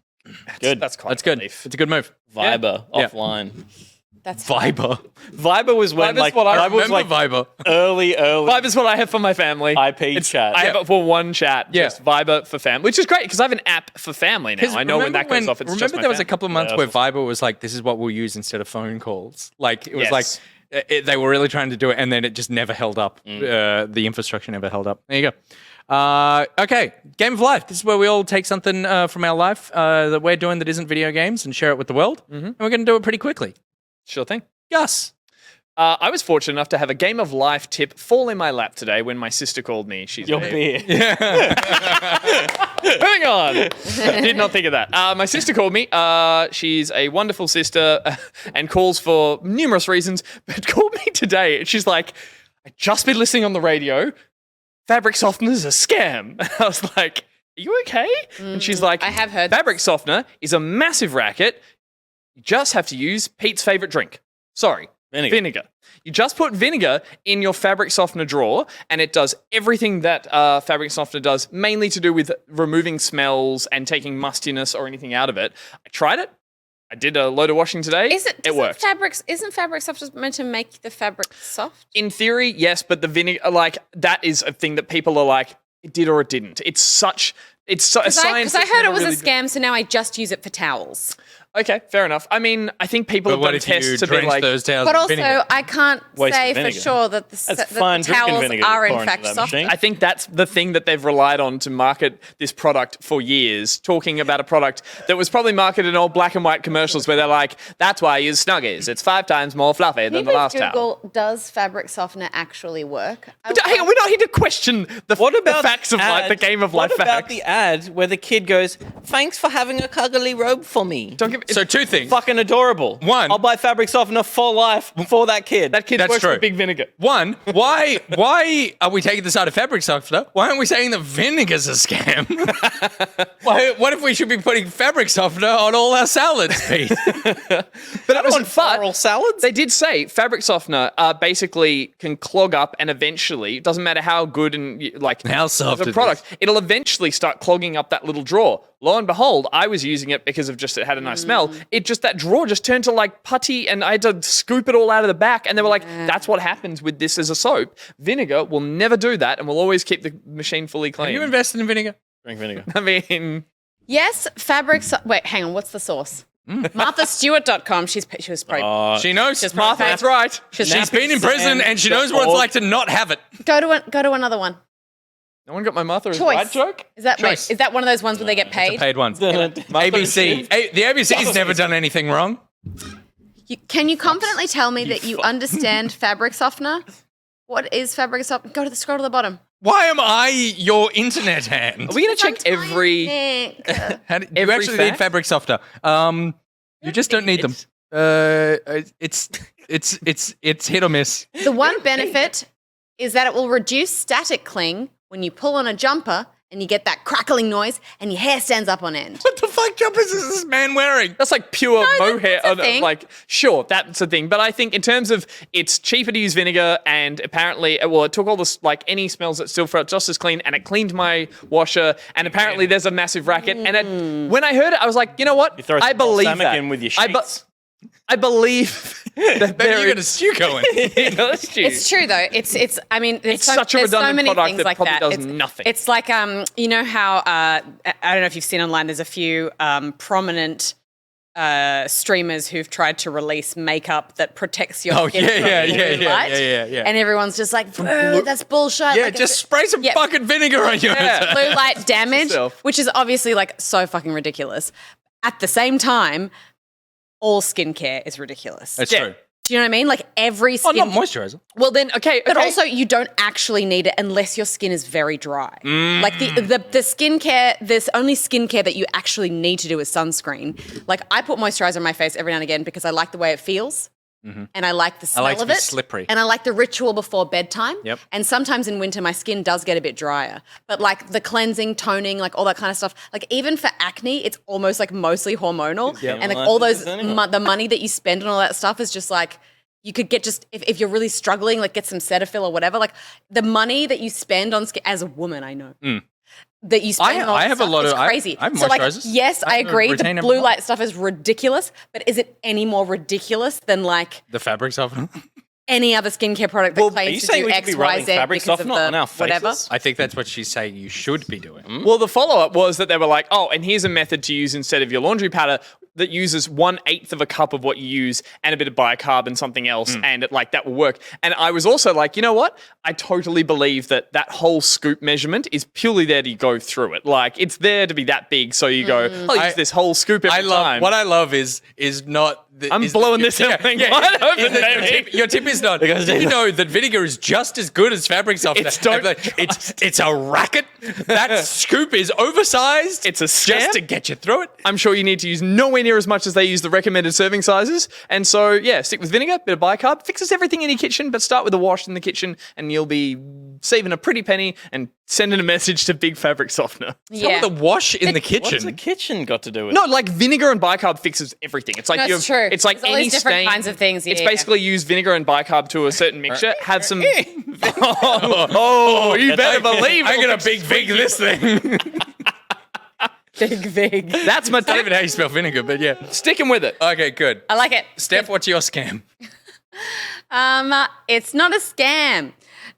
Good. That's quite That's good. relief. It's a good move. Viber Yeah. offline. That's Viber. Viber was when Viber's what I Viber was Remember Viber. early Viber's what I have for my family. IP chat. I have it for one chat, Yeah. just Viber for family, which is great because I have an app for family now. I know when that goes off, it's just my there was a family. couple of months Yeah, where that's Viber was like, this is what we'll use instead of phone calls. Like, it was Yes. they were really trying to do it, and then it just never held up. The infrastructure never held up. There you go. Okay, Game of Life. This is where we all take something from our life that we're doing that isn't video games and share it with the world. And we're going to do it pretty quickly. Sure thing. Gus. I was fortunate enough to have a Game of Life tip fall in my lap today when my sister called me. She's Your a- beer. Moving on. Did not think of that. My sister called me. She's a wonderful sister and calls for numerous reasons, but called me today. She's like, I've just been listening on the radio. Fabric softener is a scam. I was like, are you okay? And she's like, I have heard fabric softener is a massive racket. You just have to use Pete's favorite drink. Sorry. Vinegar. You just put vinegar in your fabric softener drawer, and it does everything that fabric softener does, mainly to do with removing smells and taking mustiness or anything out of it. I tried it. I did a load of washing today. It worked. Isn't fabric soft meant to make the fabric soft? In theory, yes, but the vinegar, that is a thing that people are like, it did or it didn't. It's such... It's science. Because I heard it was really a scam, so now I just use it for towels. Okay, fair enough. I mean, I think people have What done if you tests to be drench like, those towels But in also, vinegar? I can't Waste say of for vinegar. sure that That's that fine the drinking towels vinegar are you in pour into fact that soft. machine. I think that's the thing that they've relied on to market this product for years, talking about a product that was probably marketed in all black and white commercials where they're like, that's why I use Snuggies. It's 5 times more fluffy Can than you the please last towel. Google, does fabric softener actually work? Hang on, we're not here to question the facts of life, the game of life What about facts. the ad where the kid goes, "Thanks for having a cuddly robe for me"? Don't give, So two things. Fucking adorable. One- I'll buy fabric softener for life for that kid. that kid That's works true. for Big Vinegar. One, why are we taking the side of fabric softener? Why aren't we saying that vinegar's a scam? What if we should be putting fabric softener on all our salads, Pete? But it was on floral salads. They did say fabric softener basically can clog up and eventually, it doesn't matter how good and like How soft the it product, it'll eventually start clogging up that little drawer. Lo and behold, I was using it because of just it had a nice smell. It just, that drawer just turned to like putty and I had to scoop it all out of the back. And they were like, that's what happens with this as a soap. Vinegar will never do that and will always keep the machine fully clean. Have you invested in vinegar? Drink vinegar. I mean, Yes, wait, hang on, what's the source? MarthaStewart.com. She was probably She knows. Just Martha, Okay. that's right. She's been in prison and she knows what it's like to not have it. go to another one. No one got my Martha as Choice. right joke? Is that Choice. is that one of those ones where they get paid? Paid one. ABC. The ABC's never done anything wrong. Can you confidently tell me that you understand fabric softener? What is fabric softener? Scroll to the bottom. Why am I your internet hand? Are we going to check Sometimes every... think. How do you every actually need fact? fabric softener. You just don't need them. It's hit or miss. The one benefit is that it will reduce static cling when you pull on a jumper and you get that crackling noise and your hair stands up on end. What the fuck jumpers is this man wearing? That's like pure mohair. that's a thing. Like, sure, that's a thing. But I think in terms of it's cheaper to use vinegar and apparently, well, it took all this, like any smells that still felt just as clean and it cleaned my washer. And apparently there's a massive racket. And when I heard it, I was like, you know what? You throw I some believe balsamic that. in with your I sheets. I believe that Maybe there you got a is... stew going. It's true though. It's. I mean, there's It's such a there's so redundant many product things that like probably that. does It's nothing. It's like you know how I don't know if you've seen online. There's a few prominent streamers who've tried to release makeup that protects your Oh, skin yeah, from yeah, blue yeah, light. yeah. And everyone's just like, "Boo, that's bullshit. Yeah, Like, just spray some yeah. fucking vinegar on your blue light damage, yourself. which is obviously like so fucking ridiculous. At the same time, all skincare is ridiculous. That's Yeah. true. Do you know what I mean? Like every Oh, skin. not moisturizer. Well, then, okay. But also, you don't actually need it unless your skin is very dry. Like the skincare, there's only skincare that you actually need to do is sunscreen. Like I put moisturizer on my face every now and again because I like the way it feels. And I like the smell like to of be it. slippery. And I like the ritual before bedtime. Yep. And sometimes in winter, my skin does get a bit drier. But like the cleansing, toning, like all that kind of stuff, like even for acne, it's almost like mostly hormonal. Yeah. And like Well, all that's those, anyway. the money that you spend on all that stuff is just like, you could get just, if you're really struggling, like get some Cetaphil or whatever. Like the money that you spend on skin, as a woman, I know. That you spend on all I that have a stuff lot is of- I- crazy. I have so like, moisturizers. yes, I I have a agree. The retainer blue bottle. light stuff is ridiculous, but is it any more ridiculous than like The fabric softener. any other skincare product that Are you claims to saying do we should X, be Y, writing Z fabric because of softener on the our whatever? faces? I think that's what she's saying you should be doing. Well, the follow-up was that they were like, oh, and here's a method to use instead of your laundry powder that uses 1/8 of a cup of what you use and a bit of bicarb and something else, and it, like that will work. And I was also like, you know what? I totally believe that whole scoop measurement is purely there to go through it. Like it's there to be that big, so you go, I'll use this whole scoop every time. What I love is not. I'm is blowing this thing wide open, baby. Your tip is not. You know that vinegar is just as good as fabric softener. It's a racket. That scoop is oversized. It's a just scam. to get you through it. I'm sure you need to use nowhere near as much as they use the recommended serving sizes. And so, yeah, stick with vinegar, bit of bicarb, fixes everything in your kitchen, but start with a wash in the kitchen and you'll be saving a pretty penny and sending a message to Big Fabric Softener. Yeah. The wash in the What's kitchen. the kitchen got to do with No, like vinegar and bicarb fixes everything. It's like No, you it's have, true. it's like There's all any these different stain. kinds of things, It's yeah. basically use vinegar and bicarb to a certain mixture. Have some. oh, you better believe I'm it. gonna big vig this thing. Big Vig. That's my Not even tip. how you spell vinegar, but yeah. Sticking with it. Okay, good. I like it. Steph, what's your scam? It's not a scam.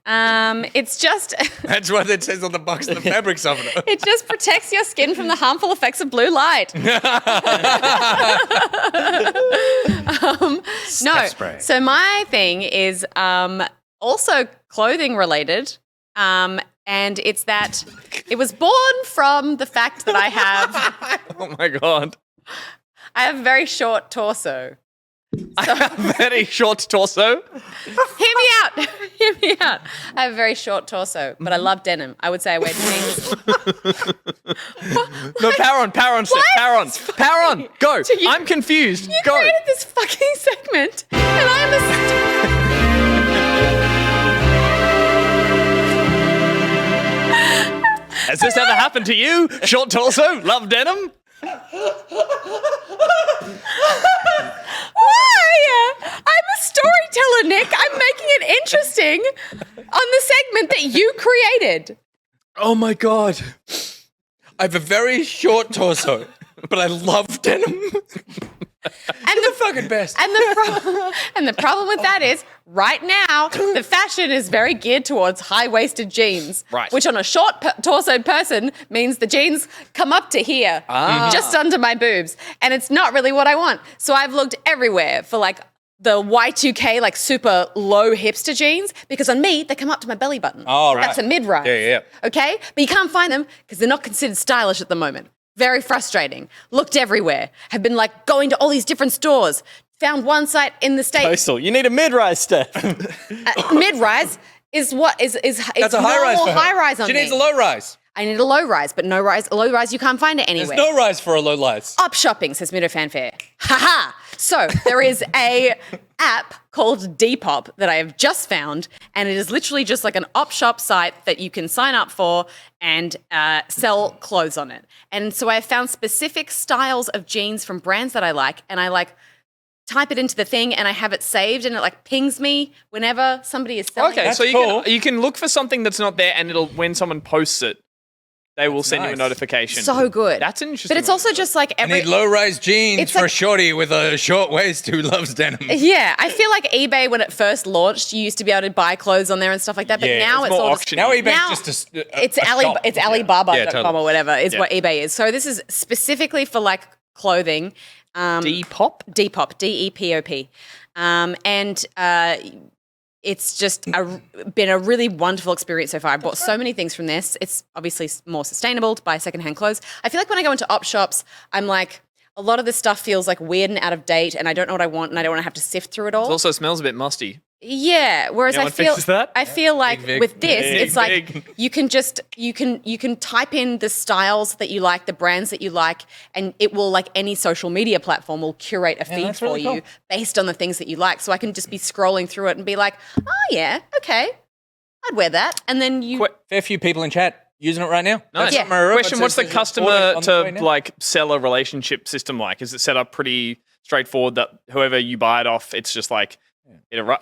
It's just That's what it says on the box of the fabric softener. it just protects your skin from the harmful effects of blue light. No. spray. So my thing is also clothing related. And it's that it was born from the fact that I have Oh my god. a very short torso. I have a very short torso. Hear me out. Hear me out. I have a very short torso, but I love denim. I would say I wear jeans. No, power on, Steph. Power on. Go. You- I'm confused. You Go. created this fucking segment, and I'm a. Has this ever happened to you? Short torso? Love denim? Why? I'm a storyteller, Nick. I'm making it interesting on the segment that you created. Oh my god. I have a very short torso, but I love denim. And the fucking best. And the problem with that is, right now, the fashion is very geared towards high-waisted jeans. Right. Which on a short torsoed person means the jeans come up to here, just under my boobs. And it's not really what I want. So I've looked everywhere for like the Y2K, like super low hipster jeans, because on me, they come up to my belly button. Oh, right. That's a mid-rise. Yeah. Okay? But you can't find them because they're not considered stylish at the moment. Very frustrating. Looked everywhere. Have been like going to all these different stores. Found one site in the States. Coastal. You need a mid-rise, Steph. Mid-rise is what is That's a high rise for her. high rise on She me. needs a low rise. I need a low rise, but low rise you can't find it There's anywhere. no rise for a low rise. Up shopping, says Middo Fanfare. Haha. So there is a app called Depop that I have just found, and it is literally just like an op shop site that you can sign up for and sell clothes on it. And so I have found specific styles of jeans from brands that I like, and I like type it into the thing and I have it saved and it like pings me whenever somebody is selling Okay, it. so cool. you can look for something that's not there, and it'll when someone posts it, they will send you a nice. notification. So good. That's an interesting. But it's way also to do it. just like I every need low-rise jeans It's for like- a shorty with a short waist who loves denim. Yeah, I feel like eBay when it first launched, you used to be able to buy clothes on there and stuff like that. But Yeah, now it's it's more all auction. just, Now eBay's Now- just it's a shop. Alibaba.com Yeah, totally. or whatever is Yeah. what eBay is. So this is specifically for like clothing. Depop. Depop, D-E-P-O-P. And it's just been a really wonderful experience so far. I bought so many things from this. It's obviously more sustainable to buy secondhand clothes. I feel like when I go into op shops, I'm like, a lot of this stuff feels like weird and out of date, and I don't know what I want, and I don't want to have to sift through it all. It also smells a bit musty. Yeah, whereas No I one feel fixes that? I feel like Big Vic. with this, Big it's like Vic. you can type in the styles that you like, the brands that you like, and it will, like any social media platform, will curate a feed that's for really you cool. based on the things that you like. So I can just be scrolling through it and be like, oh yeah, okay, I'd wear that, and then you. Fair few people in chat using it right now. Nice. Yeah. Question: what's the customer to like? like seller relationship system like? Is it set up pretty straightforward that whoever you buy it off, it's just like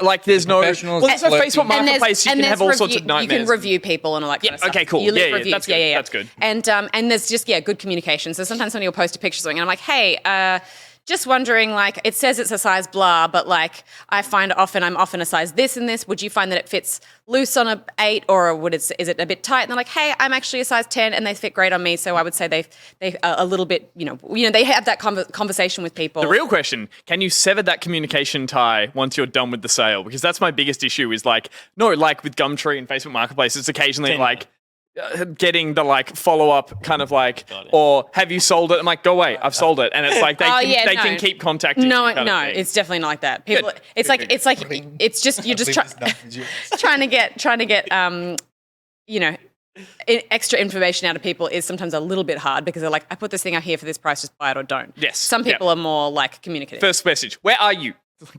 like there's no professionals well, there's no lurking. Facebook And there's- Marketplace. You and can there's have all sorts of You nightmares. can review people and all that kind of stuff. okay, cool. You leave Yeah, reviews. that's good. That's good. And there's just good communication. So sometimes when you'll post a picture or something, and I'm like, hey, just wondering, like, it says it's a size blah, but like I find I'm often a size this and this. Would you find that it fits loose on a 8, or is it a bit tight? And they're like, hey, I'm actually a size 10 and they fit great on me. So I would say they a little bit, they have that conversation with people. The real question, can you sever that communication tie once you're done with the sale? Because that's my biggest issue is like with Gumtree and Facebook Marketplace, it's occasionally like getting the like follow-up kind of like, or have you sold it? I'm like, go away, I've sold it. And it's like they can keep contacting you. No, kind of thing. it's definitely not like that. People, it's just you're just trying to get extra information out of people is sometimes a little bit hard because they're like, I put this thing out here for this price, just buy it or don't. Yes. Some people are more like communicative. First message, where are you?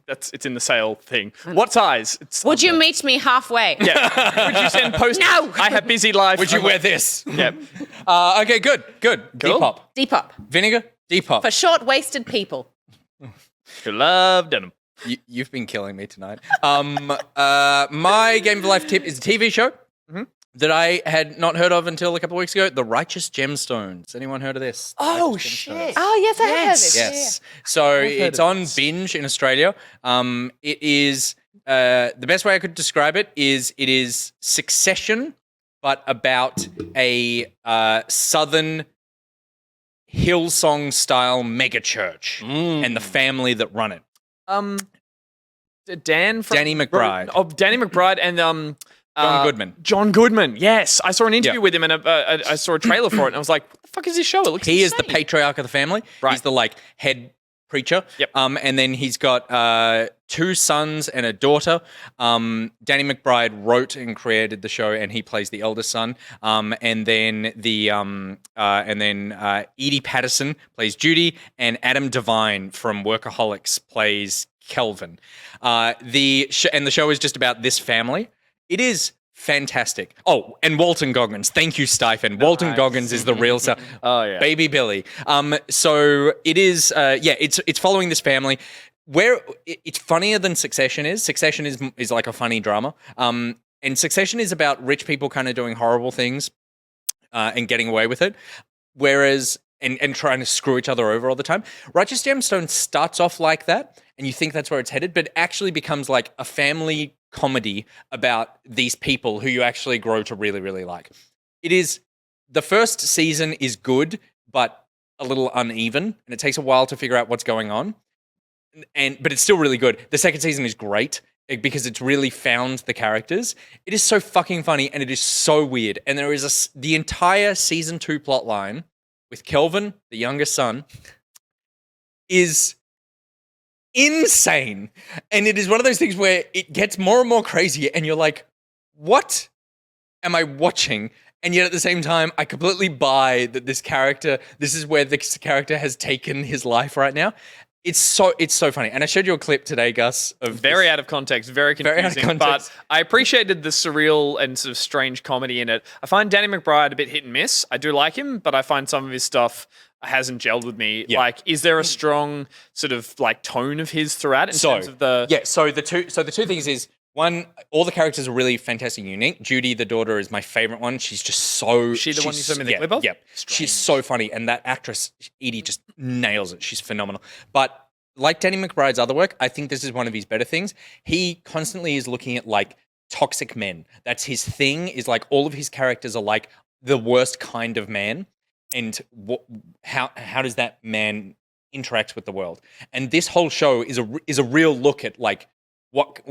It's in the sale thing. What size? Would you meet me halfway? Yeah. Would you send post? No. I have busy life. Would you wear this? Yeah. Okay, good. Cool. Depop. Depop. Vinegar? Depop. For short-waisted people. You love denim. You've been killing me tonight. My Game of Life tip is a TV show that I had not heard of until a couple of weeks ago. The Righteous Gemstones. Anyone heard of this? Oh, Righteous shit. Gemstones. Oh, yes, I have it. Yes. So it's on Binge in Australia. It is the best way I could describe it is Succession, but about a southern Hillsong style mega church and the family that run it. Danny McBride. Danny McBride and John Goodman. John Goodman. Yes, I saw an interview with him and I saw a trailer for it, and I was like, "What the fuck is this show? It looks." He insane. is the patriarch of the family. Right. He's the head preacher. Yep. And then he's got 2 sons and a daughter. Danny McBride wrote and created the show, and he plays the eldest son. And then Edie Patterson plays Judy, and Adam Devine from Workaholics plays Kelvin. The show is just about this family. It is fantastic. Oh, and Walton Goggins. Thank you, Stipend. Walton Goggins is the real star. Oh yeah, Baby Billy. So it is. It's following this family. Where it's funnier than Succession is. Succession is like a funny drama. And Succession is about rich people kind of doing horrible things and getting away with it. Whereas and trying to screw each other over all the time. Righteous Gemstone starts off like that, and you think that's where it's headed, but actually becomes like a family comedy about these people who you actually grow to really, really like. It is, the first season is good, but a little uneven, and it takes a while to figure out what's going on. But it's still really good. The second season is great because it's really found the characters. It is so fucking funny, and it is so weird. And there is the entire season 2 plot line with Kelvin, the youngest son, is insane. And it is one of those things where it gets more and more crazy, and you're like, what am I watching? And yet at the same time, I completely buy that this is where this character has taken his life right now. It's so funny. And I showed you a clip today, Gus, of very out of context, very confusing. But I appreciated the surreal and sort of strange comedy in it. I find Danny McBride a bit hit and miss. I do like him, but I find some of his stuff hasn't gelled with me. Yeah. Like, is there a strong sort of like tone of his throughout in terms of the? Yeah. So the two things is, one, all the characters are really fantastic and unique. Judy, the daughter, is my favorite one. She's just so... She the one you sent me the clip of? Yep. She's so funny. And that actress, Edie, just nails it. She's phenomenal. But like Danny McBride's other work, I think this is one of his better things. He constantly is looking at like toxic men. That's his thing, is like all of his characters are like the worst kind of man. And how does that man interact with the world? And this whole show is a real look at like what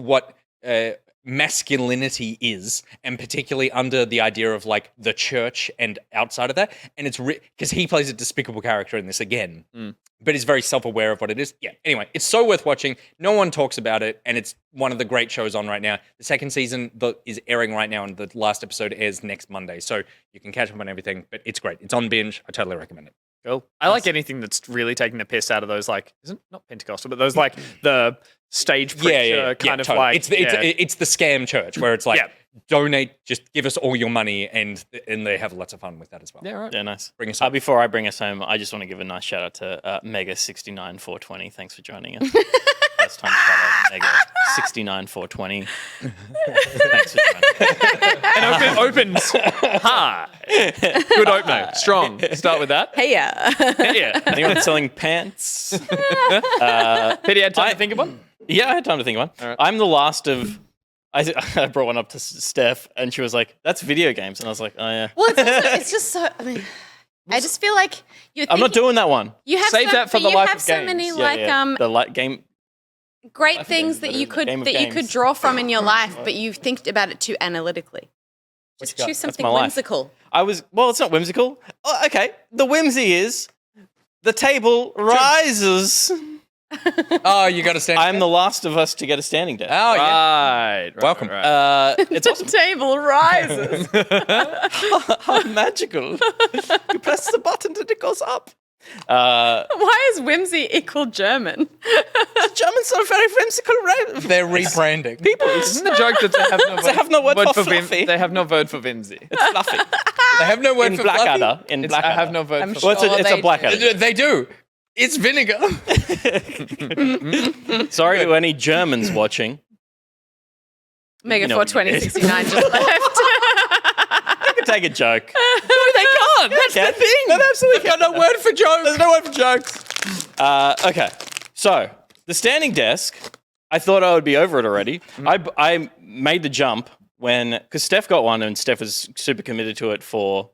masculinity is, and particularly under the idea of like the church and outside of that. And it's because he plays a despicable character in this again, but is very self-aware of what it is. Yeah. Anyway, it's so worth watching. No one talks about it, and it's one of the great shows on right now. The second season is airing right now, and the last episode airs next Monday, so you can catch up on everything. But it's great. It's on binge. I totally recommend it. Cool. I like anything that's really taking the piss out of those, like, isn't not Pentecostal, but those like the stage preacher kind of totally. like It's the scam church where it's like donate, just give us all your money, and they have lots of fun with that as well. Yeah, right. Yeah, nice. Bring us home. Before I bring us home, I just want to give a nice shout out to Mega69420. Thanks for joining us. First time shout out Mega69420. Thanks for joining. And it opens hard. Good opener. Strong. Start with that. Hey, yeah. Yeah. Anyone selling pants? Pity you had time to think of one? Yeah, I had time to think of one. All right. I'm the last of... I brought one up to Steph, and she was like, that's video games. And I was like, oh, yeah. Well, it's just so... I mean, I just feel like you're I'm not doing that one. You have Save that for the life of so games. many The game... great things that you could draw from in your life, but you think about it too analytically. Just choose something my life. whimsical. Well, it's not whimsical. Oh, okay. The whimsy is the table rises. Oh, you got to stand. I'm the last of us to get a standing desk. Oh, yeah. Right. Welcome. Right. It's awesome. The table rises. How magical. You press the button and it goes up. Why is whimsy equal German? Germans are very whimsical. They're rebranding. People. Isn't the joke that they have no word for fluffy. They have no word for whimsy. It's fluffy. They have no word In for Blackadder. fluffy. In I Blackadder. have no word I'm for sure Well, it's a they Blackadder. do. They do. It's vinegar. Sorry to any Germans watching. Mega You know 42069 just left. I can take a joke. No, they can't. That's the thing. That absolutely Got no word for jokes. There's no word for jokes. Okay, so the standing desk I thought I would be over it already. I made the jump because Steph got one and Steph was super committed to it for,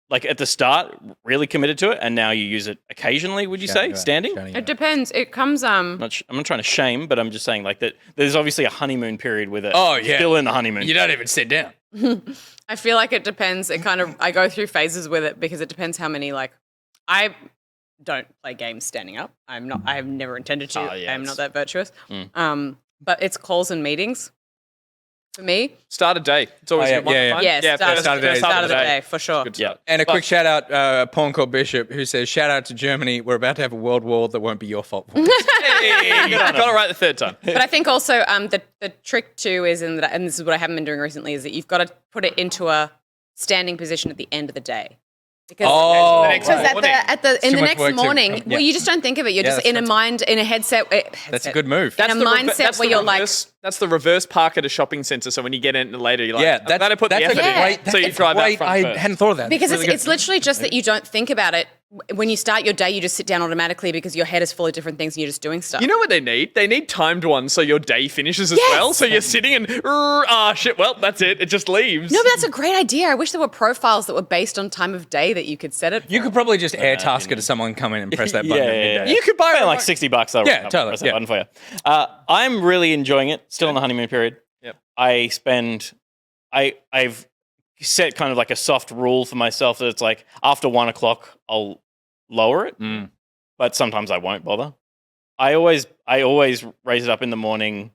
like at the start, really committed to it, and now you use it occasionally, would you say, standing? It depends. It comes I'm not trying to shame, but I'm just saying like that there's obviously a honeymoon period with it. Oh, yeah. Still in the honeymoon. You don't even sit down. I feel like it depends. I go through phases with it because it depends how many, like, I don't play games standing up. I have never intended to. I'm not that virtuous. But it's calls and meetings for me. Start a day. It's always yeah, good. Yeah, start of the day, for sure. Yeah. And a quick shout out, a pawn called Bishop, who says, shout out to Germany. We're about to have a world war that won't be your fault. Hey, got it right the third time. But I think also the trick too is, and this is what I haven't been doing recently, is that you've got to put it into a standing position at the end of the day. Because in the next morning, well, you just don't think of it. You're just in a headset. That's a good move. In a mindset where you're like, that's the reverse park at a shopping centre. So when you get in later, you're like, I'm glad I put the effort in. So you drive out front first. I hadn't thought of that. Because it's literally just that you don't think about it. When you start your day, you just sit down automatically because your head is full of different things and you're just doing stuff. You know what they need? They need timed ones so your day finishes as well. So you're sitting and, shit, well, that's it. It just leaves. No, but that's a great idea. I wish there were profiles that were based on time of day that you could set it for. You could probably just air task it to someone come in and press that button. Yeah. You could buy it like $60. Yeah, totally. Press that button for you. I'm really enjoying it. Still in the honeymoon period. Yep. I've set kind of like a soft rule for myself that it's like after 1 o'clock, I'll lower it, but sometimes I won't bother. I always raise it up in the morning.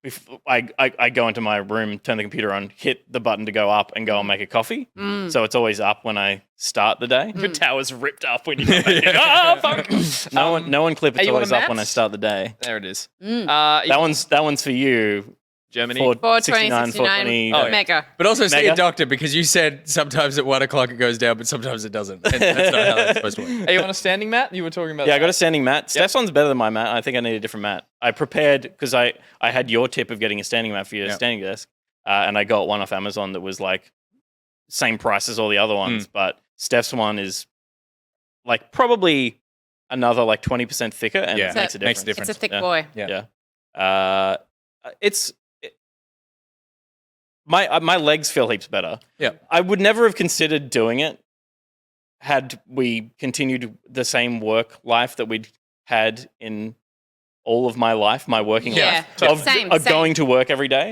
Before I go into my room, turn the computer on, hit the button to go up, and go and make a coffee. So it's always up when I start the day. Your tower's ripped up when you go back in. Fuck. No one clip. It's you want always a up map? when I start the day. There it is. That one's for you. Germany. 420, 69, mega. But also see Mega. a doctor, because you said sometimes at 1 o'clock it goes down, but sometimes it doesn't. And that's not how that's supposed to work. Are you on a standing mat? You were talking about Yeah, that. I got a standing mat. Steph's one's better than my mat. I think I need a different mat. I prepared because I had your tip of getting a standing mat for your standing desk, and I got one off Amazon that was like same price as all the other ones, but Steph's one is like probably another like 20% thicker, and it makes a difference. It's a thick boy. Yeah. My legs feel heaps better. Yeah. I would never have considered doing it had we continued the same work life that we'd had in all of my life, my working life. Same. Going to work every day.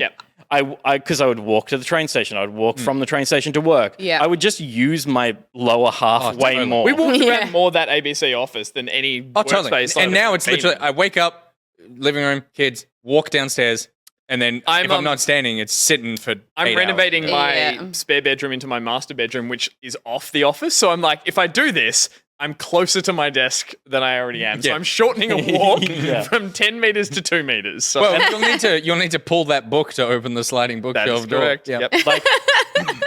Yeah. Because I would walk to the train station. I would walk from the train station to work. Yeah. I would just use my lower half way totally. more. We walked around more that ABC office than any workspace. And now it's literally, I wake up, living room, kids, walk downstairs, and then if I'm not standing, it's sitting for 8 I'm renovating hours. my spare bedroom into my master bedroom, which is off the office. So I'm like, if I do this, I'm closer to my desk than I already am. So I'm shortening a walk from 10 meters to 2 meters. So Well, you'll need to pull that book to open the sliding bookshelf door. correct. Yeah. Yep. Like,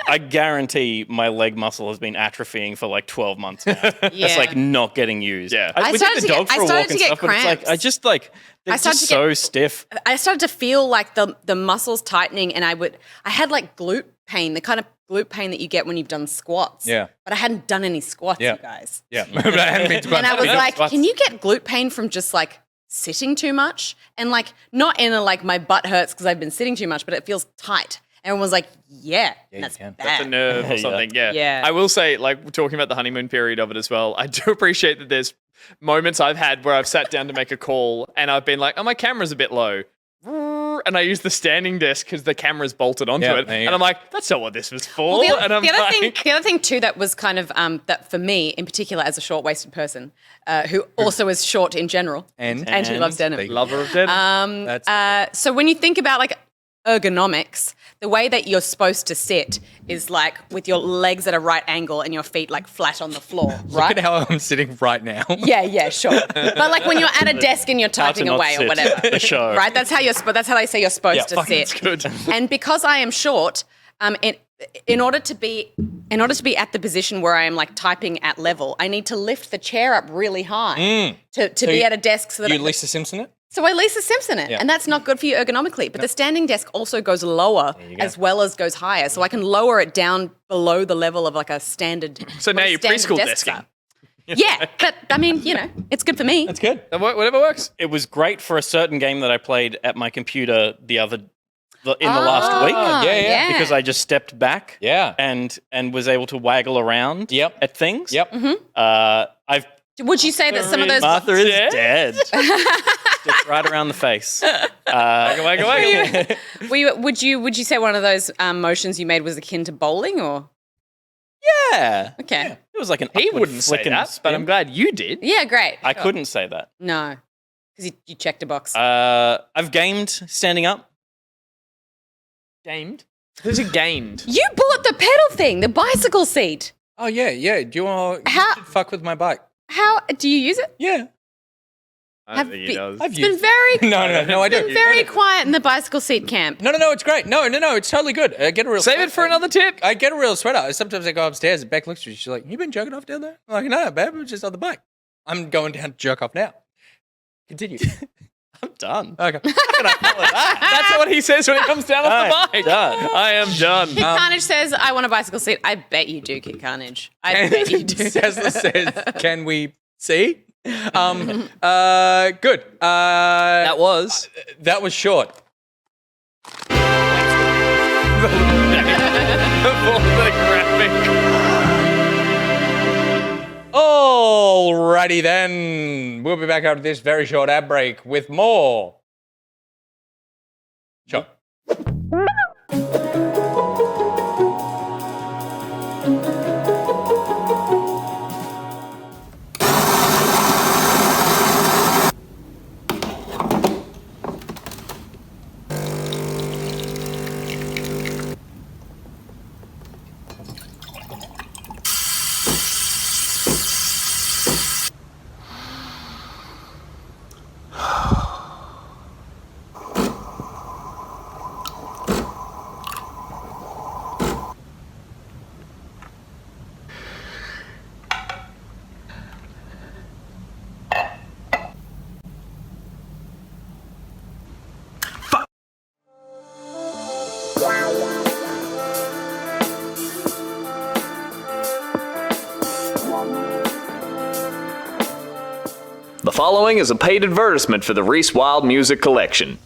I guarantee my leg muscle has been atrophying for like 12 months now. It's like not getting used. Yeah. We took the dog for a walk and stuff, but it's like, they're just so stiff. I started to feel like the muscles tightening, and I had like glute pain, the kind of glute pain that you get when you've done squats. Yeah. But I hadn't done any squats, you guys. Yeah. But I hadn't been to And I was like, squats. can you get glute pain from just like sitting too much? And like, not in a like my butt hurts because I've been sitting too much, but it feels tight. Everyone was like, that's can. bad. That's a nerve or something. Yeah. Yeah. I will say, like, talking about the honeymoon period of it as well, I do appreciate that there's moments I've had where I've sat down to make a call and I've been like, oh, my camera's a bit low. And I use the standing desk because the camera's bolted onto it. there you And go. I'm like, that's not what this was for. Well, and I'm the like, other thing too that was kind of that for me in particular as a short-waisted person who also is short in general And who loves denim. lover of dead. So when you think about like ergonomics, the way that you're supposed to sit is like with your legs at a right angle and your feet like flat on the floor, right? Look at how I'm sitting right now. Yeah, sure. But like when you're at a desk and you're typing not away or sit. whatever, The show. right? That's how they say you're supposed to sit. It's good. And because I am short, in order to be at the position where I am like typing at level, I need to lift the chair up really high to be at a desk so that You Lisa Simpson it? So I Lisa Simpson it, and that's not good for you ergonomically. But the standing desk also goes lower as well as goes higher, so I can lower it down below the level of like a standard. So now you're preschool desking. Yeah, but I mean, it's good for me. That's good. Whatever works. It was great for a certain game that I played at my computer in the last week. Yeah. Because I just stepped back. Yeah. And was able to waggle around at things. Yep. I've Would you say that some of those? Martha is dead. Just right around the face. Waggle. Would you say one of those motions you made was akin to bowling, or? Yeah. Okay. It was like an He upward wouldn't say flick and that, but spin. I'm glad you did. Yeah, great. I couldn't say that. No, because you checked a box. I've gamed standing up. Gamed? Who's a gamed? You bought the pedal thing, the bicycle seat. Oh, yeah. Do you want How- to fuck with my bike? How do you use it? Yeah. I don't think he does. I've It's used been very, No, I been don't. very quiet in the bicycle seat camp. No, it's great. No, it's totally good. Get a real Save it for another tip. I get a real sweater. Sometimes I go upstairs and Beck looks at me. She's like, "You been jerking off down there?" I'm like, "No, babe, I'm just on the bike. I'm going down to jerk off now." Continue. I'm done. Okay. That's what he says when he comes down off the I'm bike. done. I am done. Kid Carnage says, "I want a bicycle seat." I bet you do, Kid Carnage. I bet you do. Tesla says, "Can we see?" Good. That was. That was short. the graphic. Alrighty then. We'll be back after this very short ad break with more. Sure. The following is a paid advertisement for the RhysWild music collection.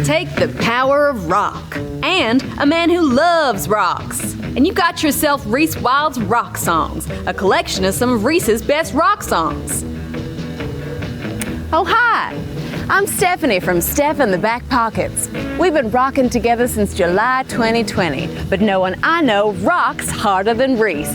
Take the power of rock and a man who loves rocks. And you got yourself RhysWild's Rock Songs, a collection of some of Rhys's best rock songs. Oh, hi. I'm Stephanie from Steph and the Back Pockets. We've been rocking together since July 2020, but no one I know rocks harder than Rhys.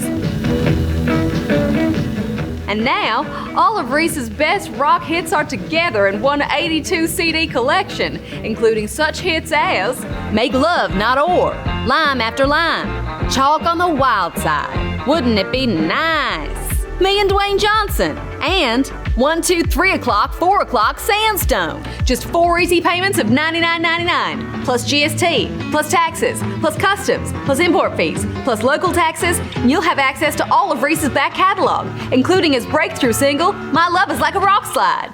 And now, all of Rhys's best rock hits are together in one 82 CD collection, including such hits as Make Love Not Or, Lime After Lime, Chalk on the Wild Side, Wouldn't It Be Nice, Me and Dwayne Johnson, and 1, 2, 3 o'clock, 4 o'clock, Sandstone. Just 4 easy payments of $99.99, plus GST, plus taxes, plus customs, plus import fees, plus local taxes, and you'll have access to all of Rhys's back catalog, including his breakthrough single, My Love Is Like a Rock Slide.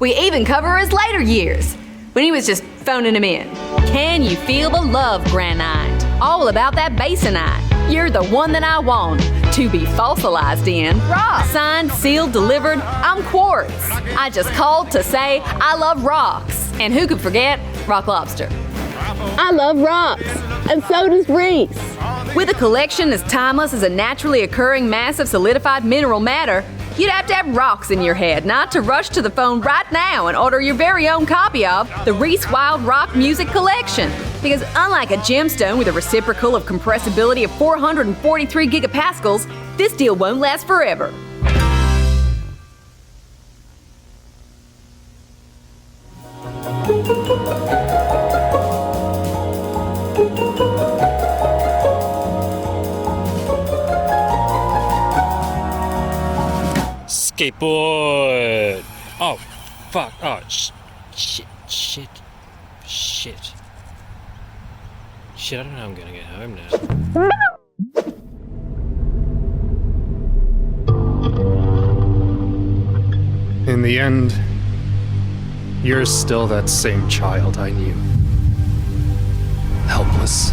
We even cover his later years, when he was just phoning him in. Can You Feel the Love, Granite? All about that bassonite. You're the one that I want to be fossilized in. Rock. Signed, sealed, delivered. I'm Quartz. I just called to say I love rocks. And who could forget Rock Lobster? I love rocks, and so does Rhys. With a collection as timeless as a naturally occurring mass of solidified mineral matter, you'd have to have rocks in your head not to rush to the phone right now and order your very own copy of the RhysWild Rock Music Collection. Because unlike a gemstone with a reciprocal of compressibility of 443 gigapascals, this deal won't last forever. Skateboard. Oh, fuck. Oh, shit. Shit, I don't know how I'm gonna get home now. In the end, you're still that same child I knew. Helpless.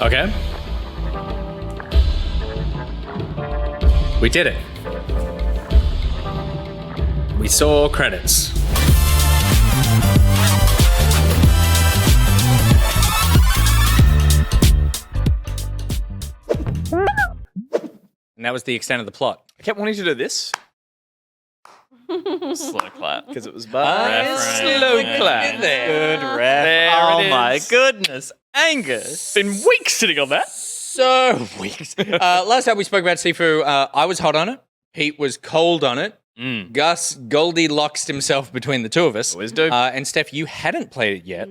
Okay. We did it. We saw credits. And that was the extent of the plot. I kept wanting to do this Slow clap. because it was bad. Slow clap. Good ref. There oh it my is. goodness. Angus. Been weeks sitting on that. So weeks. Last time we spoke about Sifu, I was hot on it. Pete was cold on it. Gus Goldilocks himself between the two of us. Always do. And Steph, you hadn't played it yet.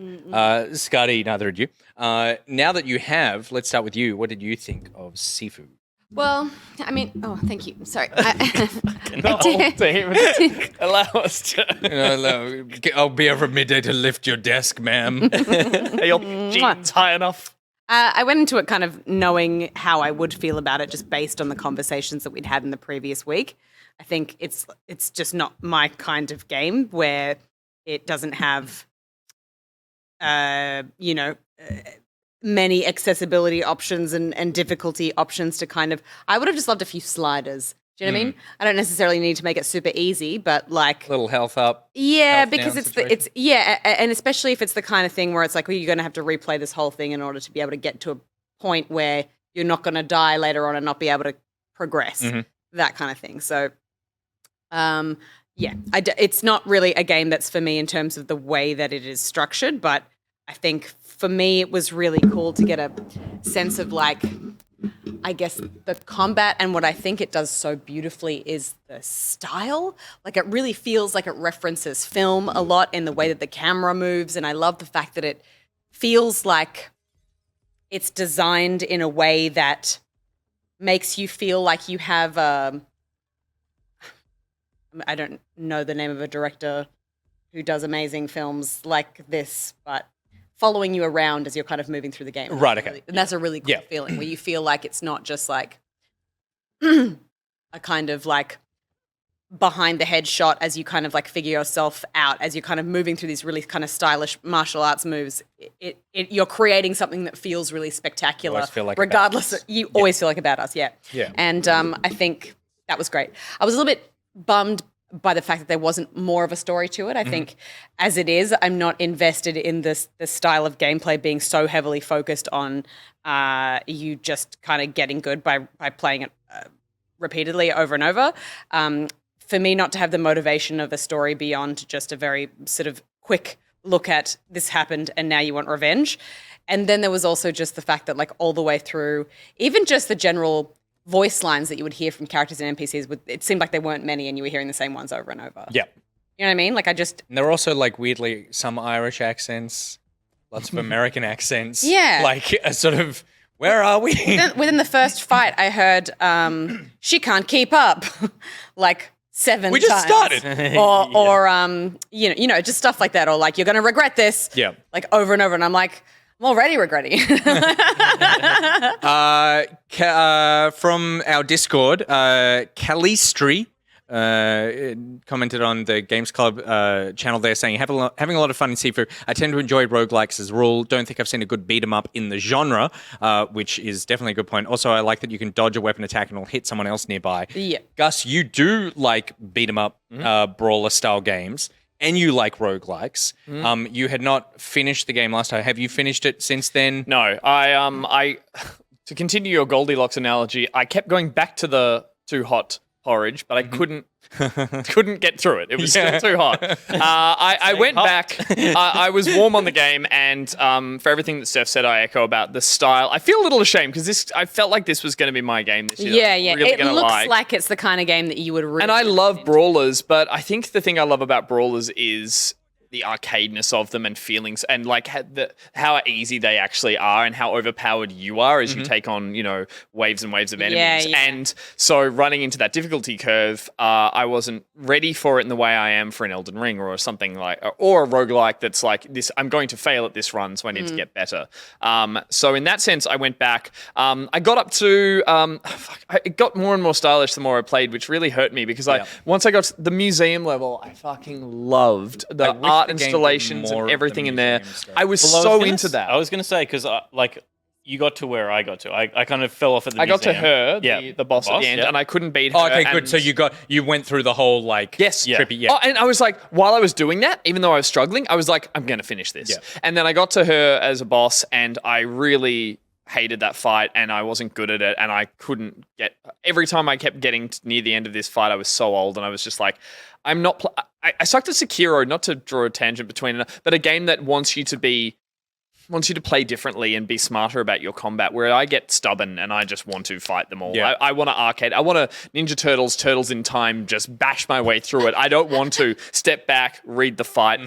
Scotty, neither had you. Now that you have, let's start with you. What did you think of Sifu? Well, I mean, oh, thank you. Sorry. The whole team. Allow us to. I'll be over midday to lift your desk, ma'am. Are your jeans high enough? I went into it kind of knowing how I would feel about it just based on the conversations that we'd had in the previous week. I think it's just not my kind of game where it doesn't have, many accessibility options and difficulty options to kind of. I would have just loved a few sliders. Do you know what I mean? I don't necessarily need to make it super easy, but like Little health up. yeah, health because down it's and especially if it's the kind of thing where it's like, well, you're going to have to replay this whole thing in order to be able to get to a point where you're not going to die later on and not be able to progress, that kind of thing. So, it's not really a game that's for me in terms of the way that it is structured, but I think for me it was really cool to get a sense of like, I guess the combat, and what I think it does so beautifully is the style. Like it really feels like it references film a lot in the way that the camera moves, and I love the fact that it feels like it's designed in a way that makes you feel like you have I don't know the name of a director who does amazing films like this, but following you around as you're kind of moving through the game. Right, okay. And that's a really cool feeling where you feel like it's not just like a kind of like behind the head shot as you kind of like figure yourself out, as you're kind of moving through these really kind of stylish martial arts moves. You're creating something that feels really spectacular. always feel like a regardless, badass. you always feel like a badass, yeah. And I think that was great. I was a little bit bummed by the fact that there wasn't more of a story to it. I think as it is, I'm not invested in this style of gameplay being so heavily focused on you just kind of getting good by playing it repeatedly over and over. For me, not to have the motivation of a story beyond just a very sort of quick look at this happened and now you want revenge. And then there was also just the fact that like all the way through, even just the general voice lines that you would hear from characters and NPCs, it seemed like there weren't many and you were hearing the same ones over and over. Yeah. You know what I mean? Like And there were also like weirdly some Irish accents, lots of American accents. Yeah. Like a sort of, where are we? Within the first fight, I heard, she can't keep up, like 7 times. We just started. or just stuff like that. Or like, you're going to regret this. Yeah. Like over and over. And I'm like, I'm already regretting. From our Discord, Calistri commented on the Games Club channel there saying, having a lot of fun in Sifu. I tend to enjoy roguelikes as a rule. Don't think I've seen a good beat 'em up in the genre, which is definitely a good point. Also, I like that you can dodge a weapon attack and it'll hit someone else nearby. Yeah. Gus, you do like beat 'em up brawler style games. And you like roguelikes. You had not finished the game last time. Have you finished it since then? No, I to continue your Goldilocks analogy, I kept going back to the too hot porridge, but I couldn't get through it. It was still too hot. I went back. I was warm on the game, and for everything that Steph said, I echo about the style. I feel a little ashamed because I felt like this was going to be my game this year. Yeah. Really It looks like it's the kind of game that you would really. And I love brawlers, but I think the thing I love about brawlers is the arcadeness of them and feelings, and like how easy they actually are, and how overpowered you are as you take on waves and waves of enemies. Yeah. And so running into that difficulty curve, I wasn't ready for it in the way I am for an Elden Ring or something like, or a roguelike that's like this. I'm going to fail at this run, so I need to get better. So in that sense, I went back. I got up to it got more and more stylish the more I played, which really hurt me because once I got to the museum level, I fucking loved the art installations and everything in there. I was so into that. I was going to say, because you got to where I got to. I kind of fell off at the I got to museum. her, Yeah. the boss at the end, yeah. and I couldn't beat her. Oh, okay, good. and- So you went through the whole like Yes. trippy. Yeah. Oh, and I was like, while I was doing that, even though I was struggling, I was like, I'm going to finish this. Yeah. And then I got to her as a boss, and I really hated that fight, and I wasn't good at it, and I couldn't get. Every time I kept getting near the end of this fight, I was so old, and I was just like, I'm not. I sucked at Sekiro, not to draw a tangent between, but a game that wants you to play differently and be smarter about your combat, where I get stubborn and I just want to fight them all. Yeah. I want to arcade. I want to Ninja Turtles in Time, just bash my way through it. I don't want to step back, read the fight.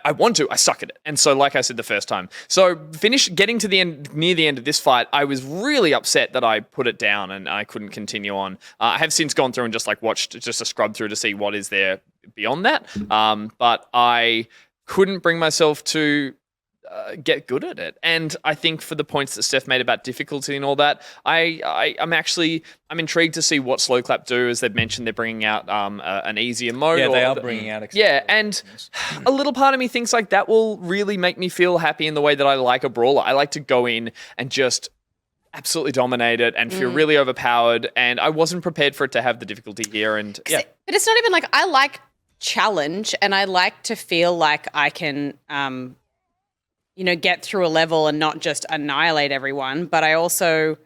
I want to. I suck at it. And so, like I said the first time, so getting to the end, near the end of this fight, I was really upset that I put it down and I couldn't continue on. I have since gone through and just like watched just a scrub through to see what is there beyond that. But I couldn't bring myself to get good at it. And I think for the points that Steph made about difficulty and all that, I'm intrigued to see what Slow Clap do. As they've mentioned, they're bringing out an easier mode. Yeah, they are bringing out. Yeah, and a little part of me thinks like that will really make me feel happy in the way that I like a brawler. I like to go in and just absolutely dominate it and feel really overpowered. And I wasn't prepared for it to have the difficulty here. And yeah, But it's not even like I like challenge, and I like to feel like I can, get through a level and not just annihilate everyone. But I also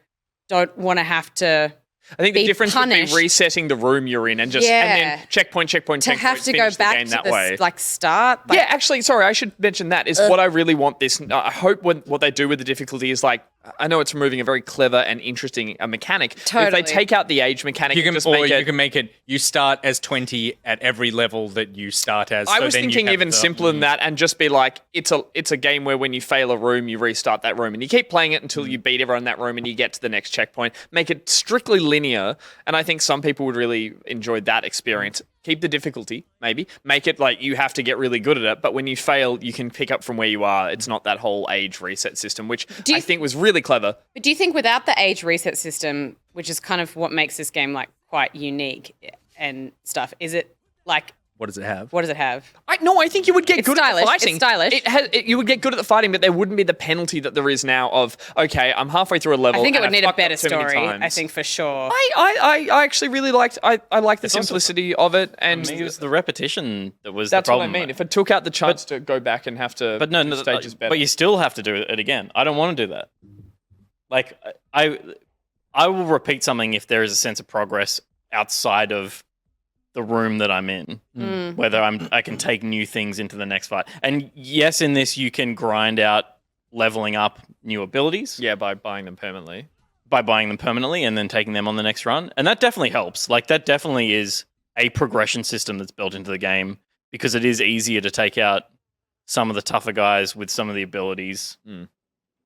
don't want to have to. I think the be difference punished. would be resetting the room you're in and just and then checkpoint, to have to go finish the back game to that the way. start. Yeah, actually, sorry, I should mention that is what I really want this. I hope what they do with the difficulty is like, I know it's removing a very clever and interesting mechanic. Totally. If they take out the age mechanic, You can, just or make it. you can make it. You start as 20 at every level that you start as. I so was then you thinking have even the- simpler than that, and just be like, it's a game where when you fail a room, you restart that room, and you keep playing it until you beat everyone in that room, and you get to the next checkpoint. Make it strictly linear, and I think some people would really enjoy that experience. Keep the difficulty, maybe. Make it like you have to get really good at it, but when you fail, you can pick up from where you are. It's not that whole age reset system, which I think was really clever. But do you think without the age reset system, which is kind of what makes this game like quite unique and stuff, is it like What does it have? what does it have? I think you would get It's good stylish. at the fighting. It's stylish. You would get good at the fighting, but there wouldn't be the penalty that there is now of, okay, I'm halfway through a level. I think it and would need a fucked up better too many story. times. I think for sure. I actually really liked. I like the simplicity of it, and it was the repetition that was that's the problem. what I mean. If it took out the chance to go back and have to, But no, do stages better. but you still have to do it again. I don't want to do that. Like I will repeat something if there is a sense of progress outside of the room that I'm in. Whether I can take new things into the next fight. And yes, in this you can grind out leveling up new abilities. Yeah, by buying them permanently. By buying them permanently and then taking them on the next run. And that definitely helps. Like that definitely is a progression system that's built into the game because it is easier to take out some of the tougher guys with some of the abilities.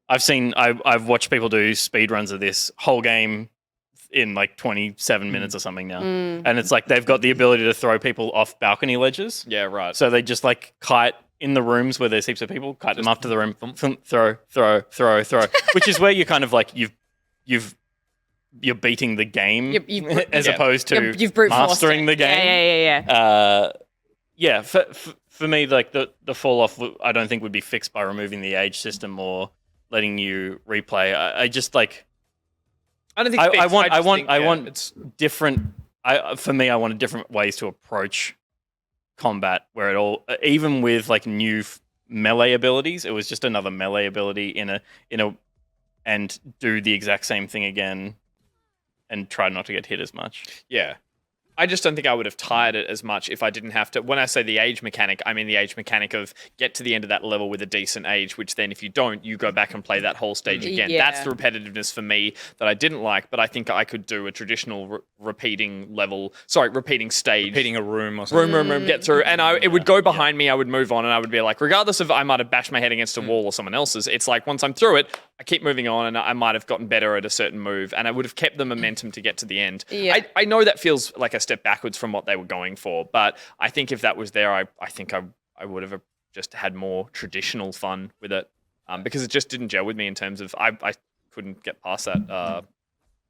I've watched people do speed runs of this whole game in like 27 minutes or something now. And it's like they've got the ability to throw people off balcony ledges. Yeah, right. So they just like kite in the rooms where there's heaps of people, kite them up to the room, throw, which is where you're kind of like you're beating the game as opposed to You've brute forced mastering it. the game. Yeah. For me, like the fall off, I don't think would be fixed by removing the age system or letting you replay. I just like. I don't think I want it's different. For me, I wanted different ways to approach combat where it all, even with like new melee abilities, it was just another melee ability in a and do the exact same thing again and try not to get hit as much. Yeah. I just don't think I would have tired it as much if I didn't have to. When I say the age mechanic, I mean the age mechanic of get to the end of that level with a decent age, which then if you don't, you go back and play that whole stage again. Yeah. That's the repetitiveness for me that I didn't like, but I think I could do a traditional repeating stage. Repeating a room or something. Room, get through. And it would go behind me, I would move on, and I would be like, regardless of I might have bashed my head against a wall or someone else's, it's like once I'm through it, I keep moving on and I might have gotten better at a certain move and I would have kept the momentum to get to the end. Yeah. I know that feels like a step backwards from what they were going for, but I think if that was there, I think I would have just had more traditional fun with it because it just didn't gel with me in terms of I couldn't get past that.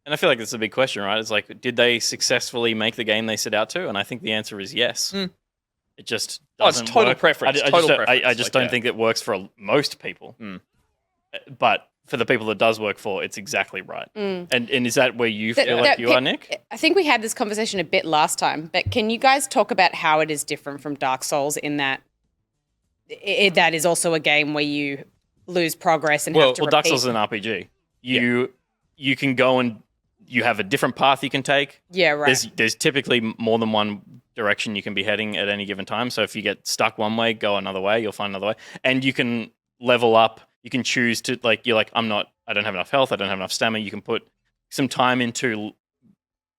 And I feel like that's a big question, right? It's like, did they successfully make the game they set out to? And I think the answer is yes. It just doesn't it's total work. preference. I just don't think it works for most people. But for the people that does work for, it's exactly right. And is that where you feel like you are, Nick? I think we had this conversation a bit last time, but can you guys talk about how it is different from Dark Souls in that that is also a game where you lose progress and have to repeat? Dark Souls is an RPG. You can go and you have a different path you can take. Yeah, right. There's typically more than one direction you can be heading at any given time. So if you get stuck one way, go another way, you'll find another way. And you can level up. You can choose to, I don't have enough health, I don't have enough stamina. You can put some time into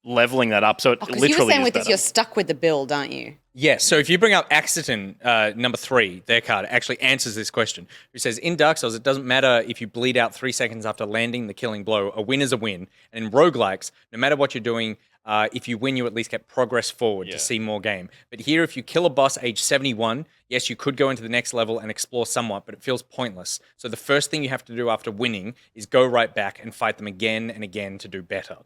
leveling that up. So it literally you were saying is with this, better. you're stuck with the build, aren't you? Yes. So if you bring up Acciton, number 3, their card actually answers this question. Who says, in Dark Souls, it doesn't matter if you bleed out 3 seconds after landing the killing blow. A win is a win. And in roguelikes, no matter what you're doing, if you win, you at least get progress forward to see more game. But here, if you kill a boss age 71, yes, you could go into the next level and explore somewhat, but it feels pointless. So the first thing you have to do after winning is go right back and fight them again and again to do better.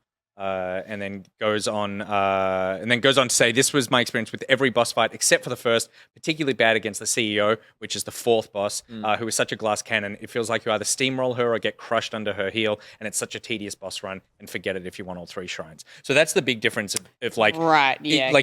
And then goes on to say, this was my experience with every boss fight except for the first, particularly bad against the CEO, which is the 4th boss, who is such a glass cannon. It feels like you either steamroll her or get crushed under her heel, and it's such a tedious boss run, and forget it if you want all 3 shrines. So that's the big difference of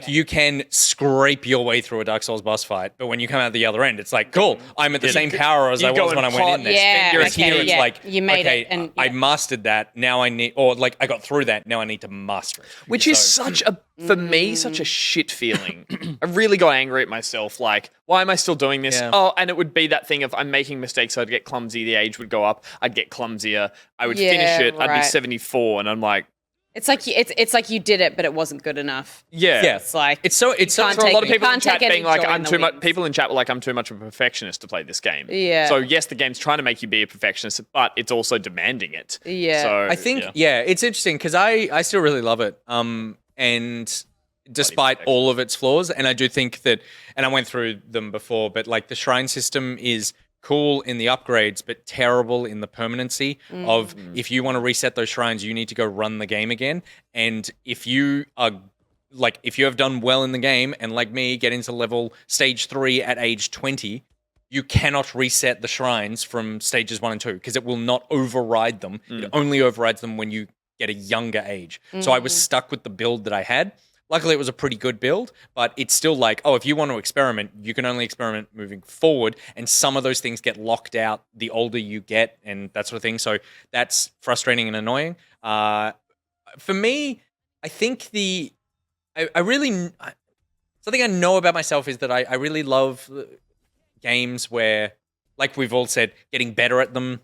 you can scrape your way through a Dark Souls boss fight, but when you come out the other end, it's like, cool, I'm at the same power as I was when I went in there. Here it's like, you made it, and I mastered that, now I need, or like I got through that, now I need to master it. Which is such a shit feeling. I really got angry at myself. Like, why am I still doing this? Yeah. Oh, and it would be that thing of I'm making mistakes, so I'd get clumsy, the age would go up, I'd get clumsier, I would finish it, I'd be 74, and I'm like, it's like you did it, but it wasn't good enough. Yeah. It's like it's so for a lot of people in chat being like, I'm too much. wins. People in chat were like, I'm too much of a perfectionist to play this game. Yeah. So yes, the game's trying to make you be a perfectionist, but it's also demanding it. Yeah. So I think it's interesting because I still really love it. And despite all of its flaws, and I do think that, and I went through them before, but like the shrine system is cool in the upgrades, but terrible in the permanency of if you want to reset those shrines, you need to go run the game again. And if you are if you have done well in the game and like me, get into stage 3 at age 20, you cannot reset the shrines from stages 1 and 2 because it will not override them. It only overrides them when you get a younger age. So I was stuck with the build that I had. Luckily, it was a pretty good build, but it's still like, if you want to experiment, you can only experiment moving forward, and some of those things get locked out the older you get and that sort of thing. So that's frustrating and annoying. For me, I think something I know about myself is that I really love games where, like we've all said, getting better at them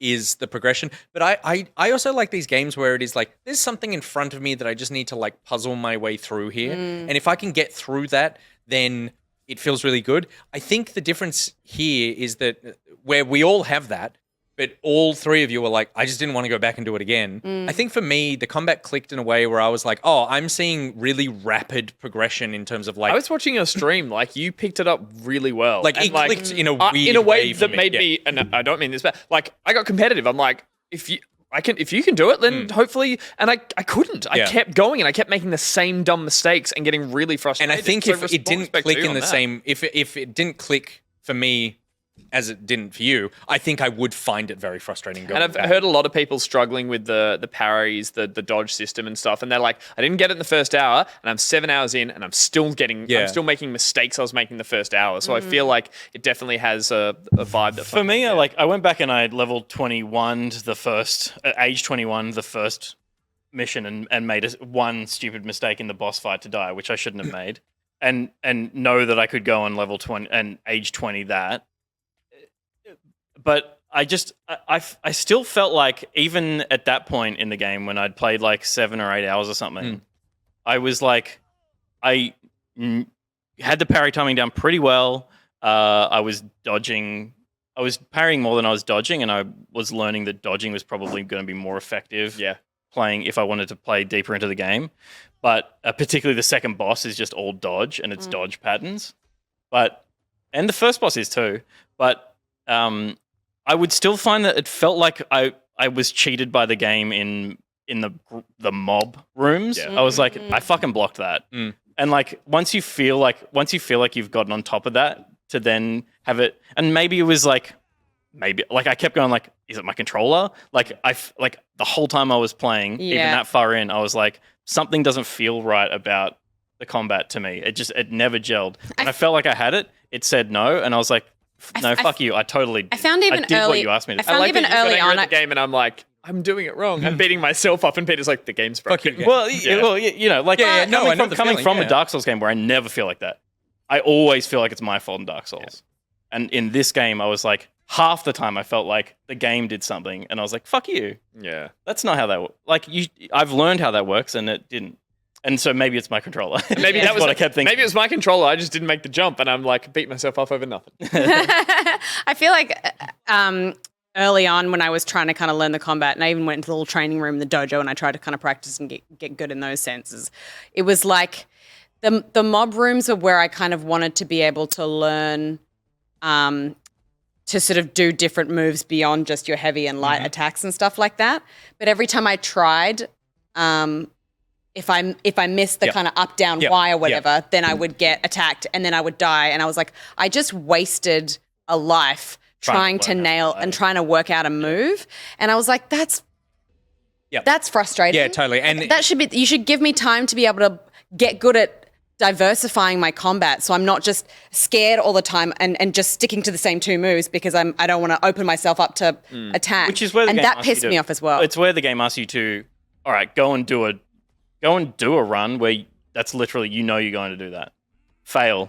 is the progression. But I also like these games where it is like, there's something in front of me that I just need to like puzzle my way through here. And if I can get through that, then it feels really good. I think the difference here is that where we all have that, but all 3 of you were like, I just didn't want to go back and do it again. I think for me, the combat clicked in a way where I was like, I'm seeing really rapid progression in terms of like... I was watching your stream, like you picked it up really well. Like it clicked in a weird way that for made me, and I don't mean this bad, like I got competitive. I'm like, if you can do it, then hopefully, and I couldn't. I kept going and I kept making the same dumb mistakes and getting really frustrated. And I think if it didn't click in the same, if it didn't click for me as it didn't for you, I think I would find it very frustrating going And I've back. heard a lot of people struggling with the parries, the dodge system and stuff, and they're like, I didn't get it in the first hour, and I'm 7 hours in, and I'm still making mistakes I was making the first hour. So I feel like it definitely has a vibe that for me, I went back and I leveled 21 age 21 the first mission and made one stupid mistake in the boss fight to die, which I shouldn't have made, and know that I could go on level 20 and age 20 that. But I still felt like even at that point in the game when I'd played like 7 or 8 hours or something, I was like, I had the parry timing down pretty well. I was parrying more than I was dodging, and I was learning that dodging was probably going to be more effective. Playing if I wanted to play deeper into the game. But particularly the second boss is just all dodge and it's dodge patterns. And the first boss is too. But I would still find that it felt like I was cheated by the game in the mob rooms. I was like, I fucking blocked that. And like once you feel like you've gotten on top of that, to then have it, and maybe it was like maybe like I kept going like, is it my controller? Like like the whole time I was playing, even Yeah. that far in, I was like, something doesn't feel right about the combat to me. It never gelled. And I felt like I had it. It said no, and I was like, no, fuck you. I totally did. I found even did early. what you asked me to I do. found like even that you early got on. the game, and I'm like, I'm doing it wrong. I'm beating myself up, and Peter's like, the game's broken. Fuck you. Well, you know, like Yeah, yeah, no, I know the coming feeling, from yeah. a Dark Souls game where I never feel like that. I always feel like it's my fault in Dark Souls. And in this game, I was like, half the time I felt like the game did something, and I was like, fuck you. Yeah. That's not how that works. Like, I've learned how that works, and it didn't. And so maybe it's my controller. Maybe That's that was what I kept thinking. Maybe it was my controller. I just didn't make the jump, and I'm like, beat myself up over nothing. I feel like early on when I was trying to kind of learn the combat, and I even went into the little training room in the dojo, and I tried to kind of practice and get good in those senses. It was like the mob rooms are where I kind of wanted to be able to learn to sort of do different moves beyond just your heavy and light attacks and stuff like that. But every time I tried, if I missed the kind of up, down, Y or whatever, then I would get attacked and then I would die. And I was like, I just wasted a life trying to nail and trying to work out a move. And I was like, that's frustrating. Yeah, totally. And that should be, you should give me time to be able to get good at diversifying my combat, so I'm not just scared all the time and just sticking to the same two moves because I don't want to open myself up to attack. Which is where the and game that asks you pissed to- me off as well. It's where the game asks you to, all right, go and do a run where that's literally you're going to do that. Fail.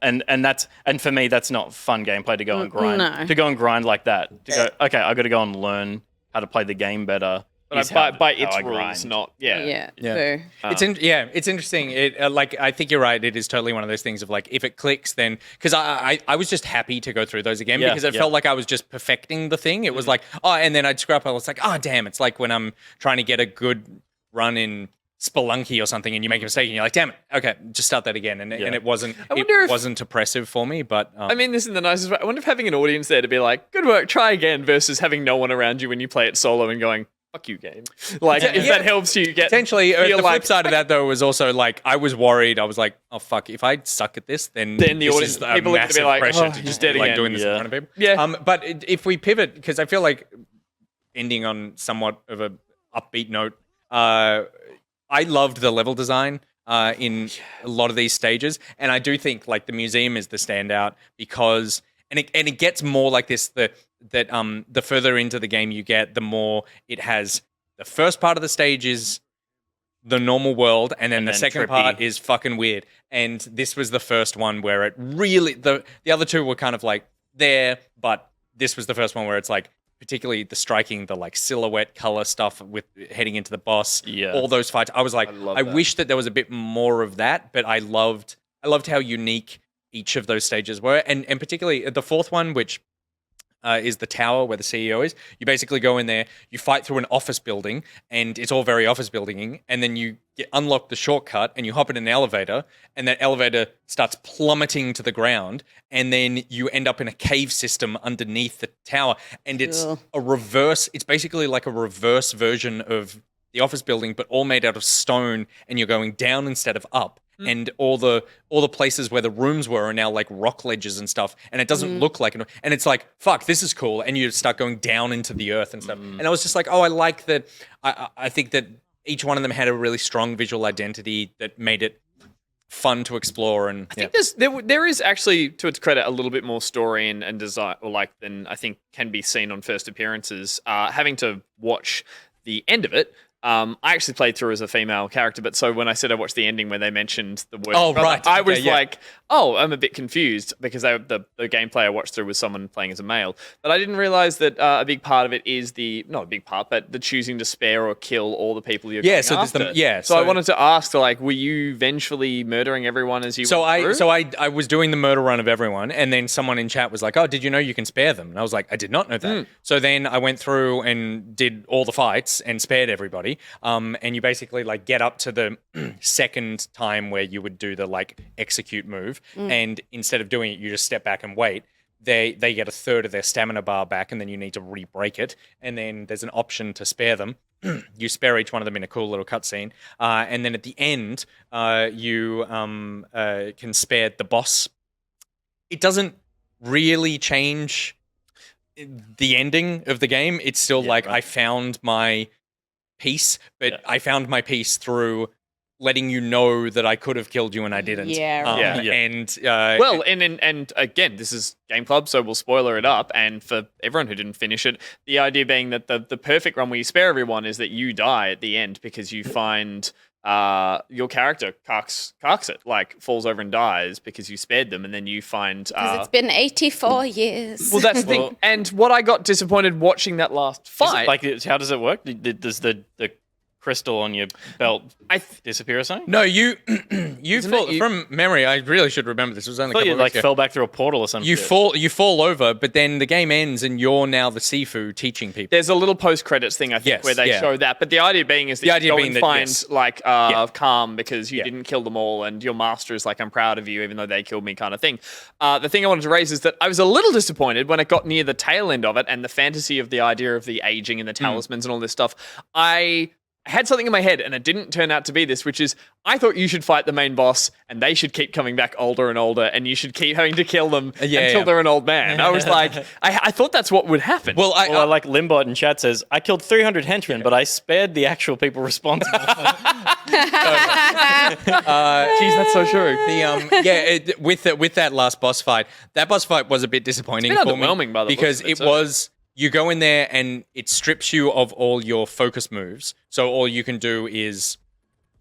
And for me, that's not fun gameplay to go and grind. No. To go and grind like that. To go, okay, I got to go and learn how to play the game better. But by its how I rules, grind. not yeah. Yeah. Boo. It's interesting. It like I think you're right. It is totally one of those things of like if it clicks, then because I was just happy to go through those again because it felt like I was just perfecting the thing. It was like and then I'd screw up. I was like damn. It's like when I'm trying to get a good run in Spelunky or something, and you make a mistake, and you're like, damn it. Okay, just start that again. And it wasn't. It wasn't oppressive for me, but I mean, this is the nicest way. I wonder if having an audience there to be like, good work, try again, versus having no one around you when you play it solo and going, fuck you, game. Like, if that helps you get... Potentially, the feel flip side of that, though, was also, like, I was worried. I was like, oh, fuck, if I suck at this, then the this audience, is a people look at massive me like, pressure oh, to he's just dead like again. doing this in front of people. Yeah. But if we pivot, because I feel like ending on somewhat of a upbeat note, I loved the level design in a lot of these stages, and I do think, like, the museum is the standout because... And it gets more like this, that the further into the game you get, the more it has... The first part of the stage is the normal world, and then the second trippy. part is fucking weird. And this was the first one where it really... The other two were kind of like there, but this was the first one where it's like, particularly the striking, the like silhouette color stuff with heading into the boss, all those fights. I was like, I wish that there was a bit more of that, but I loved how unique each of those stages were. And particularly the fourth one, which... is the tower where the CEO is. You basically go in there, you fight through an office building, and it's all very office building, and then you unlock the shortcut, and you hop in an elevator, and that elevator starts plummeting to the ground, and then you end up in a cave system underneath the tower, and it's it's basically like a reverse version of the office building, but all made out of stone, and you're going down instead of up. And all the places where the rooms were are now like rock ledges and stuff, and it doesn't look like it. And it's like, fuck, this is cool. And you start going down into the earth and stuff. And I was just like, oh, I like that. I think that each one of them had a really strong visual identity that made it fun to explore. And I think there is actually, to its credit, a little bit more story and design, or like than I think can be seen on first appearances. Having to watch the end of it. I actually played through as a female character, but so when I said I watched the ending where they mentioned the word brother, right. I was like, oh, I'm a bit confused because the gameplay I watched through was someone playing as a male. But I didn't realize that a big part of it is not a big part, but the choosing to spare or kill all the people you're going after. So I wanted to ask, like, were you vengefully murdering everyone as you went through? So I was doing the murder run of everyone, and then someone in chat was like, oh, did you know you can spare them? And I was like, I did not know that. So then I went through and did all the fights and spared everybody. And you basically like get up to the second time where you would do the like execute move, and instead of doing it, you just step back and wait. They get a third of their stamina bar back, and then you need to re-break it. And then there's an option to spare them. You spare each one of them in a cool little cutscene, and then at the end, you can spare the boss. It doesn't really change the ending of the game, it's still like I found my peace, but I found my peace through letting you know that I could have killed you and I didn't. And well, and again, this is Game Club, so we'll spoiler it up. And for everyone who didn't finish it, the idea being that the perfect run where you spare everyone is that you die at the end because you find your character carks it, like falls over and dies because you spared them, and then you find Because it's been 84 years. well, that's the thing. And what I got disappointed watching that last fight, How does it work? Does the crystal on your belt disappear or something? No, you from memory. I really should remember this. It was only a couple you of weeks ago. fell back through a portal or something. You fall over, but then the game ends and you're now the Sifu teaching people. there's a little post-credits thing, I think, where they show that. But the idea being is that you go and find like calm because you didn't kill them all, and your master is like, I'm proud of you, even though they killed me, kind of thing. The thing I wanted to raise is that I was a little disappointed when it got near the tail end of it, and the fantasy of the idea of the aging and the talismans and all this stuff. I had something in my head, and it didn't turn out to be this, which is I thought you should fight the main boss, and they should keep coming back older and older, and you should keep having to kill them until they're an old man. I was like, I thought that's what would happen. Well, I like Limbot in chat says, I killed 300 henchmen, but I spared the actual people responsible. Jeez, that's so true. With that last boss fight, that boss fight was a bit disappointing for me by the because looks of it was. You go in there and it strips you of all your focus moves. So all you can do is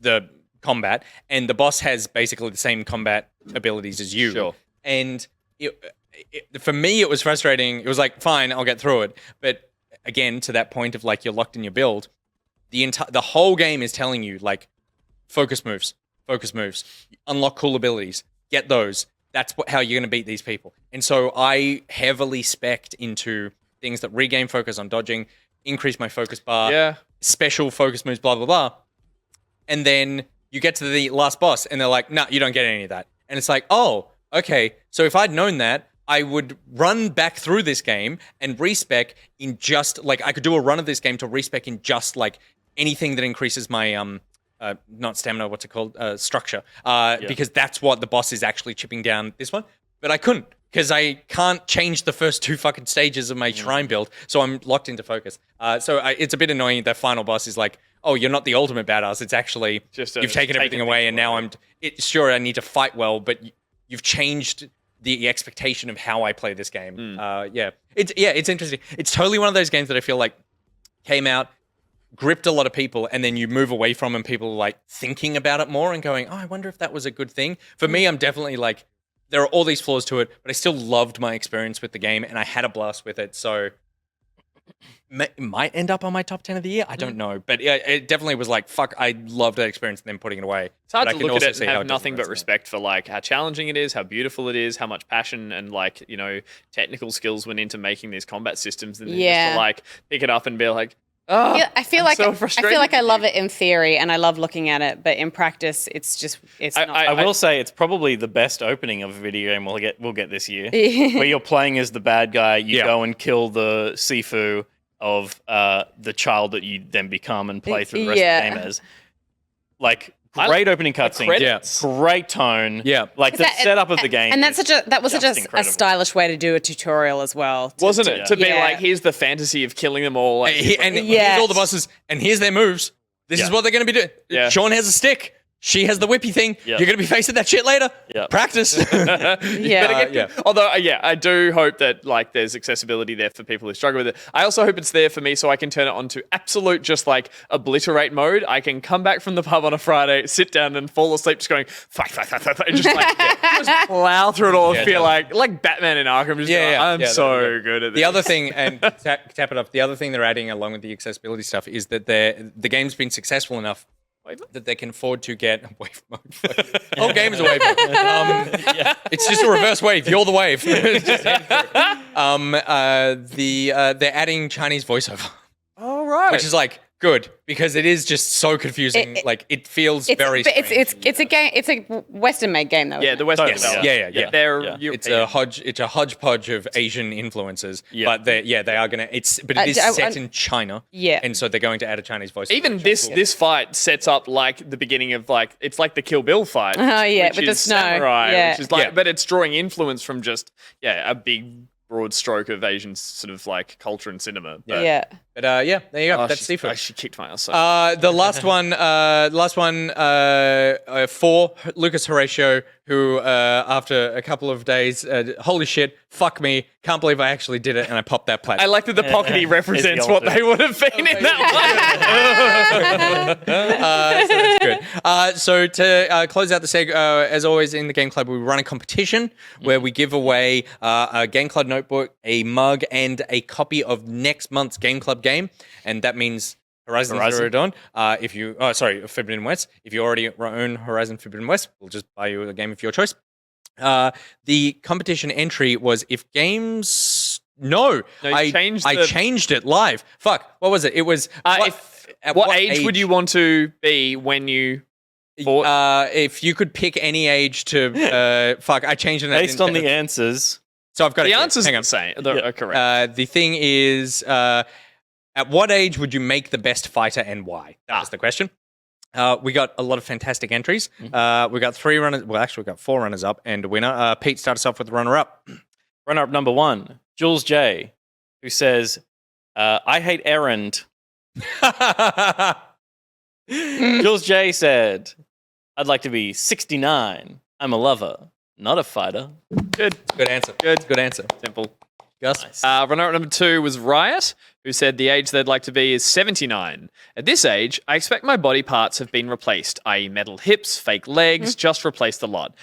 the combat. And the boss has basically the same combat abilities as you. Sure. And for me, it was frustrating. It was like, fine, I'll get through it. But again, to that point of like you're locked in your build, the whole game is telling you like focus moves, unlock cool abilities, get those. That's how you're going to beat these people. And so I heavily spec'd into things that regain focus on dodging, increase my focus bar, special focus moves, blah, blah, blah. And then you get to the last boss and they're like, nah, you don't get any of that. And it's like, oh, okay. So if I'd known that, I would run back through this game and respec in just, like, I could do a run of this game to respec in just, like, anything that increases my, not stamina, what's it called? Structure. Because that's what the boss is actually chipping down this one. But I couldn't. Because I can't change the first 2 fucking stages of my shrine build, so I'm locked into focus. It's a bit annoying. The final boss is like, oh, you're not the ultimate badass. It's actually, you've taken everything away, and now sure, I need to fight well, but you've changed the expectation of how I play this game. It's interesting. It's totally one of those games that I feel like came out, gripped a lot of people, and then you move away from and people are like thinking about it more and going, oh, I wonder if that was a good thing. For me, I'm definitely like, there are all these flaws to it, but I still loved my experience with the game, and I had a blast with it. So it might end up on my top 10 of the year. I don't know. But it definitely was like, fuck, I loved that experience and then putting it away. It's hard to look at it and have nothing but respect for like how challenging it is, how beautiful it is, how much passion and like, you know, technical skills went into making these combat systems. And then just to like pick it up and be like, oh, I feel like I love it in theory and I love looking at it, but in practice, it's not. I will say it's probably the best opening of a video game we'll get this year, where you're playing as the bad guy. You go and kill the Sifu of the child that you then become and play through the rest of the game as. Like, great opening cutscene, great tone, like the setup of the game, and that was such a stylish way to do a tutorial as well, wasn't it? To be like, here's the fantasy of killing them all, like, here's all the bosses, and here's their moves. This is what they're going to be doing. Sean has a stick. She has the whippy thing. You're going to be facing that shit later. Practice. Although, I do hope that like there's accessibility there for people who struggle with it. I also hope it's there for me so I can turn it on to absolute just like obliterate mode. I can come back from the pub on a Friday, sit down and fall asleep just going, fuck, and just like, just plow through it all and feel like Batman in Arkham. Just I'm so good at this. The other thing, and tap it up, the other thing they're adding along with the accessibility stuff is that the game's been successful enough that they can afford to get wave mode. The whole game is a wave mode. It's just a reverse wave. You're the wave. They're adding Chinese voiceover. All right. Which is like good because it is just so confusing. It feels very strange. It's a game. It's a Western-made game though. Yeah, the Western. It's a hodgepodge of Asian influences. But they are gonna. It is set in China. And so they're going to add a Chinese voice. Even this fight sets up like the beginning of like it's like the Kill Bill fight. Oh yeah, with the snow. Samurai, which is like, but it's drawing influence from just a big broad stroke of Asian sort of like culture and cinema. But, Yeah. But there you go. That's Sifu. She kicked my ass. The last one for Lucashoratio, who after a couple of days, holy shit, fuck me, can't believe I actually did it, and I popped that plat. I like that the pockety represents what they would have been in that one. So that's good. So to close out the seg, as always in the Game Club, we run a competition where we give away a Game Club notebook, a mug, and a copy of next month's Game Club game, and that means Horizon Zero Dawn. Forbidden West. If you already own Horizon Forbidden West, we'll just buy you a game of your choice. The competition entry was if games. I changed it live. Fuck. What was it? It was. What age would you want to be when you bought? If you could pick any age to. I changed it based on the answers. So I've got the answers. Hang on, saying correct. The thing is, at what age would you make the best fighter and why? That was the question. We got a lot of fantastic entries. We got 3 runners. Well, actually, we got 4 runners up and a winner. Pete, start us off with the runner up. Runner up number 1, Jules J, who says, "I hate errand." Jules J said, "I'd like to be 69. I'm a lover, not a fighter." Good answer. Good answer. Simple. Gus. Nice. Runner up number 2 was Riot, who said the age they'd like to be is 79. At this age, I expect my body parts have been replaced, i.e. metal hips, fake legs, just replaced a lot.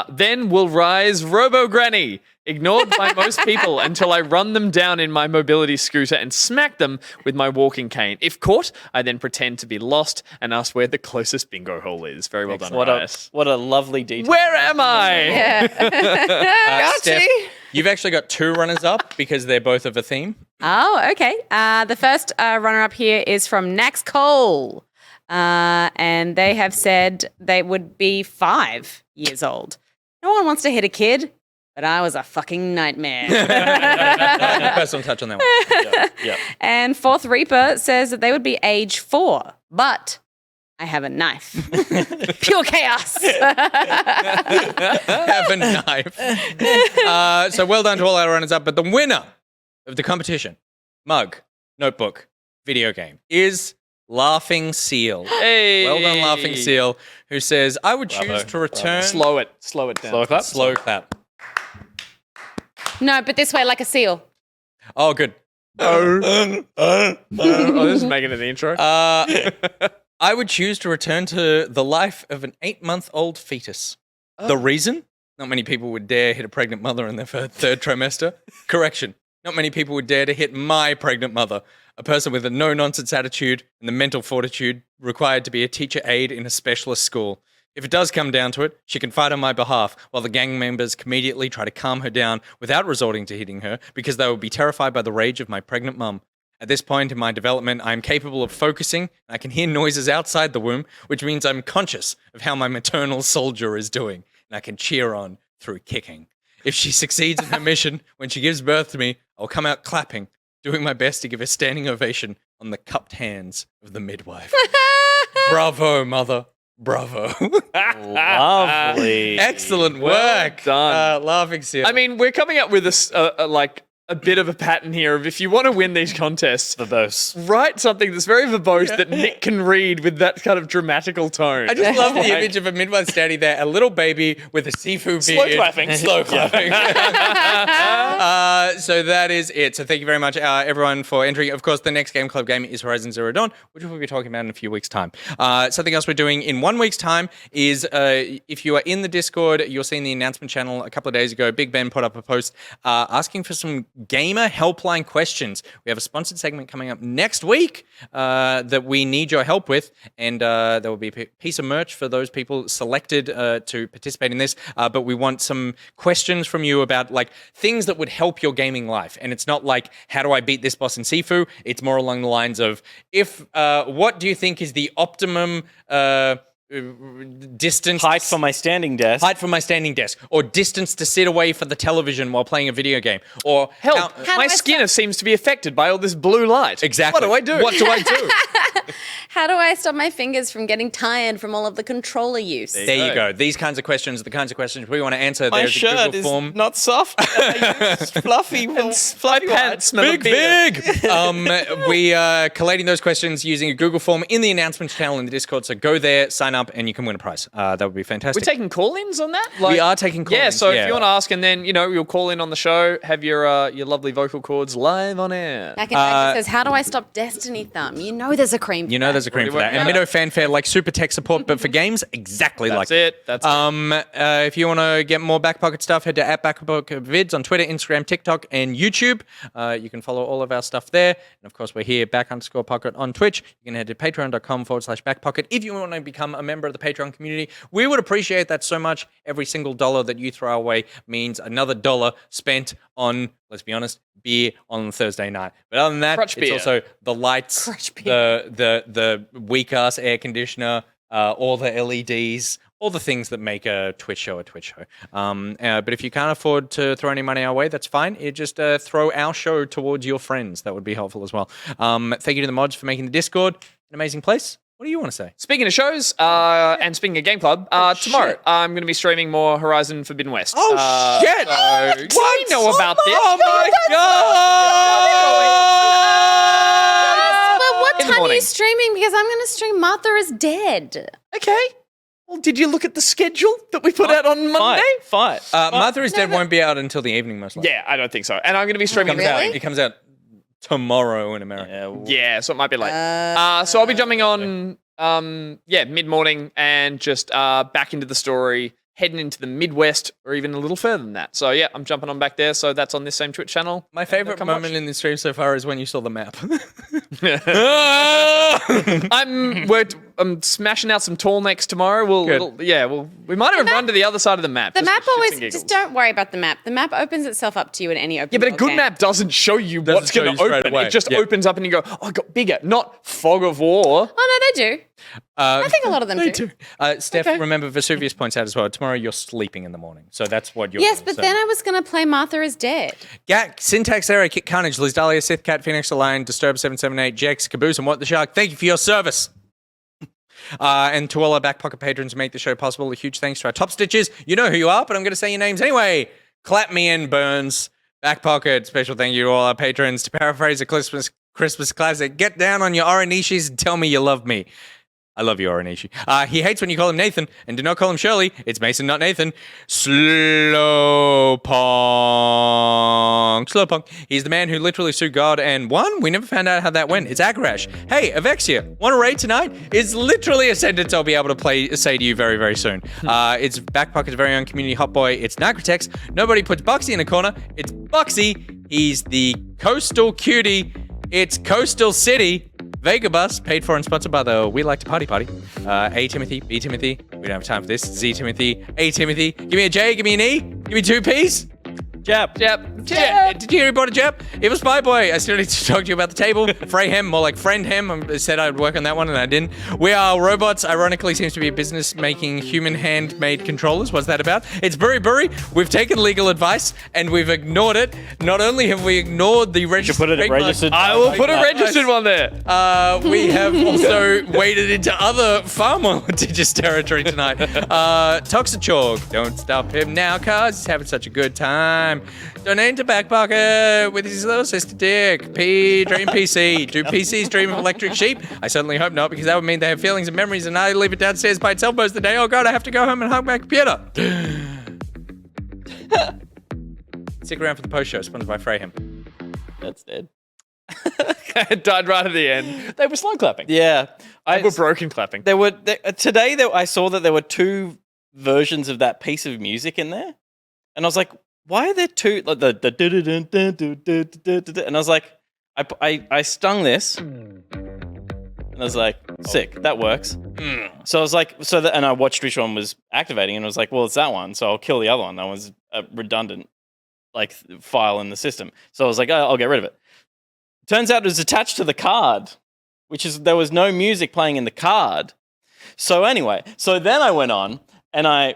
Then will rise Robo-Granny, ignored by most people until I run them down in my mobility scooter and smack them with my walking cane. If caught, I then pretend to be lost and ask where the closest bingo hole is. Very well done, Riot. What a lovely detail. Where am I? Yeah. Steph, you've actually got 2 runners up because they're both of a theme. Oh, okay. The first runner-up here is from Nax Cole. And they have said they would be 5 years old. No one wants to hit a kid, but I was a fucking nightmare. Personal touch on that one. Yeah. And Fourth Reaper says that they would be age 4, but I have a knife. Pure chaos. Have a knife. So well done to all our runners up. But the winner of the competition, mug, notebook, video game, is Laughing Seal. Hey. Well done, Laughing Seal, who says, I would choose to return. Slow it down. Slow clap. Slow clap. No, but this way like a seal. Oh, good. Oh, this is making it the intro. I would choose to return to the life of an 8-month-old fetus. The reason? Not many people would dare hit a pregnant mother in their 3rd trimester. Correction. Not many people would dare to hit my pregnant mother, a person with a no-nonsense attitude and the mental fortitude required to be a teacher aide in a specialist school. If it does come down to it, she can fight on my behalf while the gang members immediately try to calm her down without resorting to hitting her because they would be terrified by the rage of my pregnant mum. At this point in my development, I am capable of focusing. I can hear noises outside the womb, which means I'm conscious of how my maternal soldier is doing, and I can cheer on through kicking. If she succeeds in her mission, when she gives birth to me, I'll come out clapping, doing my best to give a standing ovation on the cupped hands of the midwife. Bravo, mother. Bravo. Lovely. Excellent work. Well done. Laughing Seal. I mean, we're coming up with a bit of a pattern here of if you want to win these contests, Verbose. write something that's very verbose that Nick can read with that kind of dramatical tone. I just love the image of a midwife standing there, a little baby with a Sifu beard. Slow clapping. Slow clapping. So that is it. So thank you very much, everyone, for entering. Of course, the next Game Club game is Horizon Zero Dawn, which we'll be talking about in a few weeks' time. Something else we're doing in 1 week's time is if you are in the Discord, you'll see in the announcement channel a couple of days ago, Big Ben put up a post asking for some gamer helpline questions. We have a sponsored segment coming up next week that we need your help with, and there will be a piece of merch for those people selected to participate in this. But we want some questions from you about like things that would help your gaming life. And it's not like, how do I beat this boss in Sifu? It's more along the lines of, what do you think is the optimum distance, height for my standing desk, or distance to sit away from the television while playing a video game, or help, my skin seems to be affected by all this blue light. Exactly. What do I do? What do I do? How do I stop my fingers from getting tired from all of the controller use? There you go. These kinds of questions are the kinds of questions we want to answer. My There's a shirt Google is form. not soft. It's fluffy. Fluffy pants smell of Big. We are collating those questions using a Google form in the announcements channel in the Discord. So go there, sign up, and you can win a prize. That would be fantastic. We're taking call-ins on that? We are taking call-ins. Yeah, so if you want to ask, and then, you'll call in on the show, have your lovely vocal cords live on air. Naked says, how do I stop Destiny Thumb? You know there's a cream. You know there's a cream for that. And Middo Fanfare, like super tech support, but for games, exactly like it. That's it. If you want to get more Back Pocket stuff, head to @BackPocketVids on Twitter, Instagram, TikTok, and YouTube. You can follow all of our stuff there. And of course, we're here, back_pocket on Twitch. You can head to patreon.com/backpocket. If you want to become a member of the Patreon community, we would appreciate that so much. Every single dollar that you throw our way means another dollar spent on, let's be honest, beer on Thursday night. But other than that, Crutch it's beer. also the lights, the weak-ass air conditioner, all the LEDs, all the things that make a Twitch show a Twitch show. But if you can't afford to throw any money our way, that's fine. You just throw our show towards your friends. That would be helpful as well. Thank you to the mods for making the Discord an amazing place. What do you want to say? Speaking of shows, and speaking of Game Club, tomorrow I'm going to be streaming more Horizon Forbidden West. Oh, shit! So we know about this. Oh, my God! But what In the time are morning. you streaming? Because I'm going to stream Martha is Dead. Okay. Well, did you look at the schedule that we put out on Monday? Fight. Mother is Dead won't be out until the evening, most likely. Yeah, I don't think so. And I'm going to be streaming Really? It comes out tomorrow in America. Yeah, so it might be late. So I'll be jumping on, mid-morning and just back into the story, heading into the Midwest or even a little further than that. So yeah, I'm jumping on back there. So that's on this same Twitch channel. My favorite moment in the stream so far is when you saw the map. I'm smashing out some tall necks tomorrow. We might even run to the other side of the map. The just map for shits always, and giggles. just don't worry about the map. The map opens itself up to you in any open Yeah, but a world good game. map doesn't show you what's show going you to straight open. away. It just Yeah. opens up and you go, oh, it got bigger. Not Fog of War. Oh, no, they do. I think a lot of them do. Steph, remember Vesuvius points out as well, tomorrow you're sleeping in the morning. So that's what you're Yes, doing. but So- then I was going to play Martha is Dead. Gak, Syntax Arrow, Kit Carnage, Liz Dahlia, Sith Cat, Phoenix Lion, Disturb778, Jex, Caboose, and What the Shark. Thank you for your service. And to all our Back Pocket patrons who make the show possible, a huge thanks to our top stitches. You know who you are, but I'm going to say your names anyway. Clap me in, Burns. Back Pocket, special thank you to all our patrons. To paraphrase a Christmas classic, get down on your Oranishis and tell me you love me. I love you, Oranishi. He hates when you call him Nathan, and do not call him Shirley. It's Mason, not Nathan. Slowpunk. Slowpunk. He's the man who literally sued God and won. We never found out how that went. It's Agrarash. Hey, Avexia, want to raid tonight? It's literally a sentence I'll be able to say to you very, very soon. It's Back Pocket's very own community hot boy. It's Niicrotex. Nobody puts Buxy in a corner. It's Buxy. He's the coastal cutie. It's Coastal City. VegaBus, paid for and sponsored by the We Like to Party Party. A Timothy, B Timothy. We don't have time for this. Z Timothy, A Timothy. Give me a J, give me an E, give me 2 P's. Jepp. Did you hear about a Jepp? It was Spy Boy. I still need to talk to you about the table. Freyhem, more like Friendhem. I said I'd work on that one and I didn't. We Are Robots, ironically seems to be a business making human hand-made controllers. What's that about? It's BuriBuri. We've taken legal advice and we've ignored it. Not only have we ignored the registered... put it at registered. I will put a registered one there. We have also waded into other far more litigious territory tonight. Toxichalk, don't stop him now, cuz he's having such a good time. Donate to Back Pocket with his little sister Dick. Dream PC. Do PCs dream of electric sheep? I certainly hope not, because that would mean they have feelings and memories, and I leave it downstairs by itself most of the day. Oh god, I have to go home and hug my computer. Stick around for the post show, sponsored by Freyhem. That's dead. It died right at the end. They were slow clapping. Yeah. They were broken clapping. I saw that there were 2 versions of that piece of music in there. And I was like, why are there 2? Like and I was like, I stung this. And I was like, sick, that works. So I was like, and I watched which one was activating, and I was like, well, it's that one, so I'll kill the other one. That one's a redundant file in the system. So I was like, oh, I'll get rid of it. Turns out it was attached to the card, there was no music playing in the card. So anyway, then I went on and I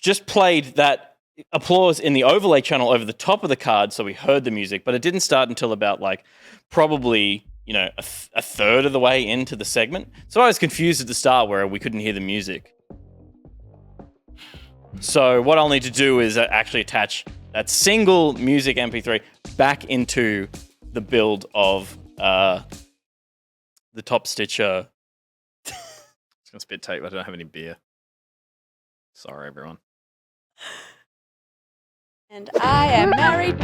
just played that applause in the overlay channel over the top of the card, so we heard the music, but it didn't start until about probably a third of the way into the segment. So I was confused at the start where we couldn't hear the music. So what I'll need to do is actually attach that single music MP3 back into the build of the Top Stitcher. I was gonna spit tape. I don't have any beer. Sorry, everyone. And I am married.